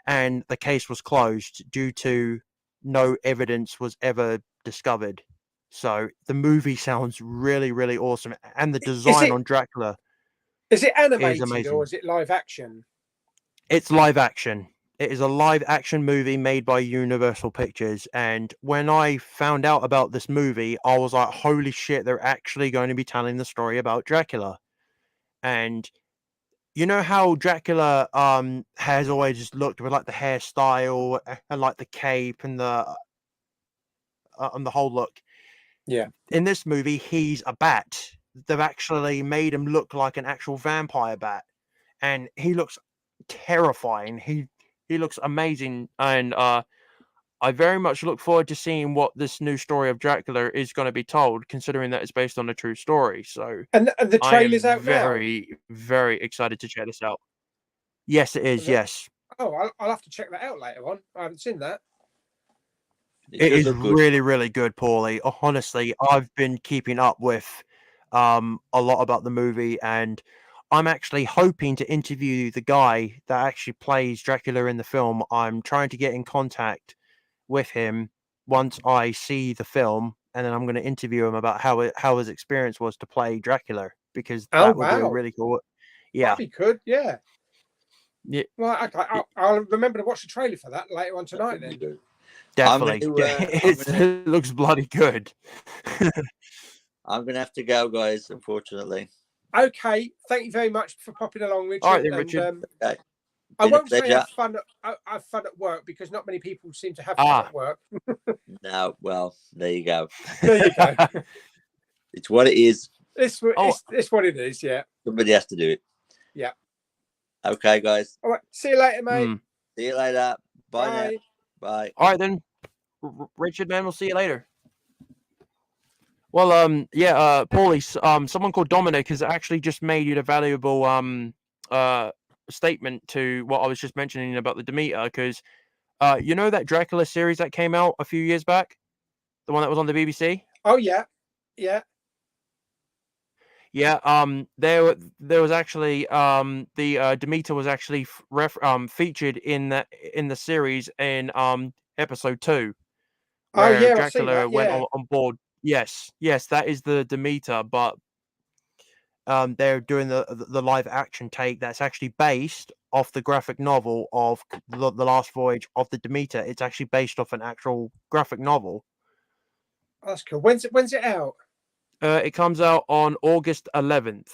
and the case was closed due to no evidence was ever discovered. So the movie sounds really, really awesome, and the design on Dracula is it is animated amazing. or is it live action? It's live action. It is a live action movie made by Universal Pictures. And when I found out about this movie, I was like, holy shit, they're actually going to be telling the story about Dracula. And you know how Dracula has always just looked with like the hairstyle and like the cape and the whole look. Yeah. In this movie, he's a bat. They've actually made him look like an actual vampire bat, and he looks terrifying. He looks amazing, and I very much look forward to seeing what this new story of Dracula is going to be told, considering that it's based on a true story. So, and the trailer's out very, very excited to check this out. Yes, it is. Yes. Oh, I'll have to check that out later on. I haven't seen that. It is really, really good, Pauly. Honestly, I've been keeping up with a lot about the movie, and I'm actually hoping to interview the guy that actually plays Dracula in the film. I'm trying to get in contact with him once I see the film, and then I'm going to interview him about how his experience was to play Dracula, because that would be really cool. Yeah, that'd be good. Yeah. Yeah. Well, I'll remember to watch the trailer for that later on tonight. Then. Definitely. It looks bloody good. I'm going to have to go, guys, unfortunately. Okay. Thank you very much for popping along, Richard. All right, then, Richard. Okay. I won't say have fun at work, because not many people seem to have fun at work. No, well, there you go. There you go. It's what it is. It's what it is, yeah. Somebody has to do it. Yeah. Okay, guys. All right. See you later, mate. See you later. Bye now. Bye. All right, then. Richard, man, we'll see you later. Well, Pauly, someone called Dominic has actually just made you a valuable statement to what I was just mentioning about the Demeter, because you know that Dracula series that came out a few years back, the one that was on the BBC. Oh yeah. There was actually the Demeter was actually featured in the series in episode 2, where Dracula went on board. Yes, that is the Demeter, but they're doing the live action take that's actually based off the graphic novel of the Last Voyage of the Demeter. It's actually based off an actual graphic novel. That's cool. When's it out? It comes out on August 11th.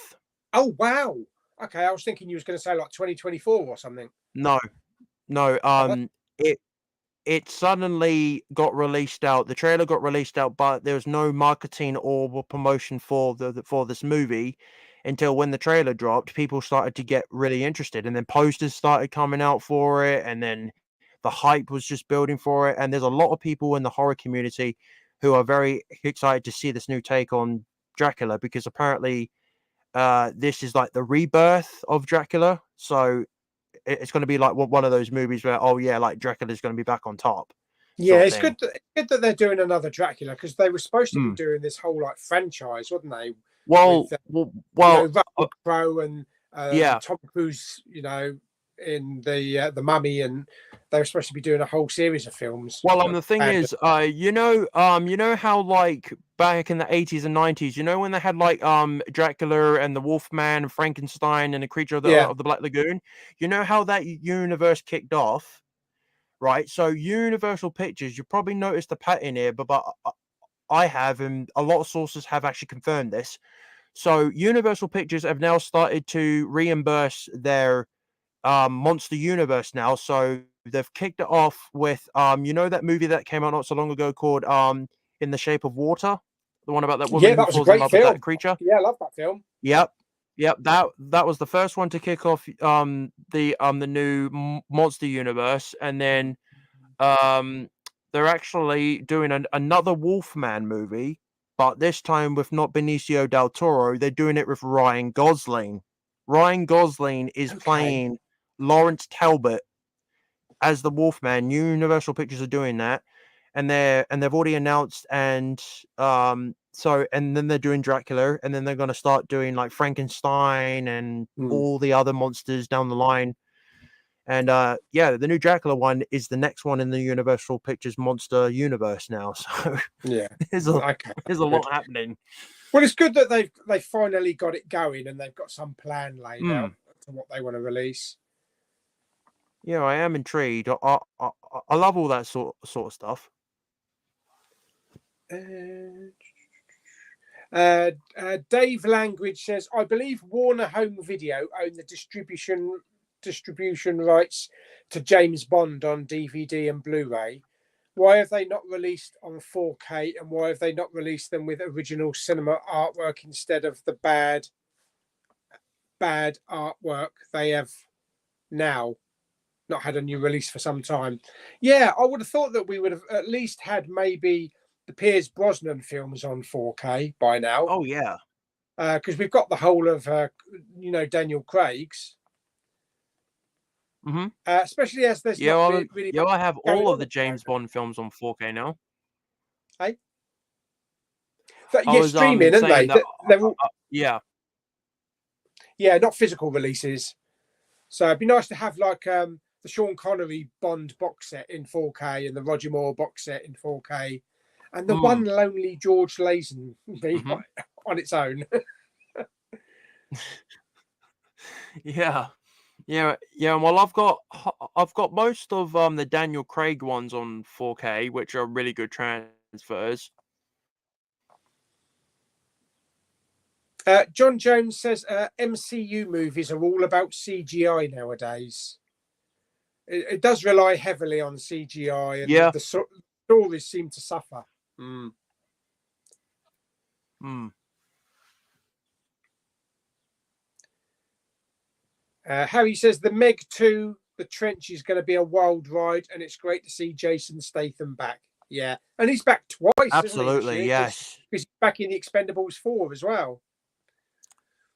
Oh wow! Okay, I was thinking you was going to say like 2024 or something. No. It suddenly got released out. The trailer got released out, but there was no marketing or promotion for this movie until when the trailer dropped. People started to get really interested, and then posters started coming out for it, and then the hype was just building for it. And there's a lot of people in the horror community who are very excited to see this new take on Dracula, because apparently this is like the rebirth of Dracula. So it's going to be like one of those movies where, like Dracula's going to be back on top. Yeah, it's good that they're doing another Dracula, because they were supposed to be doing this whole like franchise, wasn't they? Well, Russell Crowe and Tom Cruise, in the Mummy, and they were supposed to be doing a whole series of films. Well, the thing is, you know how like back in the 80s and 90s, when they had like Dracula and the Wolfman and Frankenstein and the Creature of the Black Lagoon, how that universe kicked off, right? So Universal Pictures, you probably noticed the pattern here, but I have, and a lot of sources have actually confirmed this. So Universal Pictures have now started to reimburse their monster universe now. So they've kicked it off with that movie that came out not so long ago called In the Shape of Water, the one about that woman that who was falls a in great love film. with that creature. Yeah, I love that film. Yep. Yep, that was the first one to kick off the new monster universe, and then they're actually doing another Wolfman movie, but this time with not Benicio del Toro. They're doing it with Ryan Gosling. Ryan Gosling is playing Lawrence Talbot as the Wolfman. Universal Pictures are doing that, and they've already announced, and and then they're doing Dracula, and then they're going to start doing like Frankenstein and all the other monsters down the line. And the new Dracula one is the next one in the Universal Pictures monster universe now. So yeah, there's a lot happening. Well, it's good that they finally got it going, and they've got some plan laid out to what they want to release. Yeah, I am intrigued. I love all that sort of stuff. Dave Language says, I believe Warner Home Video own the distribution rights to James Bond on DVD and Blu-ray. Why have they not released on 4K, and why have they not released them with original cinema artwork instead of the bad artwork they have now? Not had a new release for some time. Yeah, I would have thought that we would have at least had maybe the Pierce Brosnan films on 4K by now. Oh yeah, because we've got the whole of Daniel Craig's. Especially as there's not really I have all of the James Bond films on 4K now. Hey, you're streaming, aren't they? They're all, yeah, not physical releases. So it'd be nice to have like the Sean Connery Bond box set in 4K and the Roger Moore box set in 4K, and the one lonely George Lazenby on its own. Yeah. Well, I've got most of the Daniel Craig ones on 4K, which are really good transfers. John Jones says MCU movies are all about CGI nowadays. It does rely heavily on CGI, and the stories seem to suffer. Harry says the Meg 2, The Trench, is going to be a wild ride, and it's great to see Jason Statham back. Yeah, and he's back twice. Absolutely, isn't he? yes. Because he's back in the Expendables 4 as well.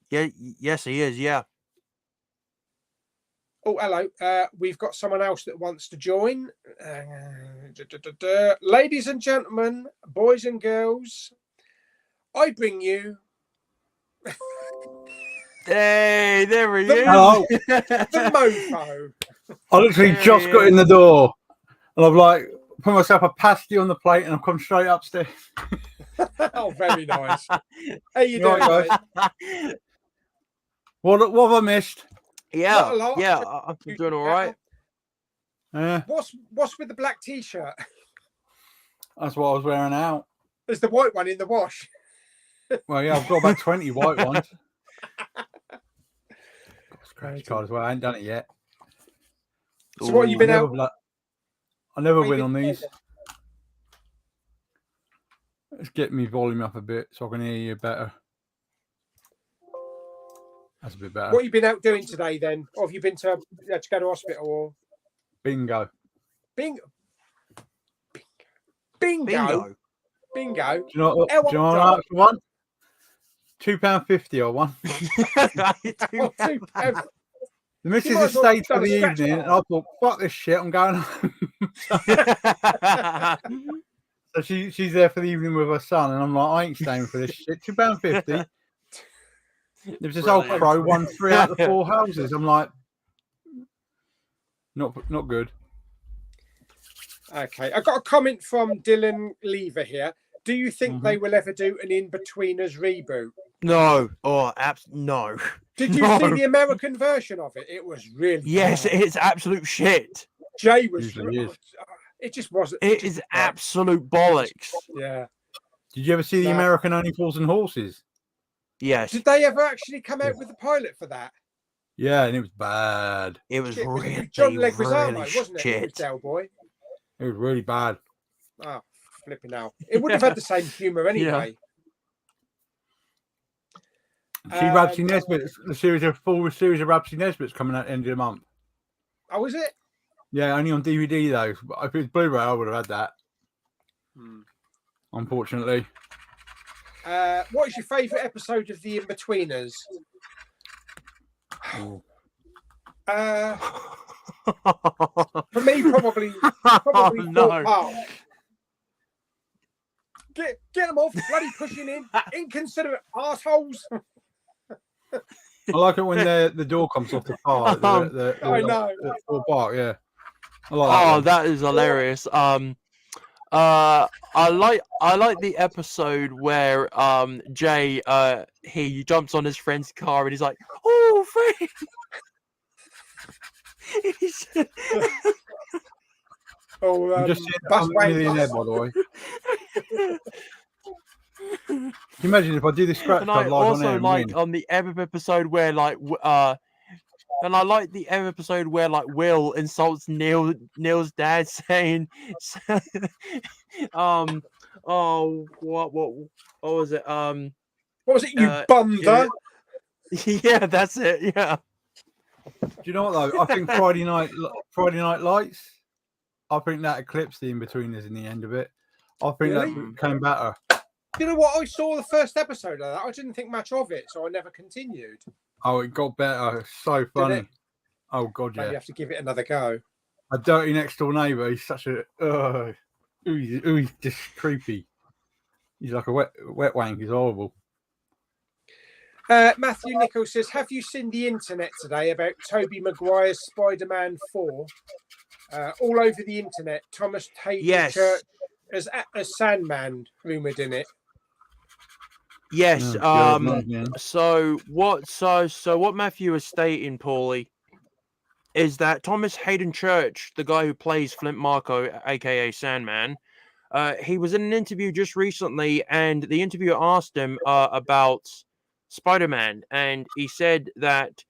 Yeah, yes, he is. Yeah. Oh, hello. We've got someone else that wants to join. Ladies and gentlemen, boys and girls, I bring you. Hey, there he is. Hello. The mofo. I literally just got in the door, and I've like put myself a pasty on the plate, and I've come straight upstairs. Oh, very nice. How you doing, right, guys? What have I missed? Not a lot. I'm doing all right. What's with the black t-shirt? That's what I was wearing out. There's the white one in the wash. Well, yeah, I've got about 20 white ones. Scratch card as well. I ain't done it yet. So what have you been out? I never win on these. Let's get me volume up a bit so I can hear you better. That's a bit better. What have you been out doing today then? Or have you been to go to hospital? Or Bingo. Bingo. Do you know what I asked for one? £2.50 or one. £2. The missus has stayed for the evening, and I thought, fuck this shit, I'm going home. So she's there for the evening with her son, and I'm like, I ain't staying for this shit. £2.50. There was this old crow won 3 out of 4 houses. I'm like, not good. Okay, I got a comment from Dylan Lever here. Do you think they will ever do an In-Betweeners reboot? No. No. Did you see the American version of it? It was really Yes, bad. it's absolute shit. Jay was. It just wasn't. It is absolute bollocks. Yeah. Did you ever see the American Only Fools and Horses? Yes. Did they ever actually come out with a pilot for that? Yeah, and it was bad. It was really, John Leguizamo, really wasn't it? It was Del Boy. It was really bad. Oh, flipping out. It wouldn't have had the same humour anyway. See, Rabsy Nesbitt, the full series of Rabsy Nesbitt's coming out at the end of the month. Oh, is it? Yeah, only on DVD though. But if it was Blu-ray, I would have had that. Unfortunately. What is your favourite episode of The In-Betweeners? For me, probably Thorpe Park. Get them off, bloody pushing in, inconsiderate arseholes. I like it when the door comes off the car. I know. The bar, yeah. I like that is hilarious. I like the episode where Jay he jumps on his friend's car and he's like, "Oh, friend." I'm just saying, I'm a millionaire, by the way. Can you imagine if I do this scratch And card I live also on air? like on the episode where and I like the episode where like Will insults Neil's dad, saying, oh, what was it? What was it? You bunda. Yeah, that's it. Yeah. Do you know what though? I think Friday Night Lights. I think that eclipsed the In-Betweeners in the end of it. I think that came better. You know what? I saw the first episode of that. I didn't think much of it, so I never continued. Oh, it got better. It's so funny. Oh god, yeah. You have to give it another go. A dirty next door neighbour. He's such a he's just creepy. He's like a wet wank. He's horrible. Matthew Nichols says, "Have you seen the internet today about Tobey Maguire's Spider-Man 4? All over the internet, Thomas Hayden Church as Sandman rumoured in it." Yes. So what Matthew is stating, Pauly, is that Thomas Hayden Church, the guy who plays Flint Marko, aka Sandman, he was in an interview just recently, and the interviewer asked him about Spider-Man, and he said that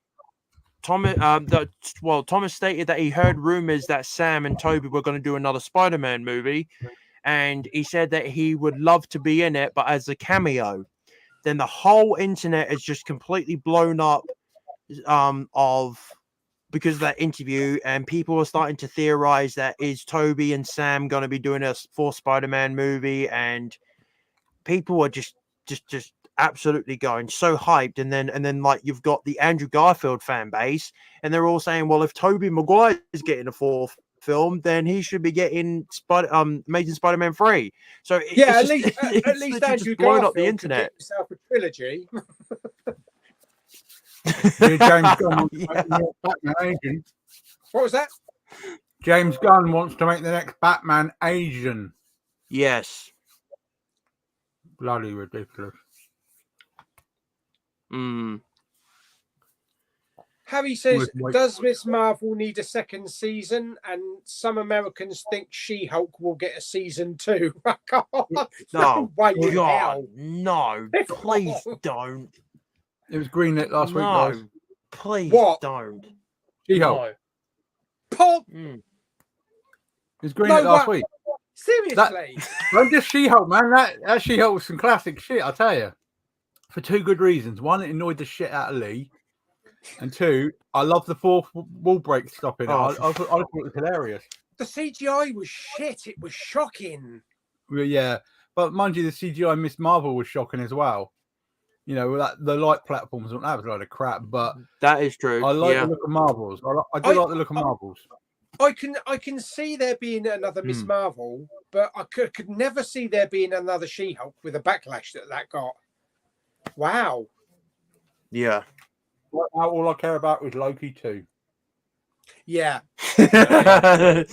Thomas stated that he heard rumors that Sam and Toby were going to do another Spider-Man movie, and he said that he would love to be in it, but as a cameo. Then the whole internet is just completely blown up because of that interview, and people are starting to theorize that is Toby and Sam going to be doing a fourth Spider-Man movie, and people are just absolutely going so hyped. And then like you've got the Andrew Garfield fan base, and they're all saying, well, if Tobey Maguire is getting a fourth film, then he should be getting Amazing Spider-Man 3. So yeah, at least Andrew blowing up Garfield the internet. could get himself a trilogy. James Gunn wants to make the next Batman Asian. What was that? James Gunn wants to make the next Batman Asian. Yes. Bloody ridiculous. Harry says, does Miss Marvel need a second season? And some Americans think She-Hulk will get a season 2. No way in hell. hell. No, please don't. It was greenlit last week, guys. Please don't. She-Hulk. No. Pop. It was greenlit last week. Seriously? Don't just She-Hulk, man. That She-Hulk was some classic shit, I tell you. For two good reasons. One, it annoyed the shit out of Lee. And two, I love the fourth wall break stuff in it. I thought it was hilarious. The CGI was shit. It was shocking. Well, yeah. But mind you, the CGI Miss Marvel was shocking as well. You know, the light platforms, that was a load of crap. But that is true. I like the look of Marvels. I do like the look of Marvels. I can see there being another Miss Marvel, but I could never see there being another She-Hulk with a backlash that got. Wow. Yeah. All I care about is Loki 2. Yeah. Yeah.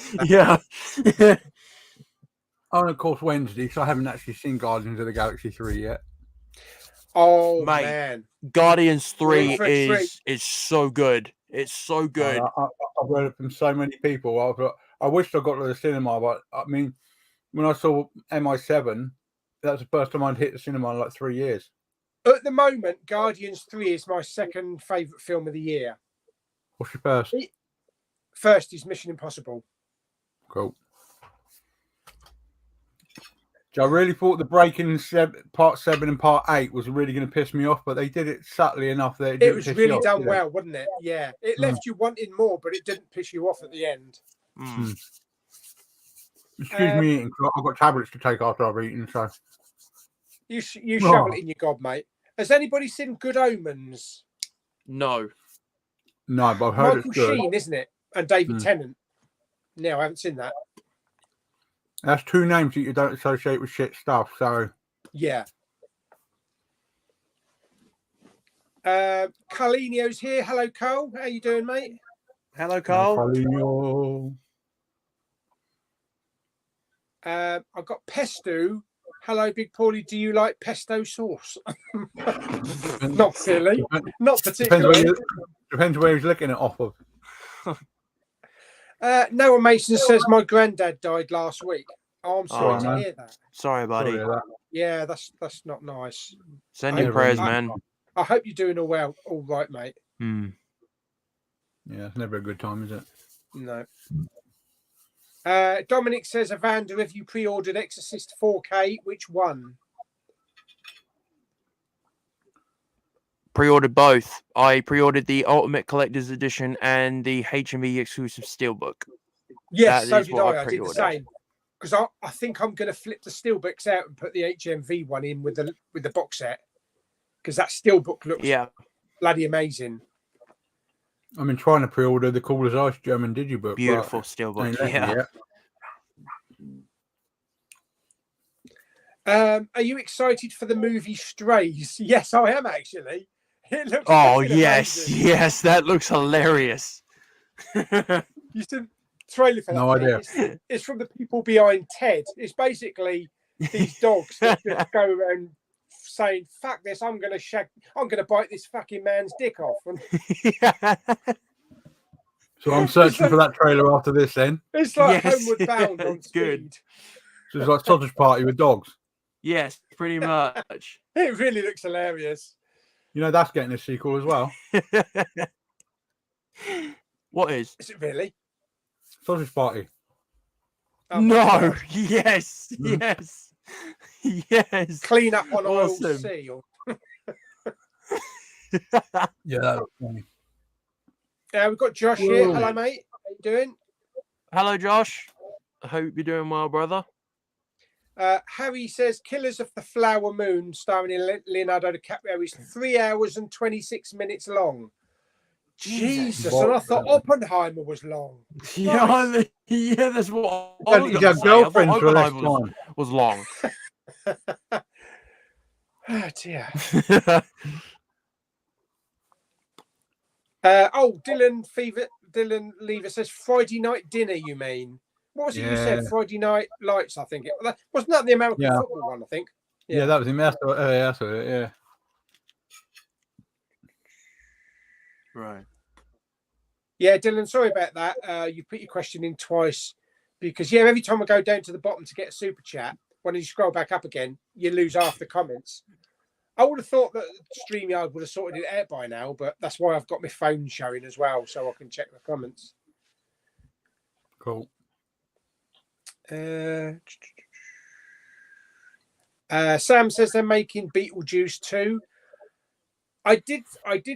Oh, and of course Wednesday, because I haven't actually seen Guardians of the Galaxy 3 yet. Oh, mate, man. Guardians 3 is so good. It's so good. I've read it from so many people. I wished I got to the cinema, but I mean, when I saw MI7, that was the first time I'd hit the cinema in like 3 years. At the moment, Guardians 3 is my second favourite film of the year. What's your first? First is Mission Impossible. Cool. I really thought the breaking part 7 and part 8 was really going to piss me off, but they did it subtly enough that it didn't was piss really you off, done did it? well, wasn't it? Yeah, it left you wanting more, but it didn't piss you off at the end. Excuse me eating. I've got tablets to take after I've eaten, so You shovel it in your gob, mate. Has anybody seen Good Omens? No. no, but I've heard Michael it's good. Sheen, isn't it? And David Tennant. No, I haven't seen that. That's two names that you don't associate with shit stuff. So Yeah. Carlinio's here. Hello, Carl. How you doing, mate? Hello, Carl. Pauly. I've got pesto. Hello, Big Paulie. Do you like pesto sauce? Not really. Not particularly. Depends where he's looking it off of. Noah Mason says my granddad died last week. Oh, I'm sorry to hear that. Sorry, buddy. Yeah, that's not nice. Send your prayers, man. I hope you're doing all right, mate. Yeah, it's never a good time, is it? No. Dominic says, Evander, have you pre-ordered Exorcist 4K? Which one? Pre-ordered both. I pre-ordered the Ultimate Collector's Edition and the HMV exclusive Steelbook. Yes, That so is did what I. I did the same. Because I think I'm going to flip the Steelbooks out and put the HMV one in with the box set. Because that Steelbook looks bloody amazing. I've been trying to pre-order the Cool as Ice German Digibook. Beautiful Steelbook, Are you excited for the movie Strays? Yes, I am actually. It looks yes, that looks hilarious. You see the trailer for that? No idea. It's from the people behind Ted. It's basically these dogs that just go around saying, "Fuck this! I'm gonna bite this fucking man's dick off." So I'm searching for that trailer after this. Then it's like Homeward Bound on speed. Good. So it's like Sausage Party with dogs. Yes, pretty much. It really looks hilarious. You know that's getting a sequel as well. What is? Is it really? Sausage Party. Oh, no. Yes. Yes. Yes. Clean up on Awesome. Oil C. Yeah, that looks funny. We've got Josh here. Hello, mate. How you doing? Hello, Josh. I hope you're doing well, brother. Harry says Killers of the Flower Moon, starring Leonardo DiCaprio, is 3 hours and 26 minutes long. Jesus, and I thought Oppenheimer was long. Yeah, that's what You got girlfriends for less time. Was long. Oh dear. Dylan Lever says Friday night dinner. You mean? What was it you said? Friday night lights. I think wasn't that the American football one. I think. Yeah, that was him. That's it. Yeah. Right. Yeah, Dylan. Sorry about that. You put your question in twice because every time I go down to the bottom to get a super chat, when you scroll back up again, you lose half the comments. I would have thought that StreamYard would have sorted it out by now, but that's why I've got my phone showing as well, so I can check the comments. Cool. Sam says they're making Beetlejuice 2. I did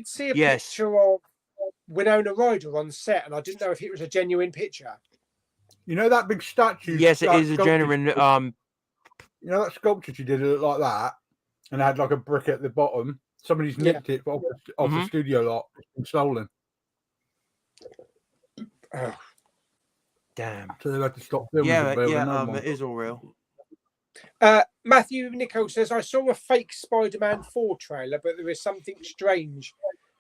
see a picture of Winona Ryder on set, and I didn't know if it was a genuine picture. You know that big statue? Yes, it is a genuine. You know that sculpture she did it like that, and it had like a brick at the bottom. Somebody's nicked it off the studio lot. It's been stolen. Oh. Damn. So they've had to stop filming. It is all real. Matthew Nichol says, I saw a fake Spider-Man 4 trailer, but there is something strange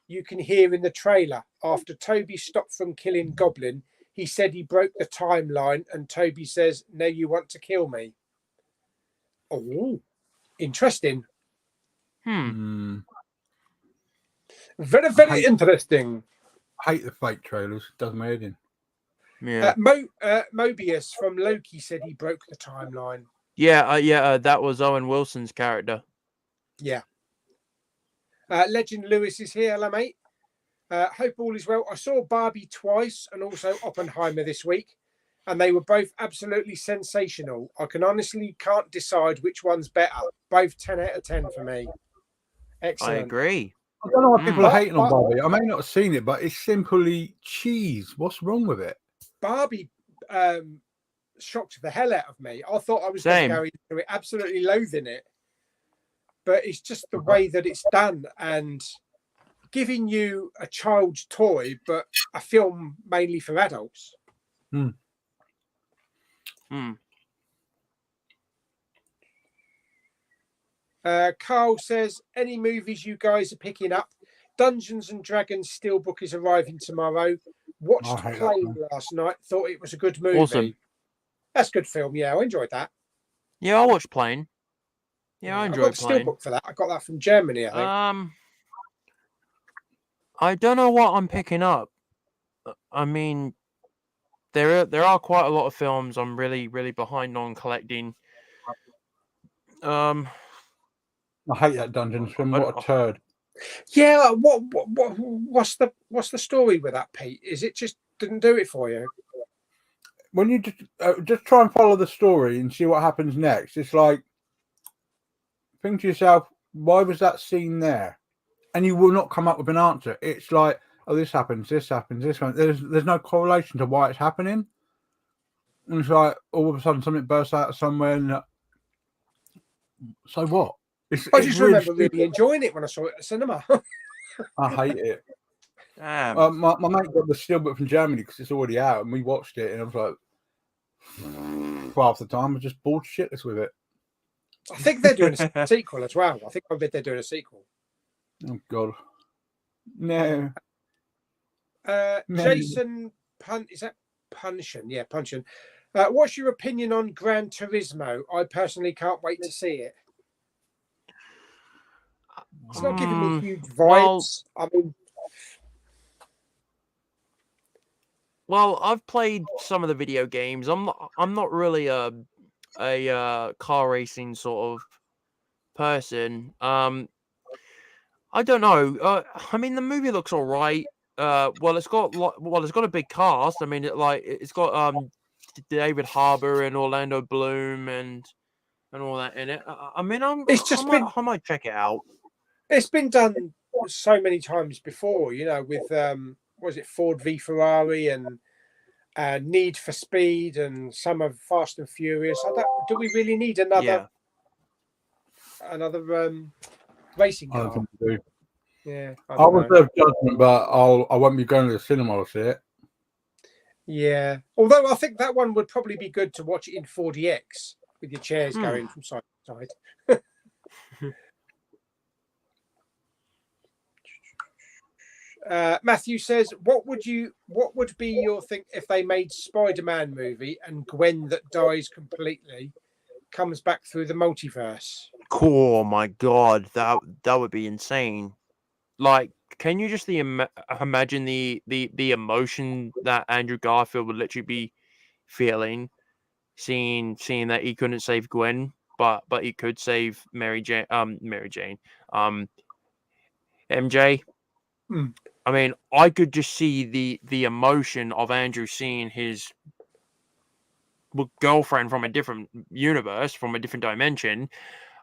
you can hear in the trailer. After Toby stopped from killing Goblin, he said he broke the timeline, and Toby says, now you want to kill me. Oh, interesting. Very, very interesting. I hate the fake trailers. It does my head in. Yeah. Mobius from Loki said he broke the timeline. That was Owen Wilson's character. Yeah. Legend Lewis is here. Hello, mate. Hope all is well. I saw Barbie twice and also Oppenheimer this week. and they were both absolutely sensational. I can honestly can't decide which one's better. Both 10 out of 10 for me. Excellent. I agree. I don't know why people are But- hating on Barbie. I may not have seen it, but it's simply cheese. What's wrong with it? Barbie shocked the hell out of me. I thought I was going Same. to go into it absolutely loathing it, but it's just the way that it's done and giving you a child's toy, but a film mainly for adults. Carl says, any movies you guys are picking up? Dungeons and Dragons Steelbook is arriving tomorrow. Watched I hate that Plane one. last night. Thought it was a good movie. Awesome. That's a good film. Yeah, I enjoyed that. Yeah, I watched Plane. Yeah, I I got enjoyed the Plane. Steelbook for that. I got that from Germany, I think. I don't know what I'm picking up. I mean, there are quite a lot of films I'm really behind on collecting. I hate that Dungeons film. What a turd. Yeah, what's the story with that, Pete? Is it just didn't do it for you? When you just try and follow the story and see what happens next, it's like, think to yourself, why was that scene there? And you will not come up with an answer. It's like, oh, this happens, this happens, this one. There's no correlation to why it's happening. And it's like all of a sudden something bursts out of somewhere. And so what? I just remember really enjoying it when I saw it at the cinema. I hate it. Damn. My mate got the steelbook from Germany because it's already out, and we watched it, and I was like, half the time I was just bored shitless with it. I think they're doing a sequel as well. I think I read they're doing a sequel. Oh God, no. Jason is that Punchin? Yeah, Punchin. What's your opinion on Gran Turismo? I personally can't wait to see it. It's not giving me huge vibes. I mean, well, I've played some of the video games. I'm not really a car racing sort of person. I don't know. I mean, the movie looks all right. It's got a big cast. I mean, it's got David Harbour and Orlando Bloom and all that in it. I mean, I might check it out. It's been done so many times before, with was it Ford v Ferrari and Need for Speed and some of Fast and Furious. Do we really need another racing car? I don't think we do. Yeah, I reserve judgment, but I won't be going to the cinema to see it. Yeah, although I think that one would probably be good to watch it in 4DX with your chairs going from side to side. Matthew says, what would be your thing if they made Spider-Man movie and Gwen that dies completely comes back through the multiverse? Oh my God, that would be insane. Like, can you just imagine the emotion that Andrew Garfield would literally be feeling, seeing that he couldn't save Gwen, but he could save Mary Jane, MJ. I mean, I could just see the emotion of Andrew seeing his girlfriend from a different universe, from a different dimension.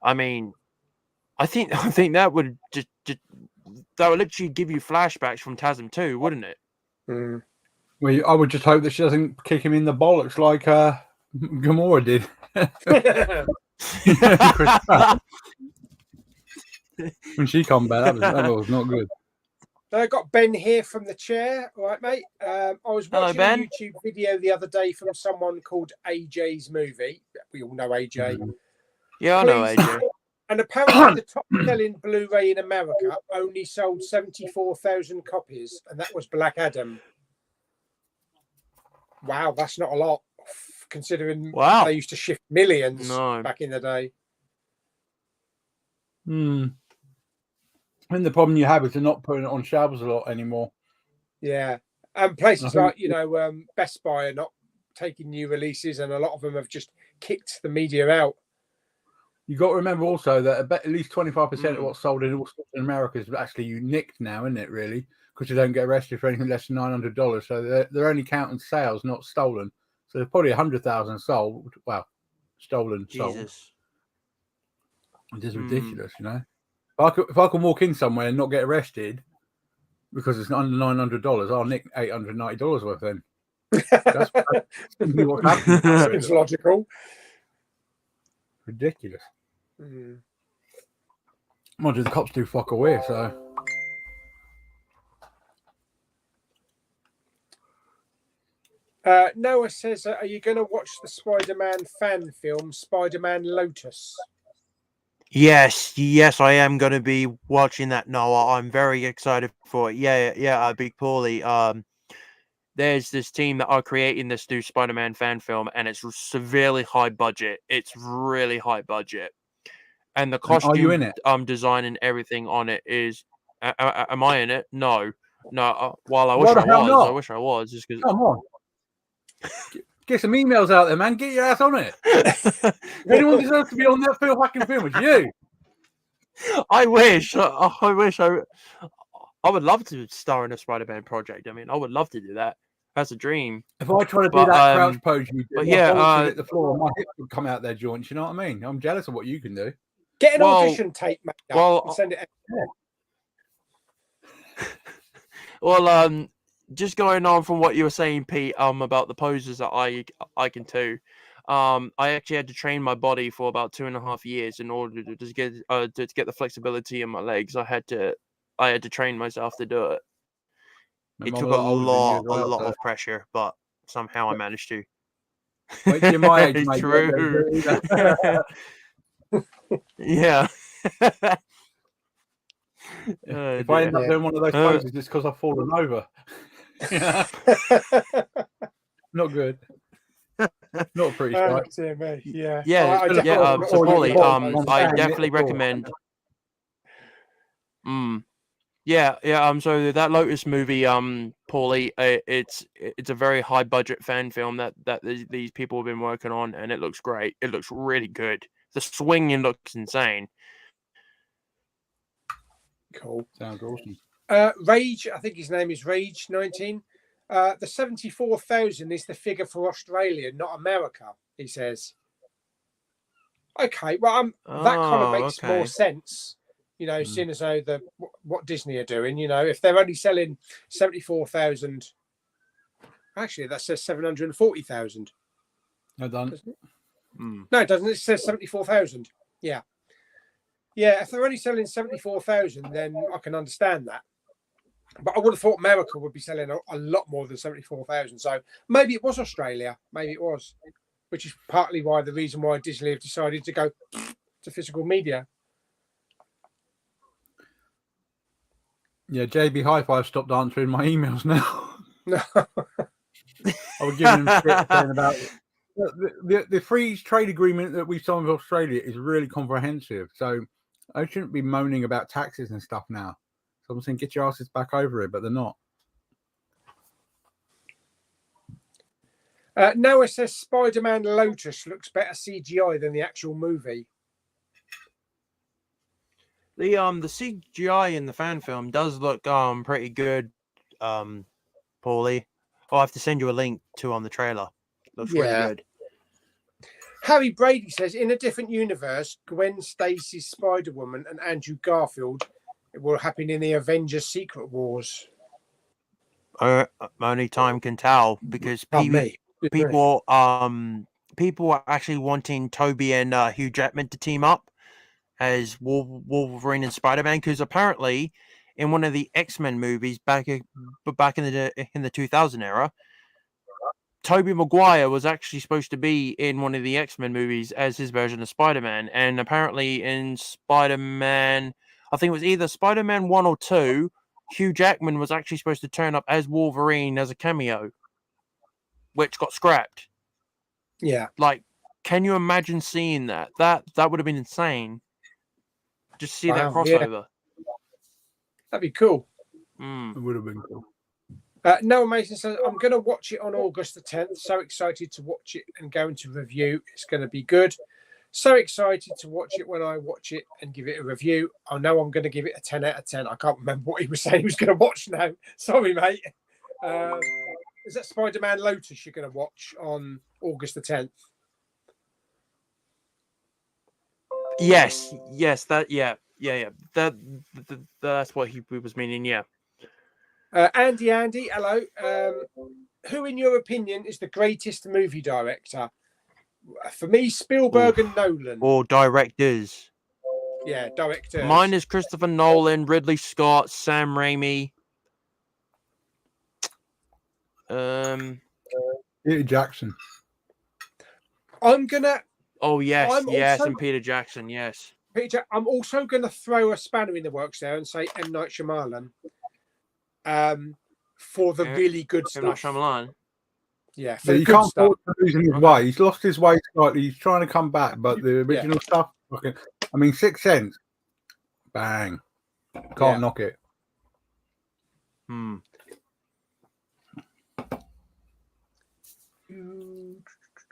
I mean, I think that would that would literally give you flashbacks from TASM 2, wouldn't it? Well, I would just hope that she doesn't kick him in the bollocks like Gamora did. When she come back, that was not good. I got Ben here from the chair. All right, mate. I was watching a YouTube video the other day from someone called AJ's Movie. We all know AJ. Yeah, I know AJ. And apparently the top-selling Blu-ray in America only sold 74,000 copies, and that was Black Adam. Wow, that's not a lot, considering they used to shift millions back in the day. And the problem you have is they're not putting it on shelves a lot anymore. Yeah, and places like Best Buy are not taking new releases, and a lot of them have just kicked the media out. You got to remember also that at least 25% of what's sold in America is actually nicked now, isn't it? Really, because you don't get arrested for anything less than $900. So they're only counting sales, not stolen. So there's probably 100,000 sold. Well, stolen, sold. Jesus. It is ridiculous, you know. If I can walk in somewhere and not get arrested because it's under $900, I'll nick $890 worth then. That's simply what's happening. Seems logical. Ridiculous. Mind you, the cops do fuck away, so. Noah says, are you going to watch the Spider-Man fan film, Spider-Man Lotus? Yes, I am going to be watching that, Noah. I'm very excited for it. Yeah, Big Pauly. There's this team that are creating this new Spider-Man fan film, and it's severely high budget. It's really high budget. And the costume are you in it? Design and everything on it is... am I in it? No. While I wish I was. Just because. Come on. Get some emails out there, man. Get your ass on it. If anyone deserves to be on that fucking film, it's you. I wish. I would love to star in a Spider-Man project. I mean, I would love to do that. That's a dream. If I try to do that crouch pose, you do, hit the floor, my hips would come out their joints. You know what I mean? I'm jealous of what you can do. Get an audition tape, mate. And send it. Well, just going on from what you were saying, Pete, about the poses that I can do. I actually had to train my body for about 2.5 years in order to just get the flexibility in my legs. I had to train myself to do it. It took a lot of pressure, but somehow I managed to. Wait till my age, mate. True. Yeah. If I end up doing one of those poses, it's because I've fallen over. Not good. Not pretty sight. Yeah. So Pauly, I definitely recommend. So that Lotus movie, Pauly, it's a very high budget fan film that these people have been working on, and it looks great. It looks really good. The swinging looks insane. Cool. Sounds awesome. Rage, I think his name is Rage 19. The 74,000 is the figure for Australia, not America, he says. Okay, well, that kind of makes more sense, you know, seeing as though what Disney are doing, you know, if they're only selling 74,000, actually, that says 740,000. No, done. No, it doesn't. It says 74,000. Yeah. Yeah, if they're only selling 74,000, then I can understand that. But I would have thought America would be selling a lot more than 74,000. So maybe it was Australia. Maybe it was, which is partly why the reason why Disney have decided to go to physical media. Yeah, JB Hi-Fi stopped answering my emails now. No. I was giving him shit saying about it. The free trade agreement that we signed with Australia is really comprehensive. So I shouldn't be moaning about taxes and stuff now. So I'm saying get your asses back over it, but they're not. Noah says Spider-Man Lotus looks better CGI than the actual movie. The CGI in the fan film does look pretty good, Pauly. I'll have to send you a link to on the trailer. Looks really good. Harry Brady says, in a different universe, Gwen Stacy's Spider-Woman and Andrew Garfield will happen in the Avengers Secret Wars. Only time can tell, because people are actually wanting Toby and Hugh Jackman to team up as Wolverine and Spider-Man, because apparently in one of the X-Men movies back in the 2000 era, Tobey Maguire was actually supposed to be in one of the X-Men movies as his version of Spider-Man. And apparently in Spider-Man, I think it was either Spider-Man 1 or 2, Hugh Jackman was actually supposed to turn up as Wolverine as a cameo, which got scrapped. Yeah. Like, can you imagine seeing that? That would have been insane. Just see that crossover. Yeah. That'd be cool. It would have been cool. Noah Mason says, I'm going to watch it on August the 10th. So excited to watch it and go into review. It's going to be good. So excited to watch it when I watch it and give it a review. I know I'm going to give it a 10 out of 10. I can't remember what he was saying he was going to watch now. Sorry, mate. Is that Spider-Man Lotus you're going to watch on August the 10th? Yes, that's what he was meaning. Yeah. Andy, hello. Who, in your opinion, is the greatest movie director? For me, Spielberg and Nolan. Or directors. Yeah, directors. Mine is Christopher Nolan, Ridley Scott, Sam Raimi. Peter Jackson. I'm gonna. Oh yes, also, and Peter Jackson, yes. Peter, I'm also gonna throw a spanner in the works there and say M. Night Shyamalan. For the really good stuff. M. Night Shyamalan. Yeah, so you can't afford to losing his way. He's lost his way slightly. He's trying to come back, but the original stuff. I mean, Sixth Sense. Bang. Can't knock it.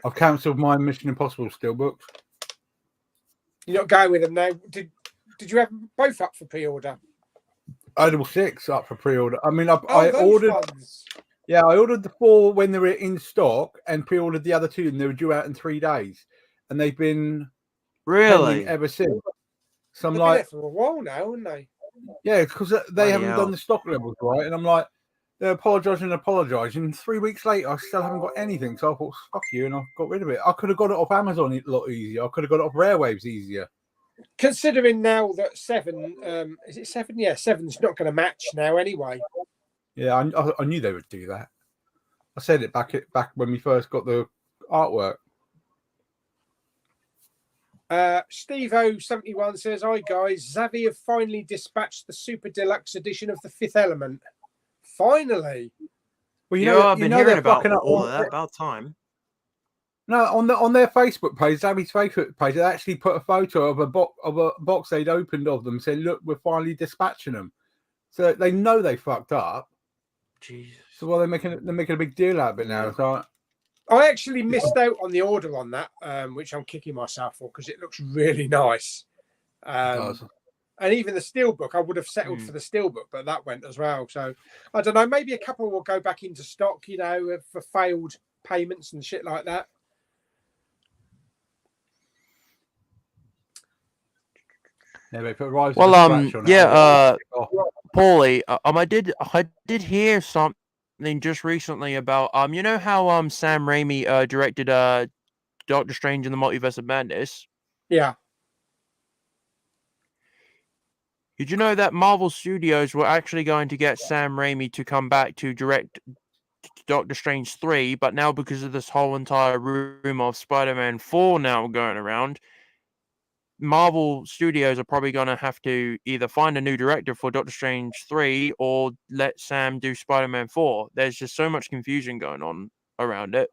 I've cancelled my Mission Impossible steelbooks. You're not going with them now. Did you have both up for pre-order? I had all 6 up for pre-order. I mean, I ordered. Ones. Yeah, I ordered the 4 when they were in stock, and pre-ordered the other 2, and they were due out in 3 days, and they've been really ever since. So I'm They've like, been there for a while now, haven't they? Yeah, because they haven't done the stock levels right, and I'm like, they're apologising. 3 weeks later, I still haven't got anything. So I thought, fuck you, and I got rid of it. I could have got it off Amazon a lot easier. I could have got it off Rarewaves easier. Considering now that 7, is it 7? Yeah, 7's not going to match now anyway. Yeah, I knew they would do that. I said it back when we first got the artwork. Steve-O71 says, "Hi guys, Xavi have finally dispatched the super deluxe edition of The Fifth Element. Finally." Well, I've been hearing about all of that. About time. No, on their Facebook page, Xavi's Facebook page, they actually put a photo of a box they'd opened of them, saying, "Look, we're finally dispatching them." So they know they fucked up. Jesus. So they're making a big deal out of it now. So I actually missed out on the order on that, which I'm kicking myself for because it looks really nice. And even the steelbook, I would have settled for the steelbook, but that went as well. So I don't know. Maybe a couple will go back into stock, for failed payments and shit like that. Yeah, they put Rise well, Pauly, I did hear something just recently about you know how Sam Raimi directed Doctor Strange in the Multiverse of Madness. Yeah. Did you know that Marvel Studios were actually going to get Sam Raimi to come back to direct Doctor Strange 3, but now because of this whole entire rumor of Spider-Man 4 now going around, Marvel Studios are probably going to have to either find a new director for Doctor Strange 3 or let Sam do Spider-Man 4. There's just so much confusion going on around it.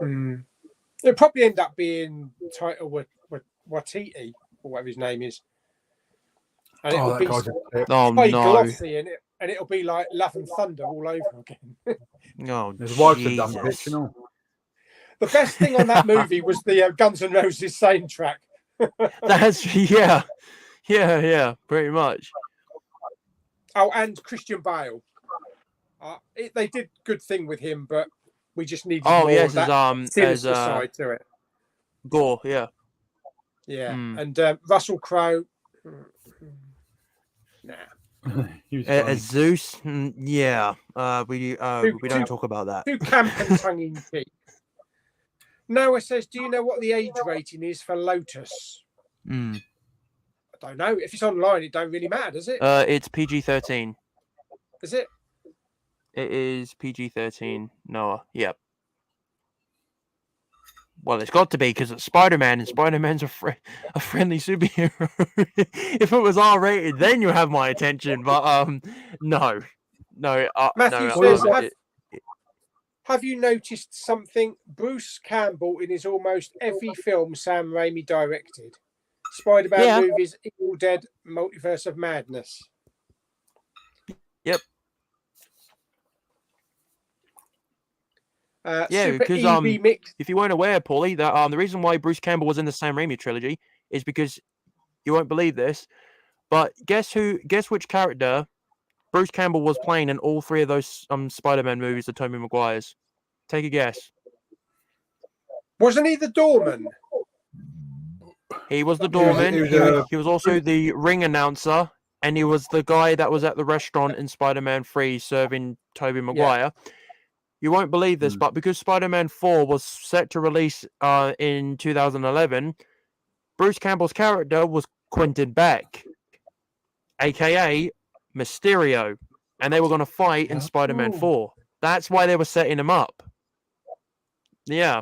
It'll probably end up being Taika Waititi, or whatever his name is. And it'll be glossy, and it'll be like Love and Thunder all over again. His wife had done it, you know. The best thing on that movie was the Guns N' Roses soundtrack. That's pretty much. Oh, and Christian Bale. They did good thing with him, but we just needed more of that sinister side to it. Gore, yeah. And Russell Crowe. Nah. As Zeus, yeah. We don't talk about that. Too camp and tongue in cheek. Noah says, "Do you know what the age rating is for Lotus?" I don't know. If it's online, it don't really matter, does it? It's PG-13. Is it? It is PG-13. Noah. Yep. Well, it's got to be because it's Spider-Man, and Spider-Man's a friendly superhero. If it was R-rated, then you have my attention. But no. Matthew says, have you noticed something? Bruce Campbell in his almost every film Sam Raimi directed. Spider-Man movies, Evil Dead, Multiverse of Madness. Yep. Because if you weren't aware, Pauly, that the reason why Bruce Campbell was in the Sam Raimi trilogy is because you won't believe this, but guess which character Bruce Campbell was playing in all three of those Spider-Man movies of Tobey Maguire's? Take a guess. Wasn't he the doorman? He was the doorman. was He was also the ring announcer, and he was the guy that was at the restaurant in Spider-Man 3 serving Tobey Maguire. You won't believe this, but because Spider-Man 4 was set to release in 2011, Bruce Campbell's character was Quentin Beck, a.k.a. Mysterio, and they were going to fight in Spider-Man 4. That's why they were setting him up. Yeah.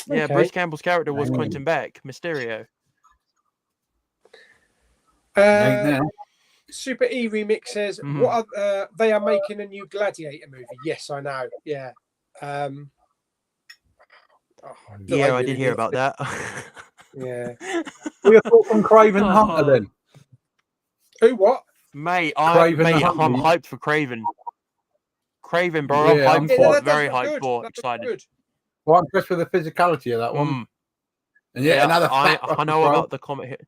Yeah, Okay. Bruce Campbell's character was Quentin Beck, Mysterio. Super E Remix says, "What are, they are making a new Gladiator movie." Yes, I know. Yeah. I did hear about that. Yeah. We are talking Craven Hunter then. Who? What? Mate, I'm hyped for Craven. Craven, bro. Yeah, I'm hyped for it. that does Very look hyped good. for That it. looks Excited. good. Well, I'm impressed with the physicality of that one. And another fat I know Russell about the comet hit.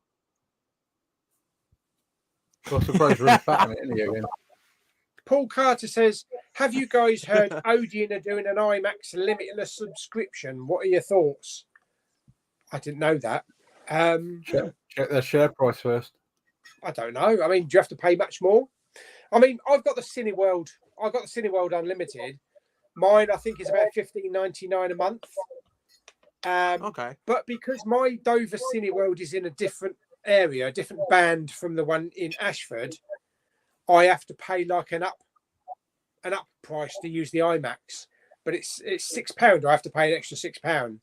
Crowe. Russell Crowe's really fat in it, isn't he, again? Paul Carter says, "Have you guys heard Odeon are doing an IMAX limitless subscription? What are your thoughts?" I didn't know that. Check their share price first. I don't know. I mean, do you have to pay much more? I mean, I've got the Cineworld. I've got the Cineworld Unlimited. Mine, I think, is about $15.99 a month. Okay. But because my Dover Cineworld is in a different area, a different band from the one in Ashford, I have to pay like an up price to use the IMAX. But it's £6. I have to pay an extra £6.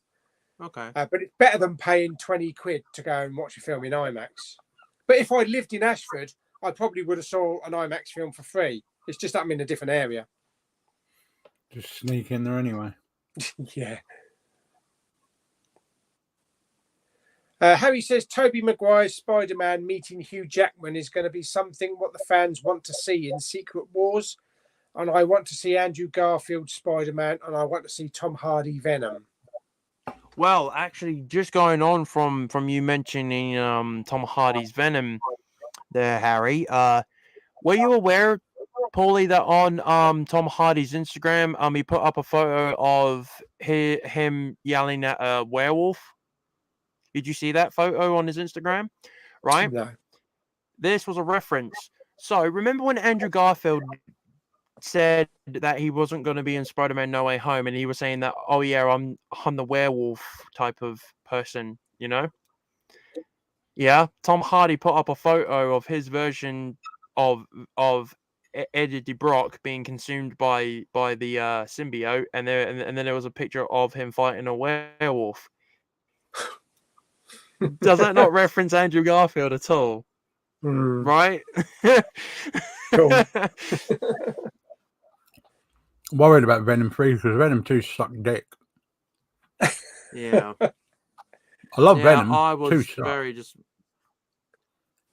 Okay. But it's better than paying 20 quid to go and watch a film in IMAX. But if I lived in Ashford, I probably would have saw an IMAX film for free. It's just that I'm in a different area. Just sneak in there anyway. Yeah. Harry says Tobey Maguire's Spider-Man meeting Hugh Jackman is going to be something what the fans want to see in Secret Wars. And I want to see Andrew Garfield Spider-Man, and I want to see Tom Hardy Venom. Well, actually, just going on from you mentioning Tom Hardy's Venom there, Harry, were you aware, Pauly, that on Tom Hardy's Instagram, he put up a photo of him yelling at a werewolf? Did you see that photo on his Instagram? Right? No. This was a reference. So, remember when Andrew Garfield said that he wasn't going to be in Spider-Man No Way Home, and he was saying that, oh yeah, I'm the werewolf type of person, you know? Yeah, Tom Hardy put up a photo of his version of Eddie Brock being consumed by the symbiote, and then there was a picture of him fighting a werewolf. Does that not reference Andrew Garfield at all? Right? Cool. Worried about Venom 3 because Venom 2 sucked dick. Yeah. I love Venom. I was Too very just.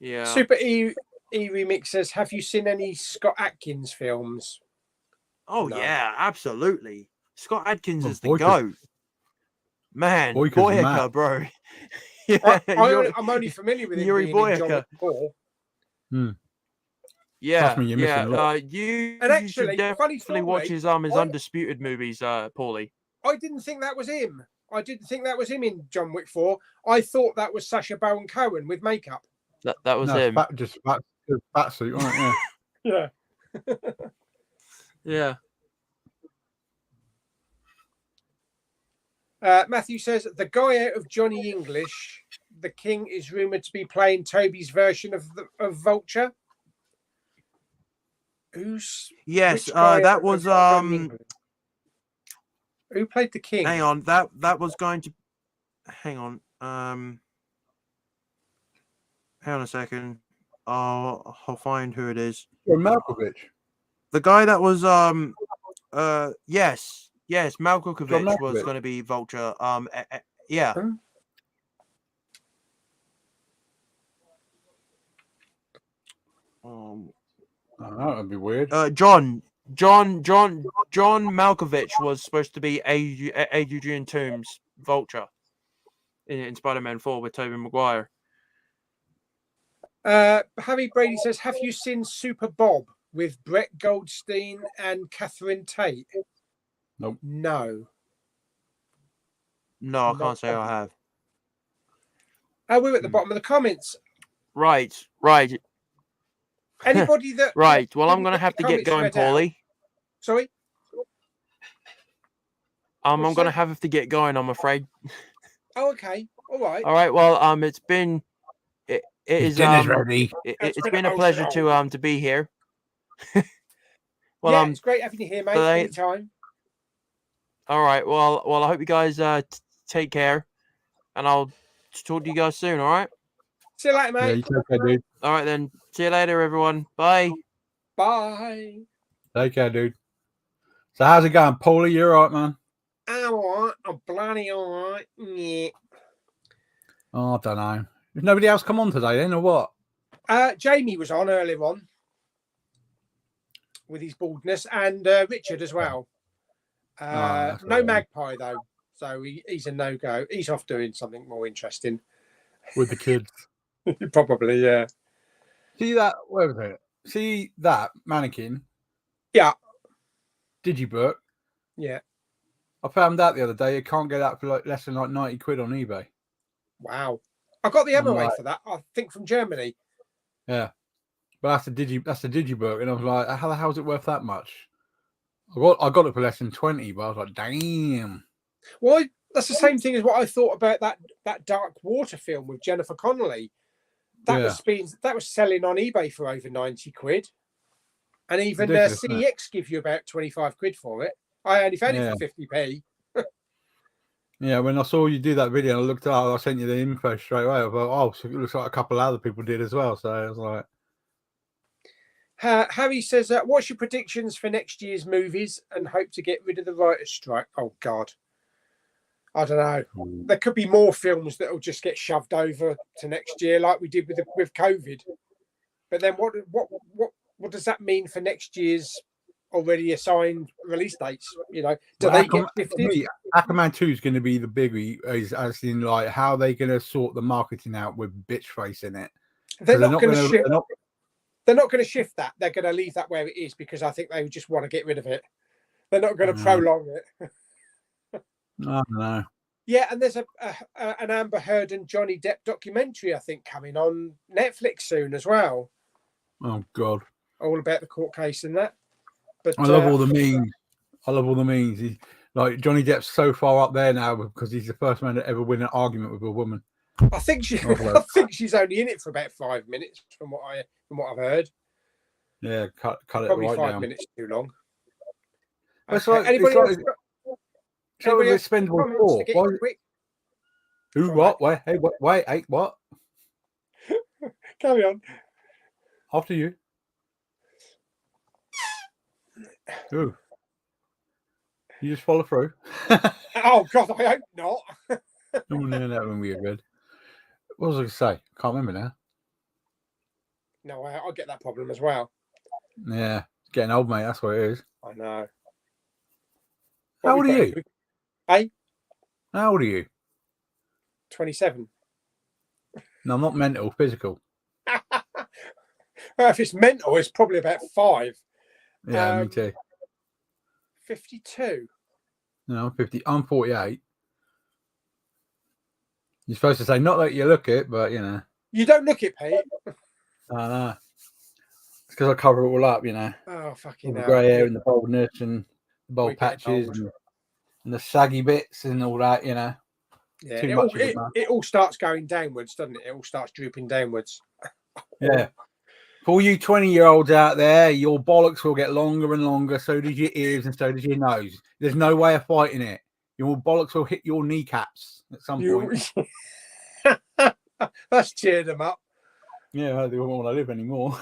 Yeah. Super E Remix says, "Have you seen any Scott Adkins films?" Oh No. yeah, absolutely. Scott Adkins Well, is the GOAT. Man, Boyka, bro. Yeah, I'm only familiar with him Yuri being in John Boyka. Wick 4. Yeah, Trust me, you're missing a lot. You And actually, should funny definitely story, watch his Undisputed movies, Pauly. I didn't think that was him. I didn't think that was him in John Wick 4. I thought that was Sacha Baron Cohen with makeup. That was No, him. just fat suit, wasn't it? Yeah. Yeah. Matthew says, the guy out of Johnny English, the King, is rumoured to be playing Toby's version of Vulture. Yes, which guy that out was of Johnny English? Who played the King? Hang on, that was going to. Hang on. Hang on a second. I'll find who it is. Malkovich. The guy that was yes, Malkovich was Malkovich. going to be Vulture. Yeah. Huh? Oh, that would be weird. John Malkovich was supposed to be Adrian Toomes' Vulture in Spider-Man 4 with Tobey Maguire. Harry Brady says, have you seen Super Bob? with Brett Goldstein and Catherine Tate? Nope. No. No, I can't say I have. Oh, we're at the bottom of the comments. Right. Anybody that Right. Well, I'm didn't going to get have the to get comments going, read out- Pauly. Sorry? I'm What's going to that? have to get going, I'm afraid. Oh, okay. All right. All right. Well, it's been it is Dinner's ready. It's it's been been a pleasure to be here. Well, yeah, it's great having you here, mate. they- Anytime. all right. Well, I hope you guys take care, and I'll talk to you guys soon. All right. See you later, Yeah, mate. you take care, dude. All right then. See you later, everyone. Bye. Bye. Take care, dude. So how's it going, Paulie? You all right, man? I'm all right. I'm bloody all right. Yeah. Oh, I don't know. Has nobody else come on today then, or what? Jamie was on earlier on with his baldness, and Richard as well. that's No all right. Magpie though, so he's a no-go. He's off doing something more interesting. With the kids. Probably, yeah. See that? Where was it? See that mannequin? Yeah. Digibook. Yeah. I found out the other day you can't get that for like less than like 90 quid on eBay. Wow. I got the MOA Right. for that. I think from Germany. Yeah. But that's the Digibook, and I was like, how the hell is it worth that much? I got it for less than 20, but I was like, damn. Well, that's the same thing as what I thought about that Dark Water film with Jennifer Connelly. That was selling on eBay for over 90 quid. And even Ridiculous, isn't it? CEX give you about 25 quid for it. I only found it for 50p. Yeah, when I saw you do that video, I looked up, I sent you the info straight away. I thought, oh, so it looks like a couple of other people did as well. So I was like, Harry says, what's your predictions for next year's movies and hope to get rid of the writer's strike? Oh, God. I don't know. There could be more films that will just get shoved over to next year like we did with COVID. But then what does that mean for next year's already assigned release dates? You know, do they get shifted? Aquaman 2 is going to be the biggie, as in like how they going to sort the marketing out with bitch face in it. They're not going to shift. They're not going to shift that. They're going to leave that where it is because I think they just want to get rid of it. They're not going to prolong it. I don't know. Yeah, and there's an Amber Heard and Johnny Depp documentary, I think, coming on Netflix soon as well. Oh, God. All about the court case and that. But I love all the memes. I love all the memes. Like Johnny Depp's so far up there now because he's the first man to ever win an argument with a woman. I think she's only in it for about 5 minutes from what I've heard. Yeah, cut it Probably right 5 down. minutes too long. It's Okay. like, Anybody else? so Anybody it's else expendable comments 4. to get Why, in quick? who? What? Wait, hey, wait, hey, what? Carry on. After you. Who? You just follow through. Oh God, I hope not. No, that wouldn't be good. What was I going to say? Can't remember now. No, I get that problem as well. Yeah, getting old, mate. That's what it is. I know. How old are you? Hey, How old are you? 27. No, I'm not mental, physical. Well, if it's mental, it's probably about 5. Yeah, me too. 52. No, I'm 50. I'm 48. You're supposed to say, not that you look it, but you know. You don't look it, Pete. I know. It's because I cover it all up, you know. Oh, fucking All the hell. grey hair and the baldness and the We bald get patches old. and the saggy bits and all that, you know. Yeah, Too much of it, man. it all starts going downwards, doesn't it? It all starts drooping downwards. Yeah. For all you 20-year-olds out there, your bollocks will get longer and longer. So does your ears and so does your nose. There's no way of fighting it. Your bollocks will hit your kneecaps at some point. That's cheered them up. Yeah, they won't want to live anymore.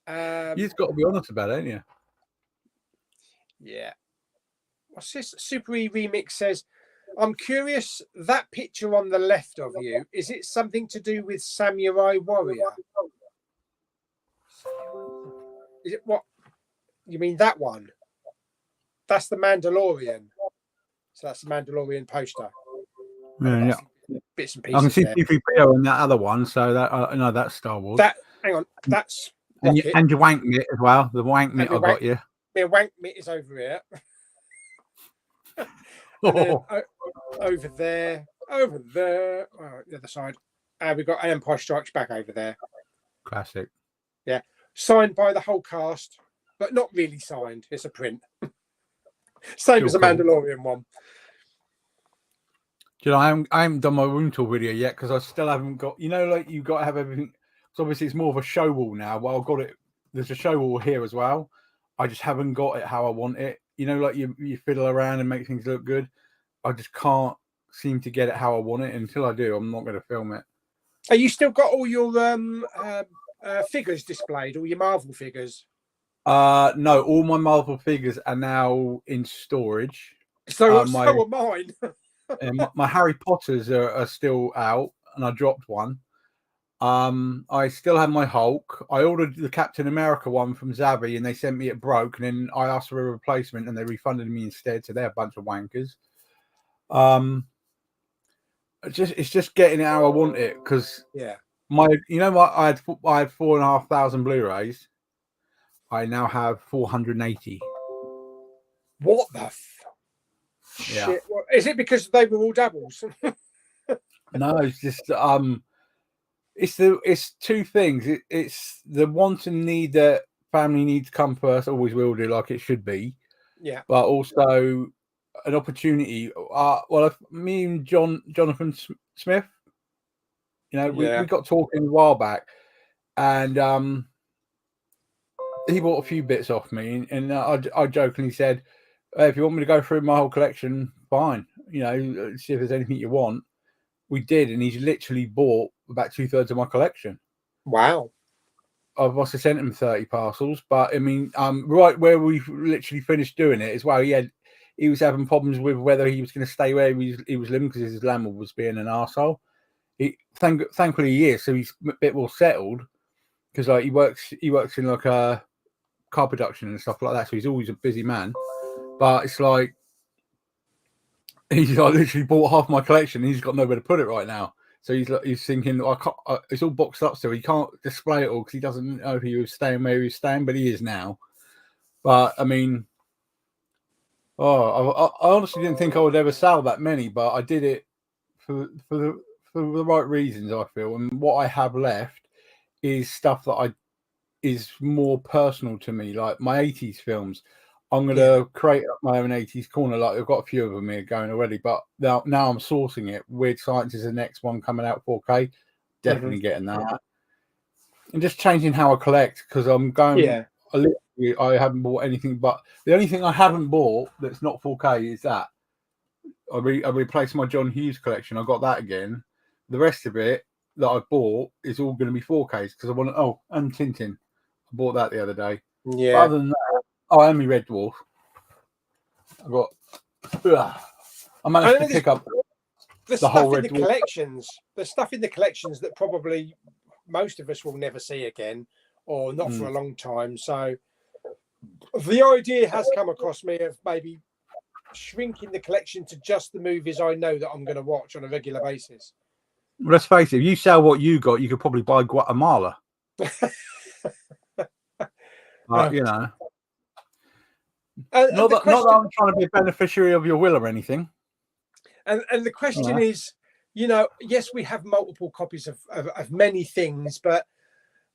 You just got to be honest about it, ain't you? Yeah. What's this? Super E Remix says, I'm curious, that picture on the left of you, is it something to do with Samurai Warrior? Is it what? You mean that one? That's the Mandalorian. So that's the Mandalorian poster. Yeah. Bits and I can pieces see there. C-3PO in that other one, so that no, that's Star Wars. Hang on, that's pocket. And your wank mitt as well. The wank mitt I got you. My wank mitt is over here. And then over there, oh, the other side. We've got Empire Strikes Back over there. Classic. Yeah. Signed by the whole cast, but not really signed. It's a print. Same as the Mandalorian one. Do you know, I haven't done my room tour video yet because I still haven't got, you know, like you've got to have everything. So obviously it's more of a show wall now. Well, I've got it. There's a show wall here as well. I just haven't got it how I want it. You know, like you fiddle around and make things look good. I just can't seem to get it how I want it. Until I do, I'm not going to film it. Are you still got all your figures displayed, all your Marvel figures? No, all my Marvel figures are now in storage. So are mine. My Harry Potters are still out, and I dropped one. I still have my Hulk. I ordered the Captain America one from Zavvi, and they sent me it broke. And then I asked for a replacement, and they refunded me instead. So they're a bunch of wankers. It's just getting it how I want it because I had 4,500 Blu-rays. I now have 480. What the shit? Well, is it because they were all doubles? No, it's just it's two things. It's the want and need that family needs come first, always will do, like it should be. Yeah. But also an opportunity. Well, if me and Jonathan Smith, you know, we got talking a while back, and he bought a few bits off me, and I jokingly said, hey, if you want me to go through my whole collection, fine. You know, see if there's anything you want. We did, and he's literally bought about 2/3 of my collection. Wow. I must have sent him 30 parcels, but I mean, right where we literally finished doing it as well, he was having problems with whether he was going to stay where he was living because his landlord was being an arsehole. Thankfully he is, so he's a bit more settled because like he works in like a car production and stuff like that, so he's always a busy man. But it's like he's like literally bought half my collection and he's got nowhere to put it right now. So he's thinking, I can't. It's all boxed up, so he can't display it all because he doesn't know if he was staying where he was staying, but he is now. But I mean, I honestly didn't think I would ever sell that many, but I did it for the right reasons, I feel. And what I have left is stuff that is more personal to me, like my 80s films. I'm going to create my own 80s corner. Like I've got a few of them here going already, but now I'm sourcing it. Weird Science is the next one coming out 4K. Definitely getting that. And just changing how I collect because I'm going. Yeah. I haven't bought anything, but the only thing I haven't bought that's not 4K is that. I replaced my John Hughes collection. I got that again. The rest of it that I bought is all going to be 4Ks because I want to. Oh, and Tintin. I bought that the other day. Yeah. But other than that, and my Red Dwarf. I got. I managed to pick up the whole Red Dwarf collections. There's stuff in the collections that probably most of us will never see again, or not for a long time. So the idea has come across me of maybe shrinking the collection to just the movies I know that I'm going to watch on a regular basis. Well, let's face it, if you sell what you got, you could probably buy Guatemala. You know. Not that I'm trying to be a beneficiary of your will or anything. And the question is, you know, yes, we have multiple copies of many things, but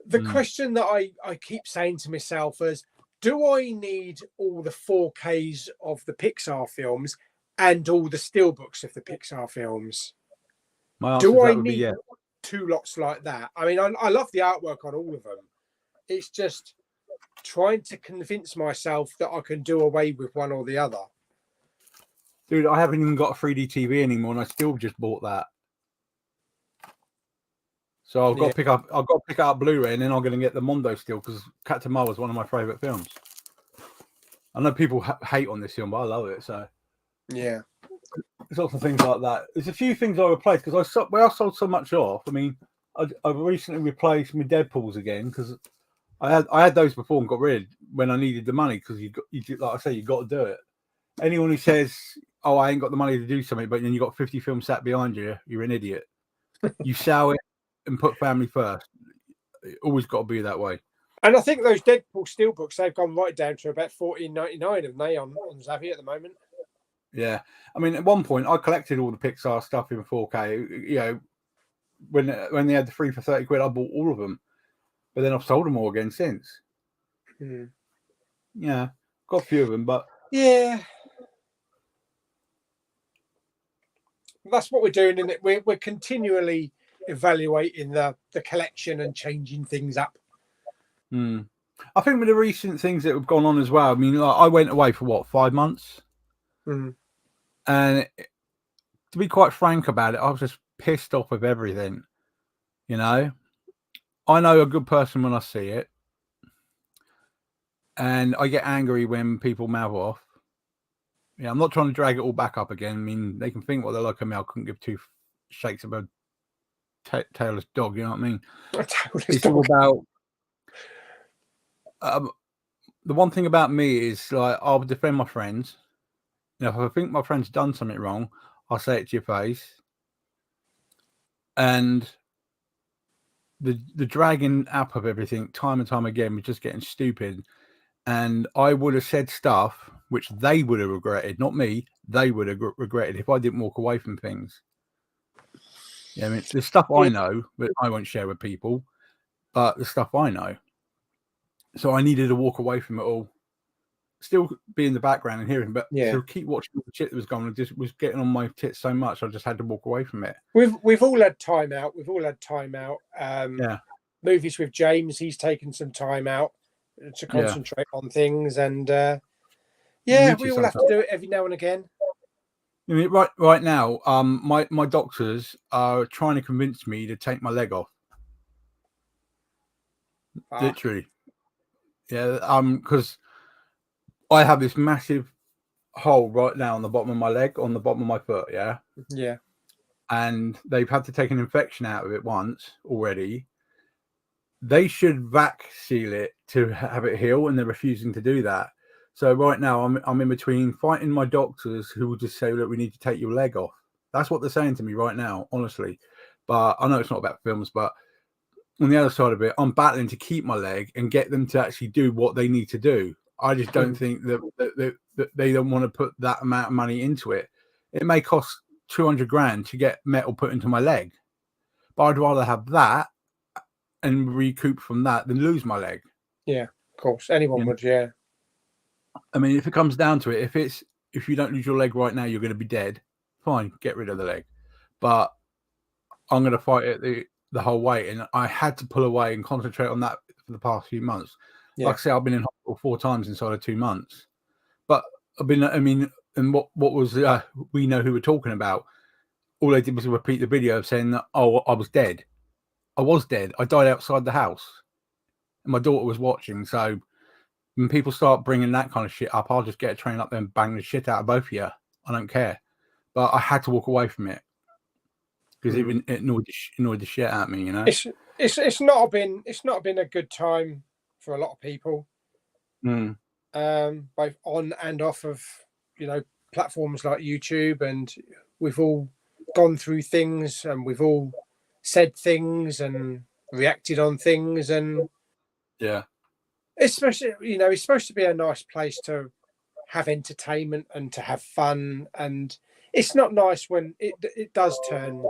the question that I keep saying to myself is, do I need all the 4Ks of the Pixar films and all the steelbooks of the Pixar films? Do I need two lots like that? I mean, I love the artwork on all of them. It's just trying to convince myself that I can do away with one or the other. Dude, I haven't even got a 3D TV anymore, and I still just bought that. So I've got to pick up Blu-ray, and then I'm going to get the Mondo still because Captain Marvel is one of my favourite films. I know people hate on this film, but I love it. So yeah, there's lots of things like that. There's a few things I replaced because I sold so much off. I mean, I've recently replaced my Deadpools again because I had those before and got rid when I needed the money because you like I say, you got to do it. Anyone who says, "Oh, I ain't got the money to do something," but then you got 50 films sat behind you, you're an idiot. You sell it and put family first. It always got to be that way. And I think those Deadpool steelbooks, they've gone right down to about $14.99, haven't they, on Zavvi at the moment? Yeah, I mean, at one point I collected all the Pixar stuff in 4K. You know, when they had the 3 for 30 quid, I bought all of them, but then I've sold them all again since. Yeah, got a few of them, but yeah, that's what we're doing, isn't it? We're continually evaluating the collection and changing things up. I think with the recent things that have gone on as well. I mean, like, I went away for what, 5 months, and to be quite frank about it, I was just pissed off with everything. You know, I know a good person when I see it, and I get angry when people mouth off. Yeah, I'm not trying to drag it all back up again. I mean, they can think what they like of me. I couldn't give two shakes of a tailless dog. You know what I mean? It's all about. The one thing about me is, like, I'll defend my friends. You know, if I think my friend's done something wrong, I'll say it to your face. And the dragging up of everything time and time again was just getting stupid. And I would have said stuff which they would have regretted, not me. They would have regretted if I didn't walk away from things. Yeah, I mean, the stuff I know, but I won't share with people, but the stuff I know. So I needed to walk away from it all. Still be in the background and hearing, but to keep watching the shit that was going on, just was getting on my tits so much, I just had to walk away from it. We've all had time out. We've all had time out. Movies with James, he's taken some time out to concentrate on things, and we all have to do it every now and again. I mean, right now, my doctors are trying to convince me to take my leg off. Literally, because I have this massive hole right now on the bottom of my leg, on the bottom of my foot. Yeah. And they've had to take an infection out of it once already. They should vac seal it to have it heal, and they're refusing to do that. So right now, I'm in between fighting my doctors who will just say, "Look, we need to take your leg off." That's what they're saying to me right now, honestly. But I know it's not about films, but on the other side of it, I'm battling to keep my leg and get them to actually do what they need to do. I just don't think that they don't want to put that amount of money into it. It may cost 200 grand to get metal put into my leg, but I'd rather have that and recoup from that than lose my leg. Yeah, of course. Anyone would, yeah. I mean, if it comes down to it, if you don't lose your leg right now, you're going to be dead. Fine, get rid of the leg. But I'm going to fight it the whole way, and I had to pull away and concentrate on that for the past few months. Yeah. Like I say, I've been in hospital 4 times inside of 2 months. But and what was we know who we're talking about. All they did was repeat the video of saying that, "Oh, I was dead. I was dead. I died outside the house, and my daughter was watching." So when people start bringing that kind of shit up, I'll just get a train up there and bang the shit out of both of you. I don't care. But I had to walk away from it because it annoyed the shit out of me. You know, it's not been a good time for a lot of people, both on and off of platforms like YouTube, and we've all gone through things, and we've all said things and reacted on things, and especially it's supposed to be a nice place to have entertainment and to have fun, and it's not nice when it does turn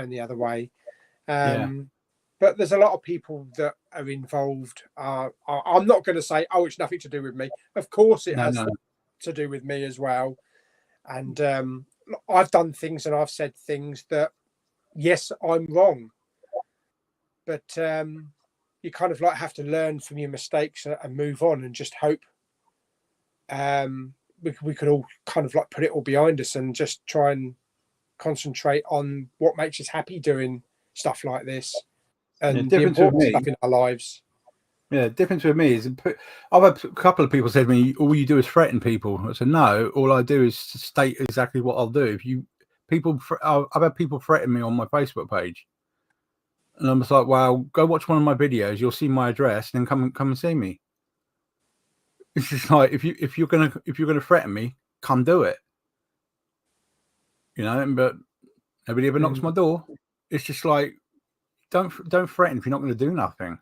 the other way. But there's a lot of people that are involved. I'm not going to say, "Oh, it's nothing to do with me." Of course, it has to do with me as well. And I've done things and I've said things that, yes, I'm wrong. But you kind of have to learn from your mistakes and move on, and just hope we could all kind of put it all behind us and just try and concentrate on what makes us happy doing stuff like this. And the important stuff in our lives. Yeah, the difference with me is I've had a couple of people said to me, "All you do is threaten people." I said, "No, all I do is state exactly what I'll do." I've had people threaten me on my Facebook page, and I'm just like, "Well, go watch one of my videos. You'll see my address, and then come and see me." It's just like if you're gonna threaten me, come do it. But nobody ever knocks my door. It's just like, don't threaten if you're not going to do nothing.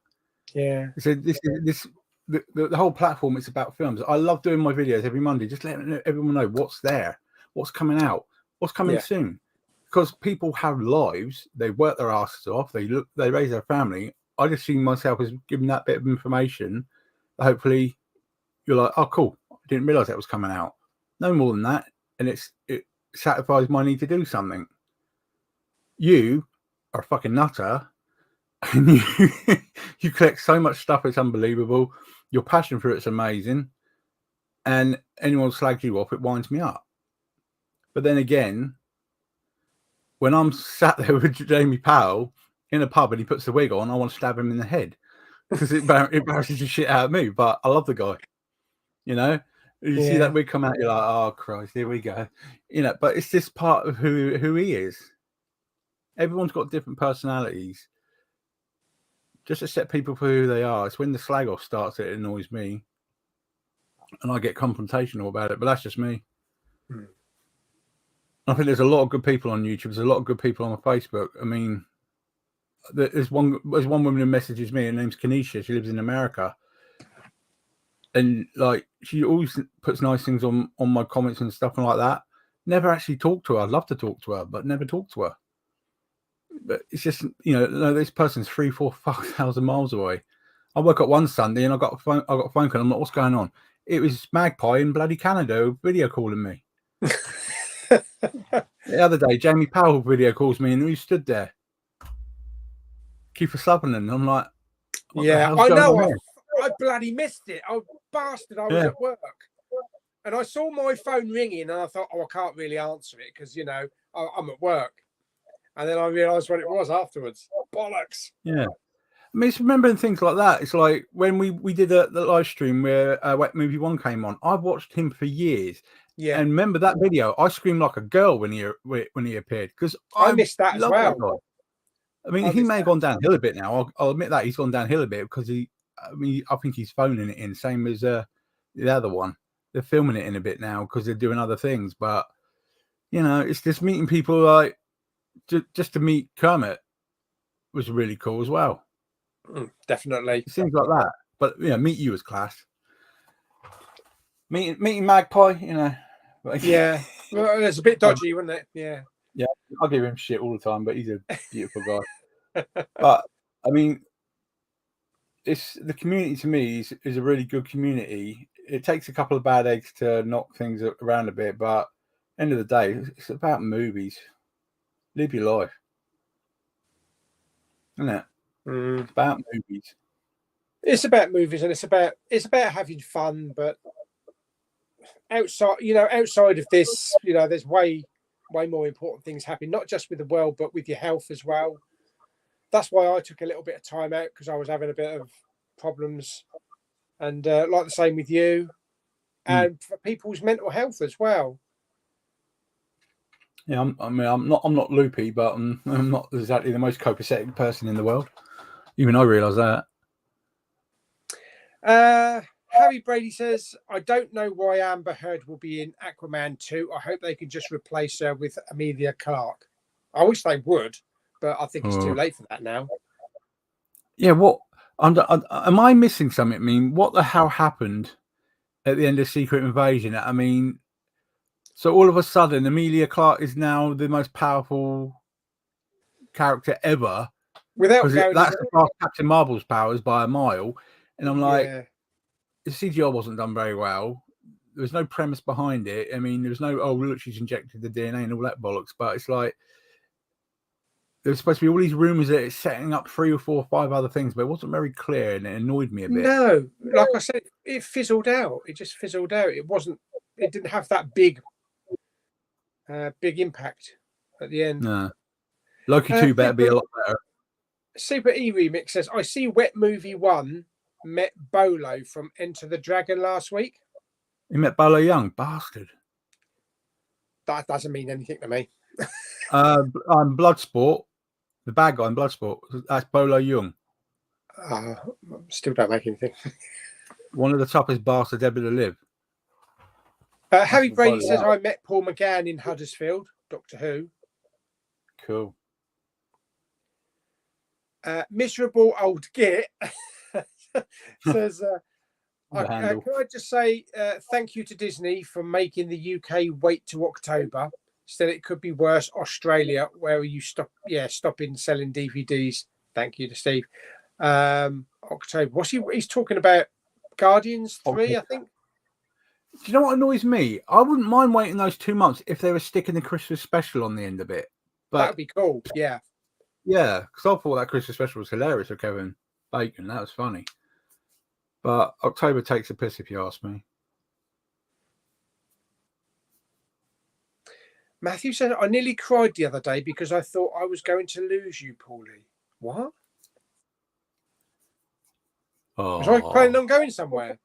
Yeah. So the whole platform is about films. I love doing my videos every Monday, just letting everyone know what's there, what's coming out, what's coming soon. Because people have lives, they work their asses off, they raise their family. I just see myself as giving that bit of information. Hopefully, you're like, oh, cool. I didn't realize that was coming out. No more than that, and it satisfies my need to do something. You are a fucking nutter, and you collect so much stuff. It's unbelievable. Your passion for it's amazing, and anyone slags you off, it winds me up. But then again, when I'm sat there with Jamie Powell in a pub and he puts the wig on, I want to stab him in the head because it embarrasses the shit out of me. But I love the guy, you know. You see that wig come out, you're like, oh Christ, here we go, you know. But it's just part of who he is. Everyone's got different personalities. Just accept people for who they are. It's when the slag off starts that it annoys me, and I get confrontational about it. But that's just me. I think there's a lot of good people on YouTube. There's a lot of good people on Facebook. I mean, there's one woman who messages me. Her name's Kanisha. She lives in America, and like she always puts nice things on my comments and stuff and like that. Never actually talked to her. I'd love to talk to her, but never talked to her. But it's just, you know, this person's 3,000-4,000 miles away. I woke up one Sunday and I got a phone call. I'm like, what's going on? It was Magpie in bloody Canada video calling me. The other day, Jamie Powell video calls me and he stood there. Kiefer Sutherland. I'm like, I know. I bloody missed it. Oh, bastard. I was at work. And I saw my phone ringing and I thought, oh, I can't really answer it because, you know, I'm at work. And then I realised what it was afterwards. Bollocks. Yeah. I mean, it's remembering things like that. It's like when we did the live stream where Wet Movie 1 came on. I've watched him for years. Yeah. And remember that video? I screamed like a girl when he appeared because I missed that as well. I mean, he may have gone downhill a bit now. I'll admit that he's gone downhill a bit because I think he's phoning it in, same as the other one. They're filming it in a bit now because they're doing other things. But you know, it's just meeting people like just to meet Kermit was really cool as well. Definitely, it seems like that. But you know, meet you was class. Meeting Magpie, you know. Yeah, well, it's a bit dodgy, wasn't it? Yeah. Yeah, I give him shit all the time, but he's a beautiful guy. But I mean, it's the community to me is a really good community. It takes a couple of bad eggs to knock things around a bit, but end of the day, it's about movies. Live your life, isn't it? It's about movies. It's about movies, and it's about having fun. But outside of this, you know, there's way more important things happening, not just with the world, but with your health as well. That's why I took a little bit of time out because I was having a bit of problems, and like the same with you, and for people's mental health as well. Yeah, I'm not loopy, but I'm not exactly the most copacetic person in the world. Even I realise that. Harry Brady says, I don't know why Amber Heard will be in Aquaman 2. I hope they can just replace her with Emilia Clarke. I wish they would, but I think it's too late for that now. Yeah, what? Am I missing something? I mean, what the hell happened at the end of Secret Invasion? I mean, so all of a sudden, Emilia Clarke is now the most powerful character ever. Without that's the Captain Marvel's powers by a mile. And I'm like, the CGI wasn't done very well. There was no premise behind it. I mean, there was no, look, she's injected the DNA and all that bollocks. But it's like, there's supposed to be all these rumors that it's setting up 3 or 4 or 5 other things, but it wasn't very clear and it annoyed me a bit. No, like I said, it fizzled out. It just fizzled out. It didn't have that big impact at the end. No. Loki 2 better be a lot better. Super E Remix says, I see Wet Movie 1 met Bolo from Enter the Dragon last week. You met Bolo Young, bastard. That doesn't mean anything to me. I'm Bloodsport, the bad guy in Bloodsport. That's Bolo Young. Still don't make anything. One of the toughest bastards ever to live. Harry Brady says, I met Paul McGann in Huddersfield, Doctor Who. Cool. Miserable old git Says, The handle. can I just say thank you to Disney for making the UK wait to October. Said it could be worse. Australia, where you stopping selling DVDs. Thank you to Steve. October. He's talking about? Guardians 3, I think. Do you know what annoys me? I wouldn't mind waiting those 2 months if they were sticking the Christmas special on the end of it. But that'd be cool. Yeah. Yeah, because I thought that Christmas special was hilarious with Kevin Bacon. That was funny. But October takes a piss, if you ask me. Matthew said, I nearly cried the other day because I thought I was going to lose you, Pauly. What? Oh. Was I planning on going somewhere?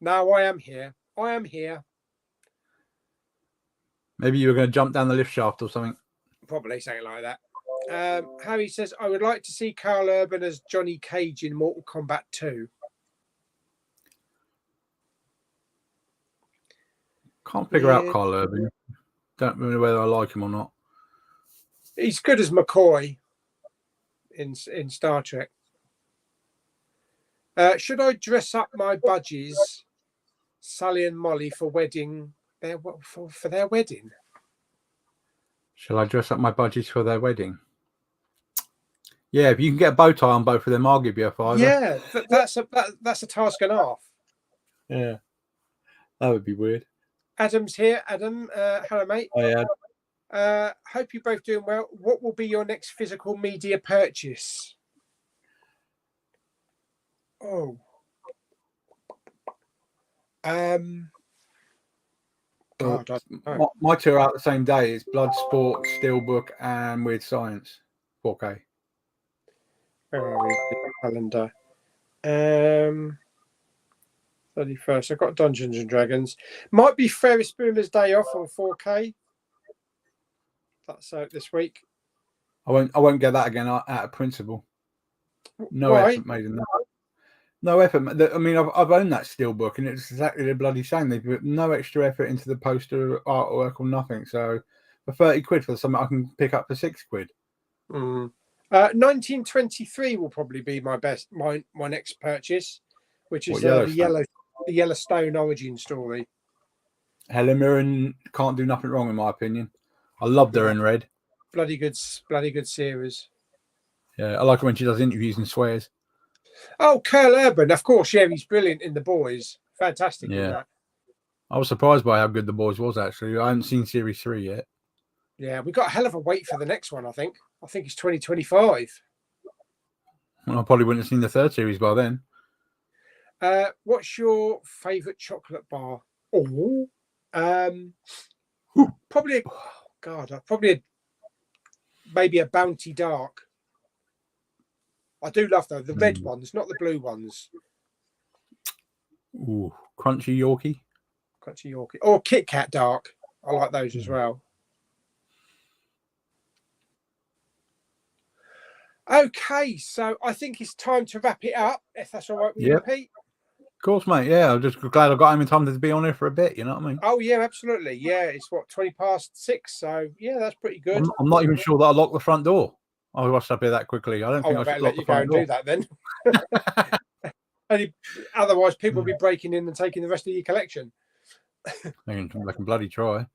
No, I am here. I am here. Maybe you were going to jump down the lift shaft or something. Probably something like that. Harry says, I would like to see Carl Urban as Johnny Cage in Mortal Kombat 2. Can't figure out Carl Urban. Don't know whether I like him or not. He's good as McCoy in Star Trek. Should I dress up my budgies, Sally and Molly, for their wedding? Shall I dress up my budgies for their wedding? Yeah, if you can get a bow tie on both of them, I'll give you a fiver. Yeah, that's a task and a half. Yeah, that would be weird. Adam's here. Adam, hello, mate. Oh, hope you're both doing well. What will be your next physical media purchase? Oh. God, my two are out the same day. It's Bloodsport, Steelbook, and Weird Science, 4K. Where are we? Calendar. 31st. I've got Dungeons and Dragons. Might be Ferris Bueller's Day Off on 4K. That's out this week. I won't get that again out of principle. No effort made in that. No effort. I mean, I've owned that Steelbook, and it's exactly the bloody same. They put no extra effort into the poster artwork or nothing. So for 30 quid for something I can pick up for 6 quid. 1923 will probably be my next purchase, which is the Yellowstone origin story. Helen Mirren can't do nothing wrong, in my opinion. I loved her in Red. Bloody good series. Yeah, I like her when she does interviews and swears. Oh, Carl Urban, of course. Yeah, he's brilliant in The Boys. Fantastic in that. I was surprised by how good The Boys was, actually. I haven't seen Series 3 yet. Yeah, we got a hell of a wait for the next one, I think. I think it's 2025. Well, I probably wouldn't have seen the third series by then. What's your favourite chocolate bar? Probably maybe a Bounty Dark. I do love though the red ones, not the blue ones. Ooh, Crunchy Yorkie. Or Kit Kat Dark. I like those as well. Okay, so I think it's time to wrap it up, if that's all right with you, Pete. Of course, mate. Yeah, I'm just glad I got him in time to be on here for a bit. You know what I mean? Oh yeah, absolutely. Yeah, it's 20:06. So yeah, that's pretty good. I'm not even sure that I locked the front door. I rushed up here that quickly. I don't think I should lock the front door. Do that then. Otherwise, people will be breaking in and taking the rest of your collection. They can bloody try.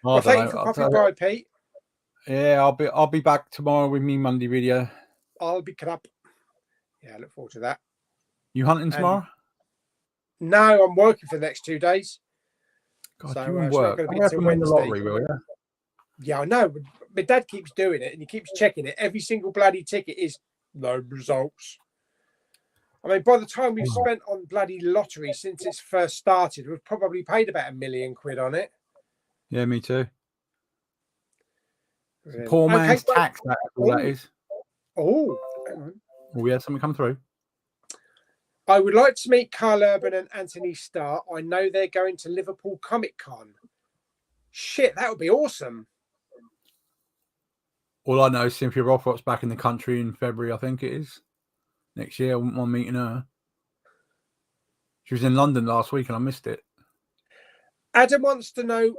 Well, thank you for popping by, Pete. Yeah, I'll be back tomorrow with me Monday video. I'll be crap. Yeah, I look forward to that. You hunting tomorrow? No, I'm working for the next 2 days. God, so, you work. You have to win the lottery, will you? Yeah, I know. My dad keeps doing it and he keeps checking it. Every single bloody ticket is no results. I mean, by the time we've spent on bloody lottery since it's first started, we've probably paid about £1 million on it. Yeah, me too. Really? Poor man's tax, that's all that is. Oh, we had something come through. I would like to meet Carl Urban and Anthony Starr. I know they're going to Liverpool Comic Con. Shit, that would be awesome. All I know is Cynthia Rothrock's back in the country in February, I think it is. Next year, I wouldn't mind meeting her. She was in London last week and I missed it. Adam wants to know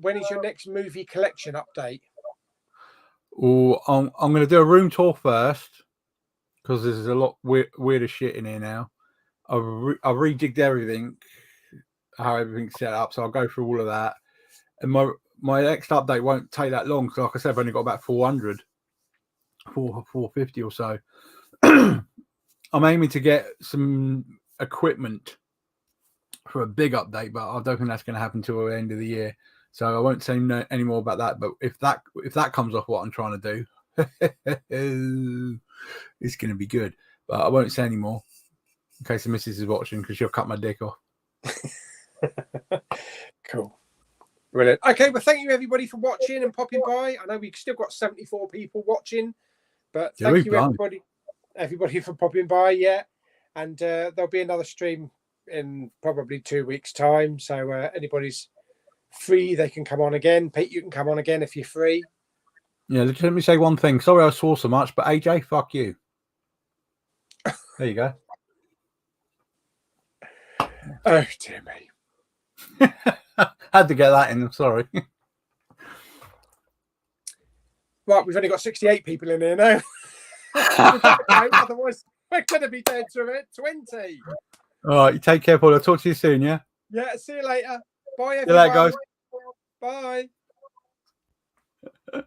when is your next movie collection update? or I'm going to do a room tour first because there's a lot weirder shit in here now. I've rejigged everything, how everything's set up, so I'll go through all of that. And my next update won't take that long because, like I said, I've only got about 450 or so. I'm aiming to get some equipment for a big update, but I don't think that's going to happen until the end of the year. So I won't say any more about that. But if that comes off what I'm trying to do, it's going to be good. But I won't say any more in case the missus is watching because she'll cut my dick off. Cool. Brilliant. Okay, well, thank you everybody for watching and popping by. I know we've still got 74 people watching, but thank you everybody for popping by. Yeah, and there'll be another stream in probably 2 weeks' time. So anybody's free, they can come on again. Pete, you can come on again if you're free. Yeah, let me say one thing. Sorry I swore so much, but AJ, fuck you. There you go. Oh dear me. Had to get that in. I'm sorry. Right, we've only got 68 people in here now. Otherwise, we're going to be down to 20. All right, you take care, Paul. I'll talk to you soon, yeah? Yeah, see you later. Bye, everyone. See you later, guys. Bye.